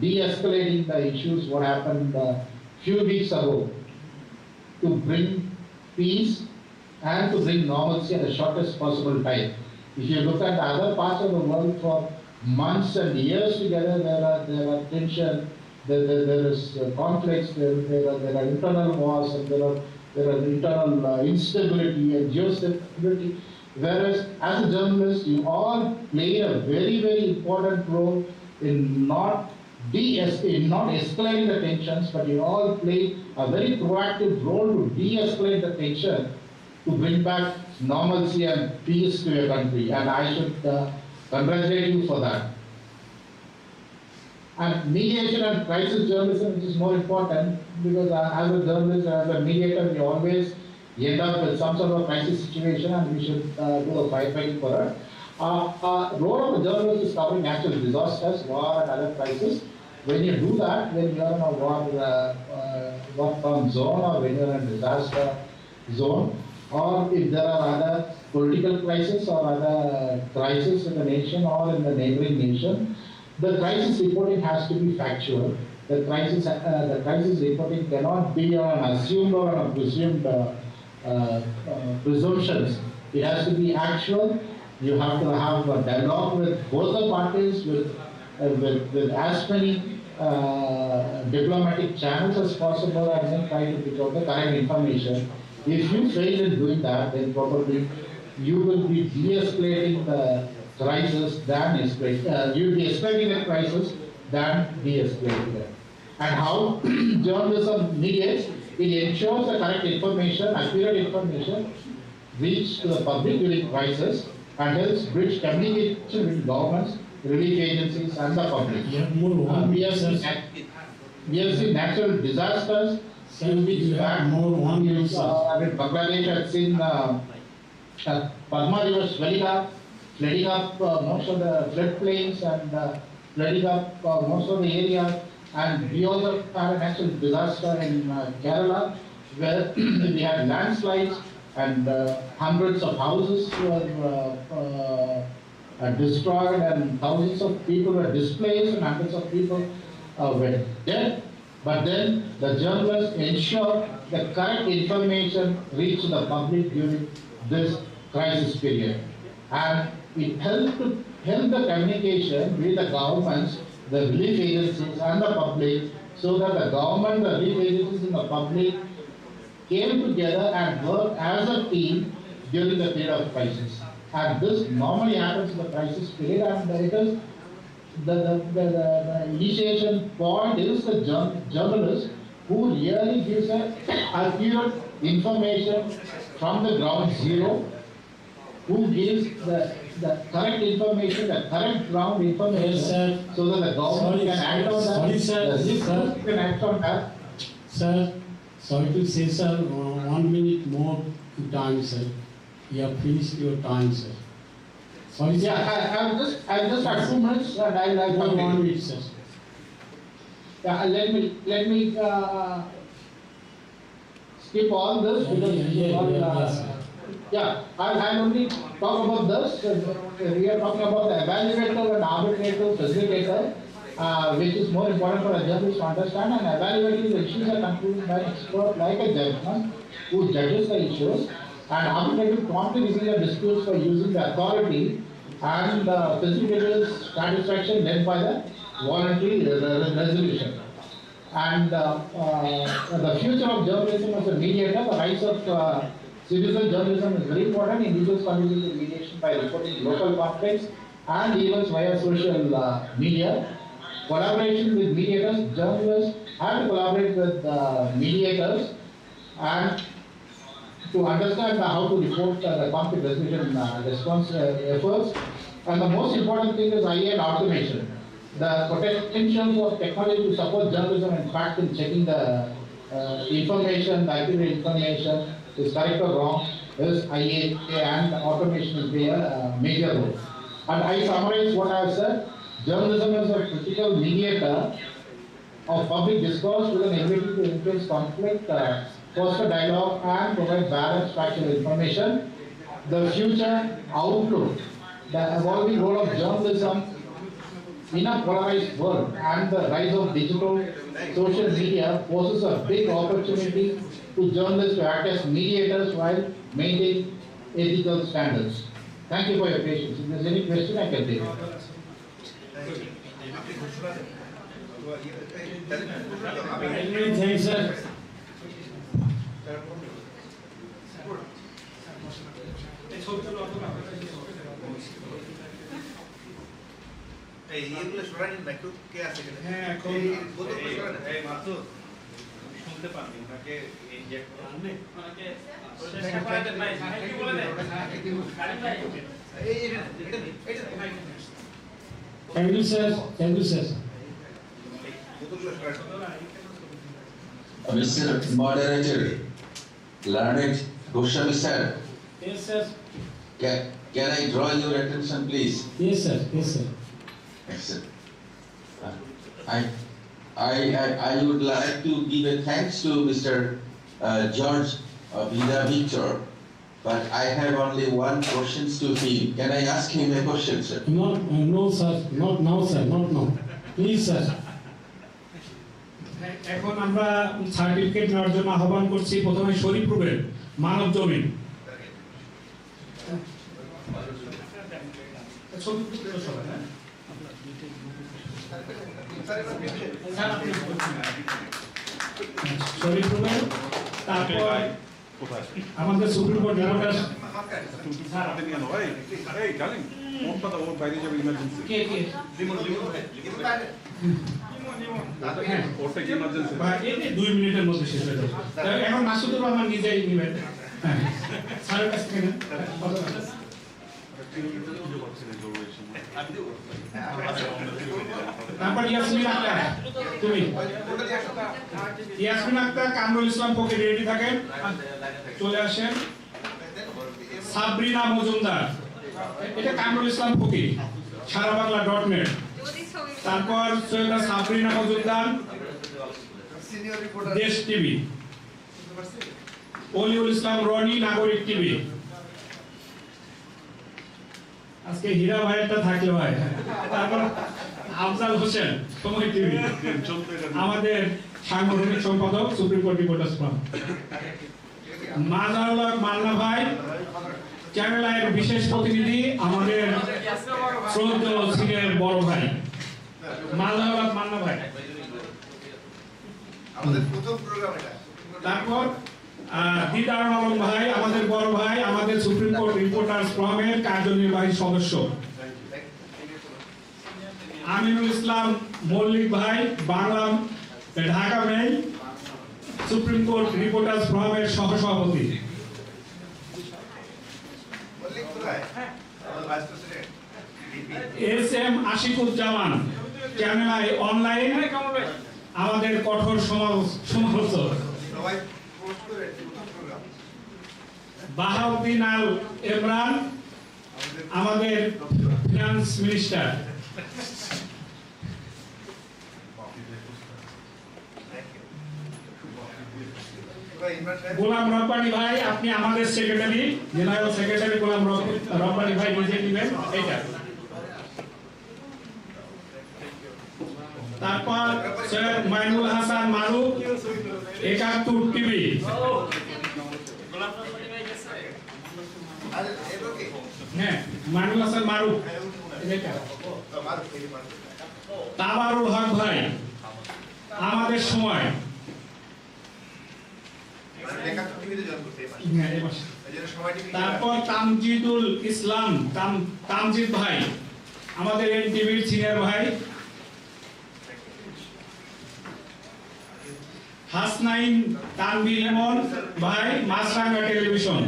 de-escalating the issues what happened a few weeks ago, to bring peace and to bring normalcy at the shortest possible time. If you look at the other parts of the world, for months and years together, there are tension, there is conflicts, there are internal wars, and there are internal instability and geostability. Whereas as a journalist, you all play a very, very important role in not escalating the tensions, but you all play a very proactive role to de-escalate the tension, to bring back normalcy and peace to your country. And I should congratulate you for that. And mediation and crisis journalism, which is more important, because as a journalist, as a mediator, we always end up with some sort of crisis situation, and we should do a fighting for it. Role of a journalist is covering natural disasters, war, and other crises. When you do that, when you are in a war-torn zone, or when you are in a disaster zone, or if there are other political crises or other crises in the nation or in the neighboring nation, the crisis reporting has to be factual. The crisis reporting cannot be on assumed or on presumed presumptions. It has to be actual. You have to have a dialogue with both the parties, with as many diplomatic channels as possible, and then try to pick out the correct information. If you fail in doing that, then probably you will be de-escalating the crisis than escalating. You will be escalating the crisis than de-escalating it. And how journalism mediates, it ensures the correct information, accurate information, reach to the public during crisis, and helps bridge communication with governments, relief agencies, and the public. We have seen natural disasters. Few weeks back, Bangladesh had seen Padma River flooding up most of the floodplains and flooding up most of the area. And we also had a natural disaster in Kerala, where we had landslides and hundreds of houses were destroyed, and thousands of people were displaced, and hundreds of people were dead. But then the journalists ensured the correct information reached the public during this crisis period. And it helped the communication with the governments, the relief agencies, and the public, so that the government, the relief agencies, and the public came together and worked as a team during the period of crisis. And this normally happens in the crisis period, and it is the initiation point is the journalist who really gives accurate information from the ground zero, who gives the correct information, the correct ground information, so that the government can act on that. Can act on that. Sir, sorry to say, sir, 1 minute more time, sir. You have finished your time, sir. Sorry, sir. I'll just have 2 minutes, and I'll come 1 minute, sir. Yeah, let me skip all this because I'll only talk about this. We are talking about the evaluator and arbitrator, facilitator, which is more important for a journalist to understand. And evaluating the issues are concluded by an expert like a judgment who judges the issues, and arbitrator promptly resolves the disputes for using the authority, and facilitator's satisfaction led by the voluntary resolution. And the future of journalism as a mediator, the rise of citizen journalism is very important. Individuals contribute to mediation by reporting local conflicts and events via social media. Collaboration with mediators, journalists have to collaborate with mediators and to understand how to report the conflict resolution response efforts. And the most important thing is AI and automation. The potential of technology to support journalism, in fact, in checking the information, the accurate information is correct or wrong, is IA, and automation will play a major role. And I summarize what I have said. Journalism is a critical mediator of public discourse with an ability to influence conflict, foster dialogue, and provide balanced factual information. The future outlook, the evolving role of journalism in a polarized world, and the rise of digital social media poses a big opportunity to journalists to act as mediators while maintaining ethical standards. Thank you for your patience. If there's any question, I can take it. Thanks, sir. এই এগুলো সরানি না একটু কে আছে এখানে? হ্যাঁ, এখন বোতলটা সরানি। এই মাতুর আমি শুনতে পারবি ওনাকে ইনজেক্ট করা ওনাকে শেষ করাতে নাই কি বলে দেন কারিম ভাই এই এটা Thank you, sir. Thank you, sir. Mr. Moderator, learned Goswami sir, Yes, sir. can I draw your attention, please? Yes, sir. Yes, sir. Excellent. I would like to give a thanks to Mr. George Vida Victor, but I have only one question to him. Can I ask him a question, sir? No, sir. Not now, sir. Not now. Please, sir. এখন আমরা certificate নেওয়ার জন্য আহ্বান করছি প্রথমে শরীফপুরের মানব জমিন শরীফপুরের তারপর আমাদের সুপ্রিম কোর্ট রিপোর্টার কে কে এই 2 মিনিটের মধ্যে শেষ হয়ে যাবে এখন মাসুদুর রহমান নিজেই নেবেন স্যারের কাছ থেকে তারপর ইয়াসমিন আক্তার তুমি ইয়াসমিন আক্তার কামরুল ইসলাম ফকির রেডি থাকেন চলে আসেন সাবরিনা মজুমদার এটা কামরুল ইসলাম ফকির সারা বাংলা .net তারপর সৈয়দা সাবরিনা মজুমদার দেশ টিভি অলিউল ইসলাম রনি নাগরিক টিভি আজকে হীরা ভাইয়েরটা থাকলে ভাই তারপর আফজাল হোসেন সময় টিভি আমাদের সাংগঠনিক সম্পাদক supreme court reporters forum Mazharullah Manna ভাই চ্যানেল আইয়ের বিশেষ প্রতিনিধি আমাদের শ্রদ্ধেয় সিনিয়র বড় ভাই মাজারুল্লাহ মান্না ভাই আমাদের প্রথম প্রোগ্রাম এটা তারপর দিদার আলম ভাই আমাদের বড় ভাই আমাদের সুপ্রিম কোর্ট রিপোর্টার্স ফ্রমের কার্যনির্বাহী সদস্য আমিনুল ইসলাম মল্লিক ভাই Bangla Dhaka mail supreme court reporters ফ্রমের সহসভাপতি S M. Ashikuzzaman channel I online আমাদের কঠোর সমালোচক বাহাউদ্দিন আল ইমরান আমাদের ফিনান্স মিনিস্টার গোলাম রব্বানি ভাই আপনি আমাদের সেক্রেটারি জেনারেল সেক্রেটারি গোলাম রব্বানি ভাই নিজে নেবেন এটা তারপর সৈয়দ মাইনুল হাসান মারুফ 71 টিভি হ্যাঁ মাইনুল হাসান মারুফ এটা তাবারুল হক ভাই আমাদের সময় তারপর তামজিদুল ইসলাম তামজিদ ভাই আমাদের এনটিভির সিনিয়র ভাই হাসনাইন তানভীর ইমন ভাই মাছরাঙ্গা টেলিভিশন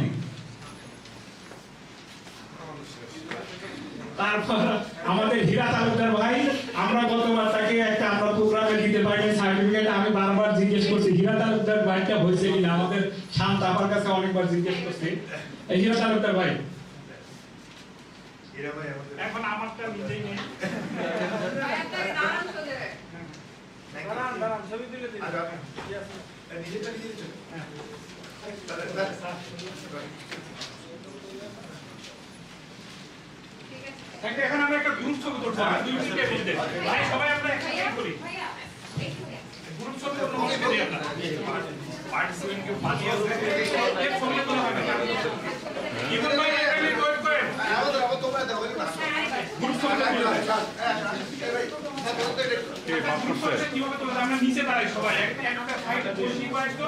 তারপর আমাদের হীরা তালুকদার ভাই আমরা গতবার তাকে একটা আমরা প্রোগ্রামে দিতে পারিনি সার্টিফিকেট আমি বারবার জিজ্ঞেস করছি হীরা তালুকদার ভাইটা হয়েছে কিনা আমাদের শান্ত আমার কাছে অনেকবার জিজ্ঞেস করছে এই হীরা তালুকদার ভাই এখন আমারটা নিজেই নেই দাঁড়ান ছবি তুলে দিন নিজেটা নিজে চলে এখন আমরা একটা গ্রুপ ছবি তুলবো 2 মিনিটের মধ্যে ভাই সবাই আমরা একসাথে করি গ্রুপ ছবি তুলবো করি আমরা পার্টিসিপেন্ট কে বানিয়ে এক ছবি তোলা হবে ইভেন ভাই এখানে ওয়েট করেন আমাদের তোমরা দাও গ্রুপ ছবি তুলবো কে বাস করছে কিভাবে তোলা আমরা নিচে দাঁড়াই সবাই একটা সাইডে বসি পাই তো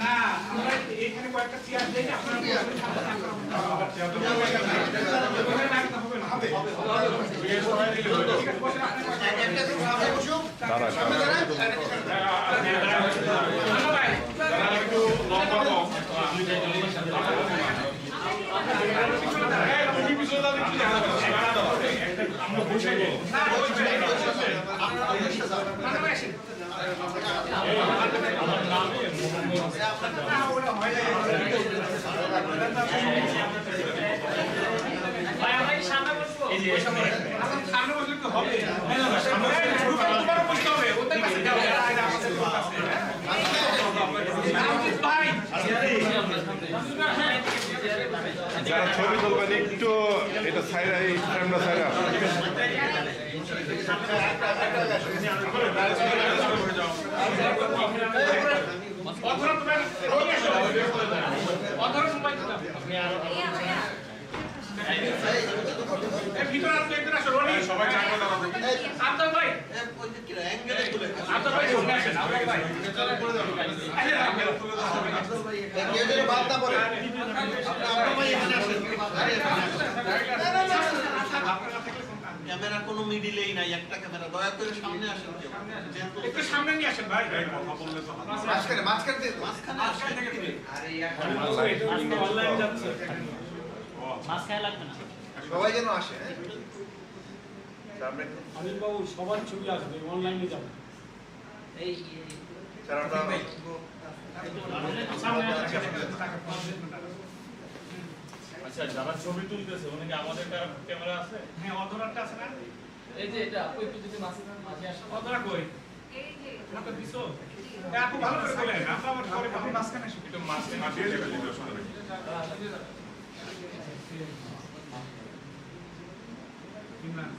না আমরা এখানে কয়েকটা চেয়ার দেই আপনারা বসে সাইডে না ওই সাইডে ভাই আমরা কি সামনে বসবো এই যে সামনে বসলে কি হবে না না সামনে তোমার বসতে হবে ওদের কাছে যাও ভাই যারা ছবি তুলবেন একটু এটা সাইডে এই ফ্রেমটা সাইডে অথরা তোমার রোল এসো অথরা সময় দিতে এই ভিতরে আসলে একটু আসো রোল সবাই চাইবো না আব্দুল ভাই ওই যে কি অ্যাঙ্গেলে তুলে আব্দুল ভাই সামনে আসেন আব্দুল ভাই আব্দুল ভাই এখানে বাদ না পড়ে আব্দুল ভাই এখানে আসেন ক্যামেরা কোনো মিডিলেই নাই একটা ক্যামেরা দয়া করে সামনে আসেন একটু সামনে নিয়ে আসেন ভাই কথা বললে তো মাঝখানে থেকে দিবেন আরে এটা অনলাইন যাচ্ছে মাস্কায় লাগবে না সবাই যেন আসে অনিল বাবু সবার ছবি আসবে অনলাইনে যাবে এই আচ্ছা যারা ছবি তুলতেছে উনি কি আমাদের ক্যামেরা আছে হ্যাঁ অথরাটা আছে না এই যে এটা ওই যদি মাঝে আসে অথরা কই এই যে আমাকে দিছো আপু ভালো করে বলেন আমরা আবার পরে আপনি মাঝখানে এসে একটু মাঝখানে দিয়ে দেবেন অসুবিধা নেই Imran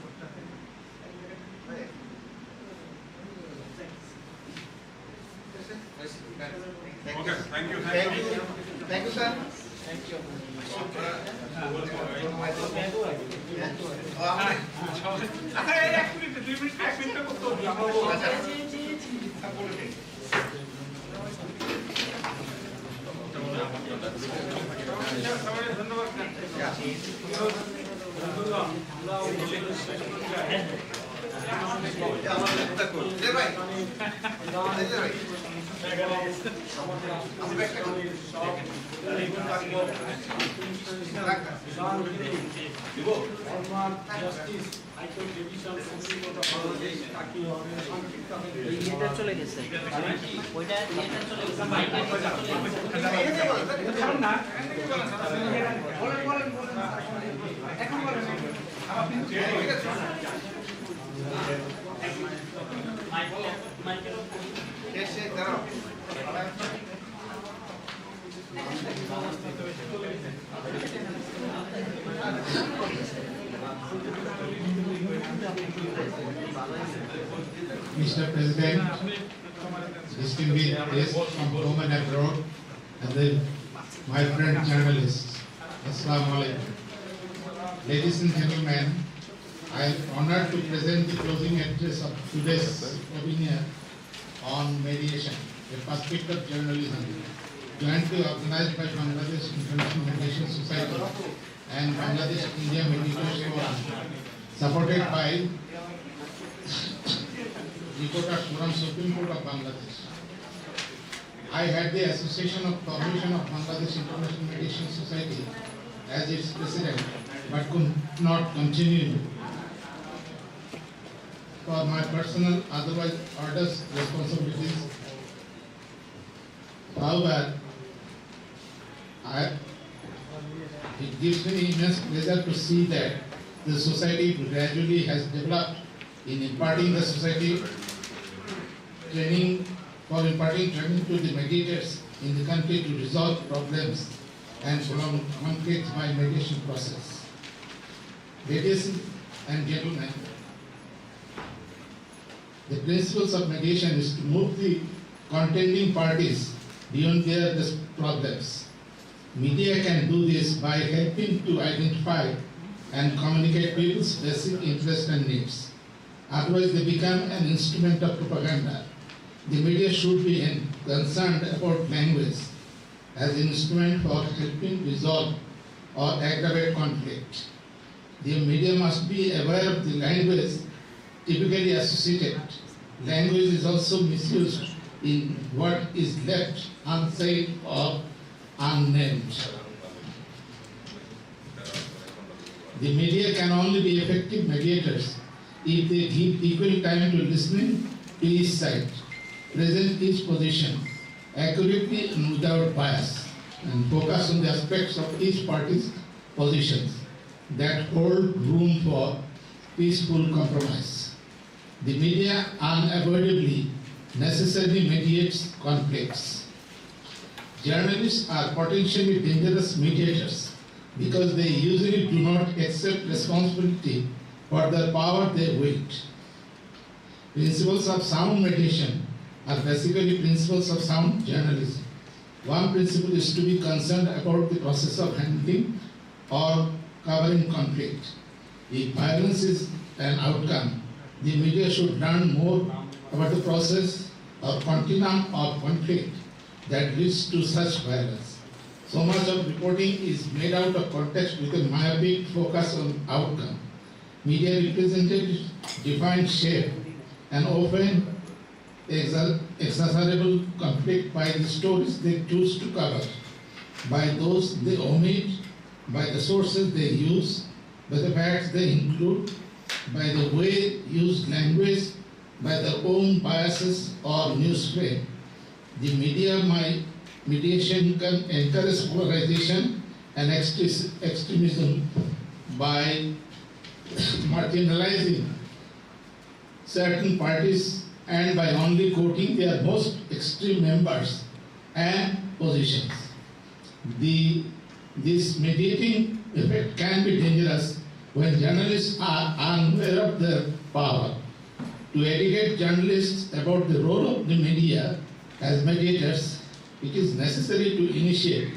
Okay, thank you. Thank you, sir. Thank you আচ্ছা এই 1 মিনিট 2 মিনিট 1 মিনিট করতে হবে আমরা ধন্যবাদ চলে গেছে ওইটা চলে গেছে বাইকে এখন বলেন Mr. President, distinguished guests from home and abroad, and then my friend journalists, Assalamu alaikum. Ladies and gentlemen, I am honored to present the closing address of today's webinar on mediation, a perspective of journalism, jointly organized by Bangladesh International Mediation Society and Bangladesh India Mediators Forum, supported by Reporters Forum Supreme Court of Bangladesh. I had the Association of Formation of Bangladesh International Mediation Society as its president, but could not continue for my personal, otherwise orders, responsibilities. However, it gives me immense pleasure to see that the society gradually has developed in imparting the society training, for imparting training to the mediators in the country to resolve problems and solve conflicts by mediation process. Ladies and gentlemen, the principles of mediation is to move the contending parties beyond their problems. Media can do this by helping to identify and communicate people's basic interests and needs. Otherwise, they become an instrument of propaganda. The media should be concerned about language as an instrument for helping resolve or aggravate conflict. The media must be aware of the language typically associated. Language is also misused in what is left unsaid or unnamed. The media can only be effective mediators if they give equal time to listening to each side, present each position accurately and without bias, and focus on the aspects of each party's positions that hold room for peaceful compromise. The media unavoidably necessarily mediates conflicts. Journalists are potentially dangerous mediators because they usually do not accept responsibility for the power they wield. Principles of sound mediation are basically principles of sound journalism. One principle is to be concerned about the process of handling or covering conflict. If violence is an outcome, the media should learn more about the process or continuum of conflict that leads to such violence. So much of reporting is made out of context with a myopic focus on outcome. Media representatives define shape and often exacerbable conflict by the stories they choose to cover, by those they omit, by the sources they use, by the facts they include, by the way used language, by their own biases or news frame. The mediation can encourage polarization and extremism by marginalizing certain parties and by only quoting their most extreme members and positions. This mediating effect can be dangerous when journalists are unaware of their power. To educate journalists about the role of the media as mediators, it is necessary to initiate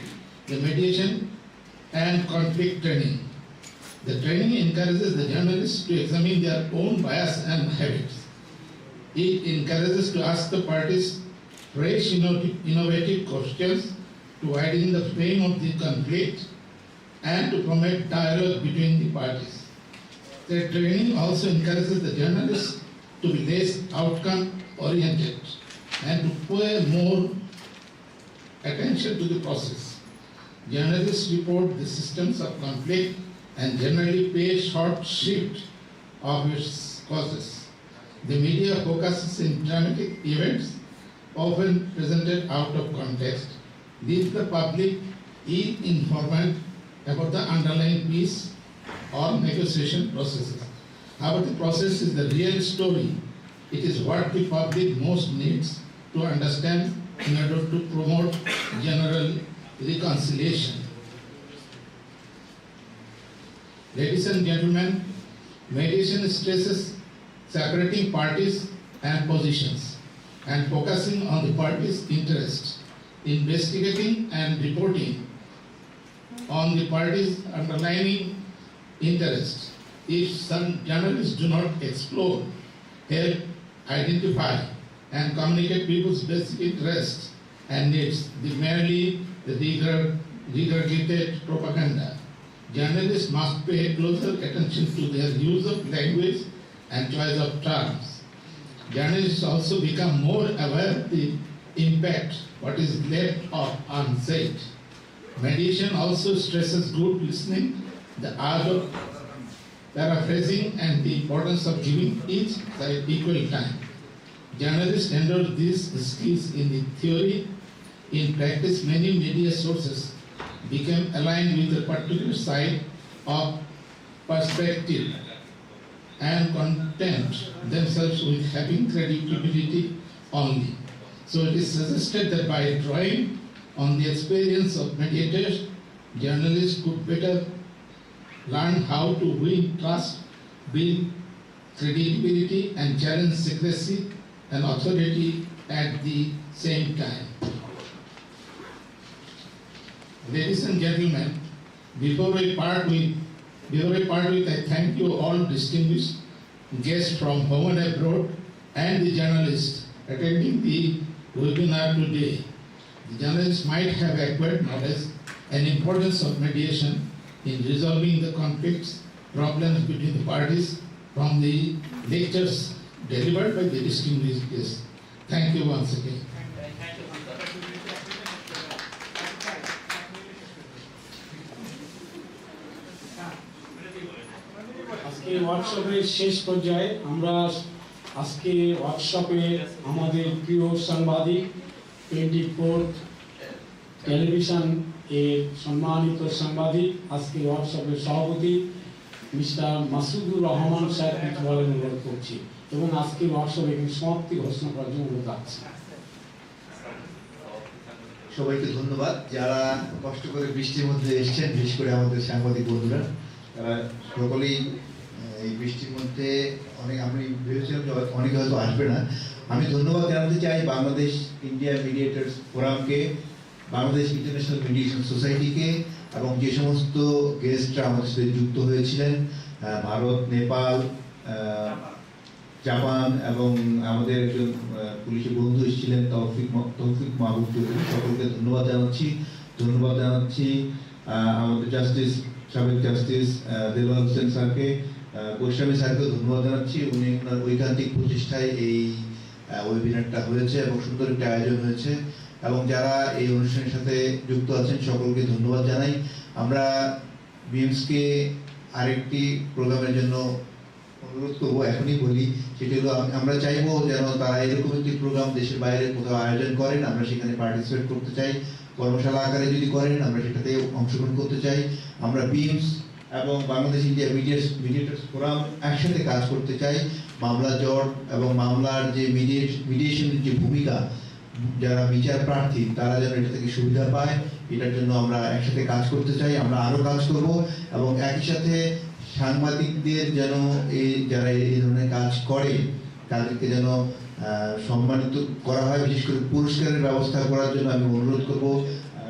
the mediation and conflict training. The training encourages the journalists to examine their own bias and habits. It encourages to ask the parties fresh, innovative questions to widen the frame of the conflict and to promote dialogue between the parties. The training also encourages the journalists to be less outcome-oriented and to pay more attention to the process. Journalists report the systems of conflict and generally pay short shrift of its causes. The media focuses in dramatic events, often presented out of context, leave the public ill-informed about the underlying peace or negotiation processes. However, the process is the real story. It is what the public most needs to understand in order to promote general reconciliation. Ladies and gentlemen, mediation stresses separating parties and positions and focusing on the parties' interests, investigating and reporting on the parties' underlying interests. If some journalists do not explore, help, identify, and communicate people's basic interests and needs, they merely regurgitate propaganda. Journalists must pay closer attention to their use of language and choice of terms. Journalists also become more aware of the impact what is left or unsaid. Mediation also stresses good listening, the art of paraphrasing, and the importance of giving each side equal time. Journalists endorse these skills in the theory. In practice, many media sources became aligned with a particular side of perspective and content themselves with having credibility only. So it is suggested that by drawing on the experience of mediators, journalists could better learn how to win trust, build credibility, and challenge secrecy and authority at the same time. Ladies and gentlemen, before we part with, I thank you all distinguished guests from home and abroad and the journalists attending the webinar today. The journalists might have acquired knowledge and importance of mediation in resolving the conflicts, problems between the parties from the lectures delivered by the distinguished guests. Thank you once again. আজকে আজকে ওয়ার্কশপের শেষ পর্যায়ে আমরা আজকে ওয়ার্কশপে আমাদের প্রিয় সাংবাদিক 24 টেলিভিশন এর সম্মানিত সাংবাদিক আজকে ওয়ার্কশপের সভাপতি মিস্টার মাসুদুর রহমান সাহেব কিছু বলেন অনুরোধ করছি এবং আজকে ওয়ার্কশপ এখানে সমাপ্তি ঘোষণা করার জন্য অনুরোধ রাখছি। সবাইকে ধন্যবাদ যারা কষ্ট করে বৃষ্টির মধ্যে এসেছেন, বিশেষ করে আমাদের সাংবাদিক বন্ধুরা, তারা সকলেই এই বৃষ্টির মধ্যে আমি ভেবেছিলাম যে অনেকে হয়তো আসবে না। আমি ধন্যবাদ জানাতে চাই বাংলাদেশ ইন্ডিয়া মিডিয়েটার্স ফোরামকে, বাংলাদেশ ইন্টারন্যাশনাল মিডিয়েশন সোসাইটিকে এবং যে সমস্ত গেস্টরা আমাদের সাথে যুক্ত হয়েছিলেন, ভারত, নেপাল, জাপান এবং আমাদের একজন পুলিশের বন্ধু এসেছিলেন তৌফিক মাহমুদ, সকলকে ধন্যবাদ জানাচ্ছি। আমাদের সাবেক জাস্টিস দেলোয়ার হোসেন স্যারকে, গোস্বামী স্যারকেও ধন্যবাদ জানাচ্ছি। উনি ওনার ঐকান্তিক প্রচেষ্টায় এই ওয়েবিনারটা হয়েছে এবং সুন্দর একটা আয়োজন হয়েছে এবং যারা এই অনুষ্ঠানের সাথে যুক্ত আছেন সকলকে ধন্যবাদ জানাই। আমরা বিএমসকে আরেকটি প্রোগ্রামের জন্য অনুরোধ করবো, এখনই বলি, সেটি হলো আমরা চাইবো যেন তারা এরকম একটি প্রোগ্রাম দেশের বাইরে কোথাও আয়োজন করেন, আমরা সেখানে পার্টিসিপেট করতে চাই। কর্মশালা আকারে যদি করেন আমরা সেটাতে অংশগ্রহণ করতে চাই। আমরা বিমস এবং বাংলাদেশ ইন্ডিয়া মিডিয়েটার্স ফোরাম একসাথে কাজ করতে চাই। মামলা জট এবং মামলার যে মিডিয়েশনের যে ভূমিকা, যারা বিচার প্রার্থী তারা যেন এটা থেকে সুবিধা পায়, এটার জন্য আমরা একসাথে কাজ করতে চাই। আমরা আরো কাজ করব এবং একই সাথে সাংবাদিকদের যেন যারা এই ধরনের কাজ করে তাদেরকে যেন সম্মানিত করা হয়, বিশেষ করে পুরস্কারের ব্যবস্থা করার জন্য আমি অনুরোধ করব।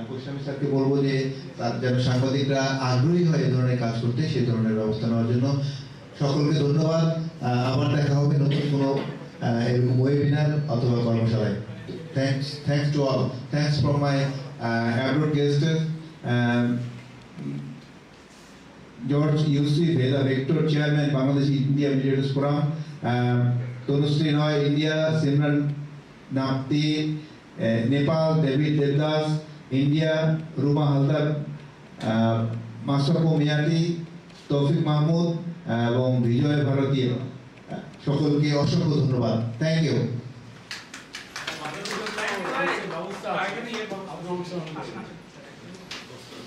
গোস্বামী স্যারকে বলবো যে তার যেন সাংবাদিকরা আগ্রহী হয় এই ধরনের কাজ করতে, সেই ধরনের ব্যবস্থা নেওয়ার জন্য। সকলকে ধন্যবাদ। আবার দেখা হবে নতুন কোনো এরকম ওয়েবিনার অথবা কর্মশালায়। Thanks to all. Thanks from my abroad guests. George Yusuf, the Rector, Chairman, Bangladesh India Mediators Forum. Tonusri Noy, India, Simran Napti, Nepal, David Devdas, India, Ruma Haldar, Masako Miyati, Tawfique Mahmood, এবং বিজয় ভারতীয়, সকলকে অসংখ্য ধন্যবাদ। Thank you.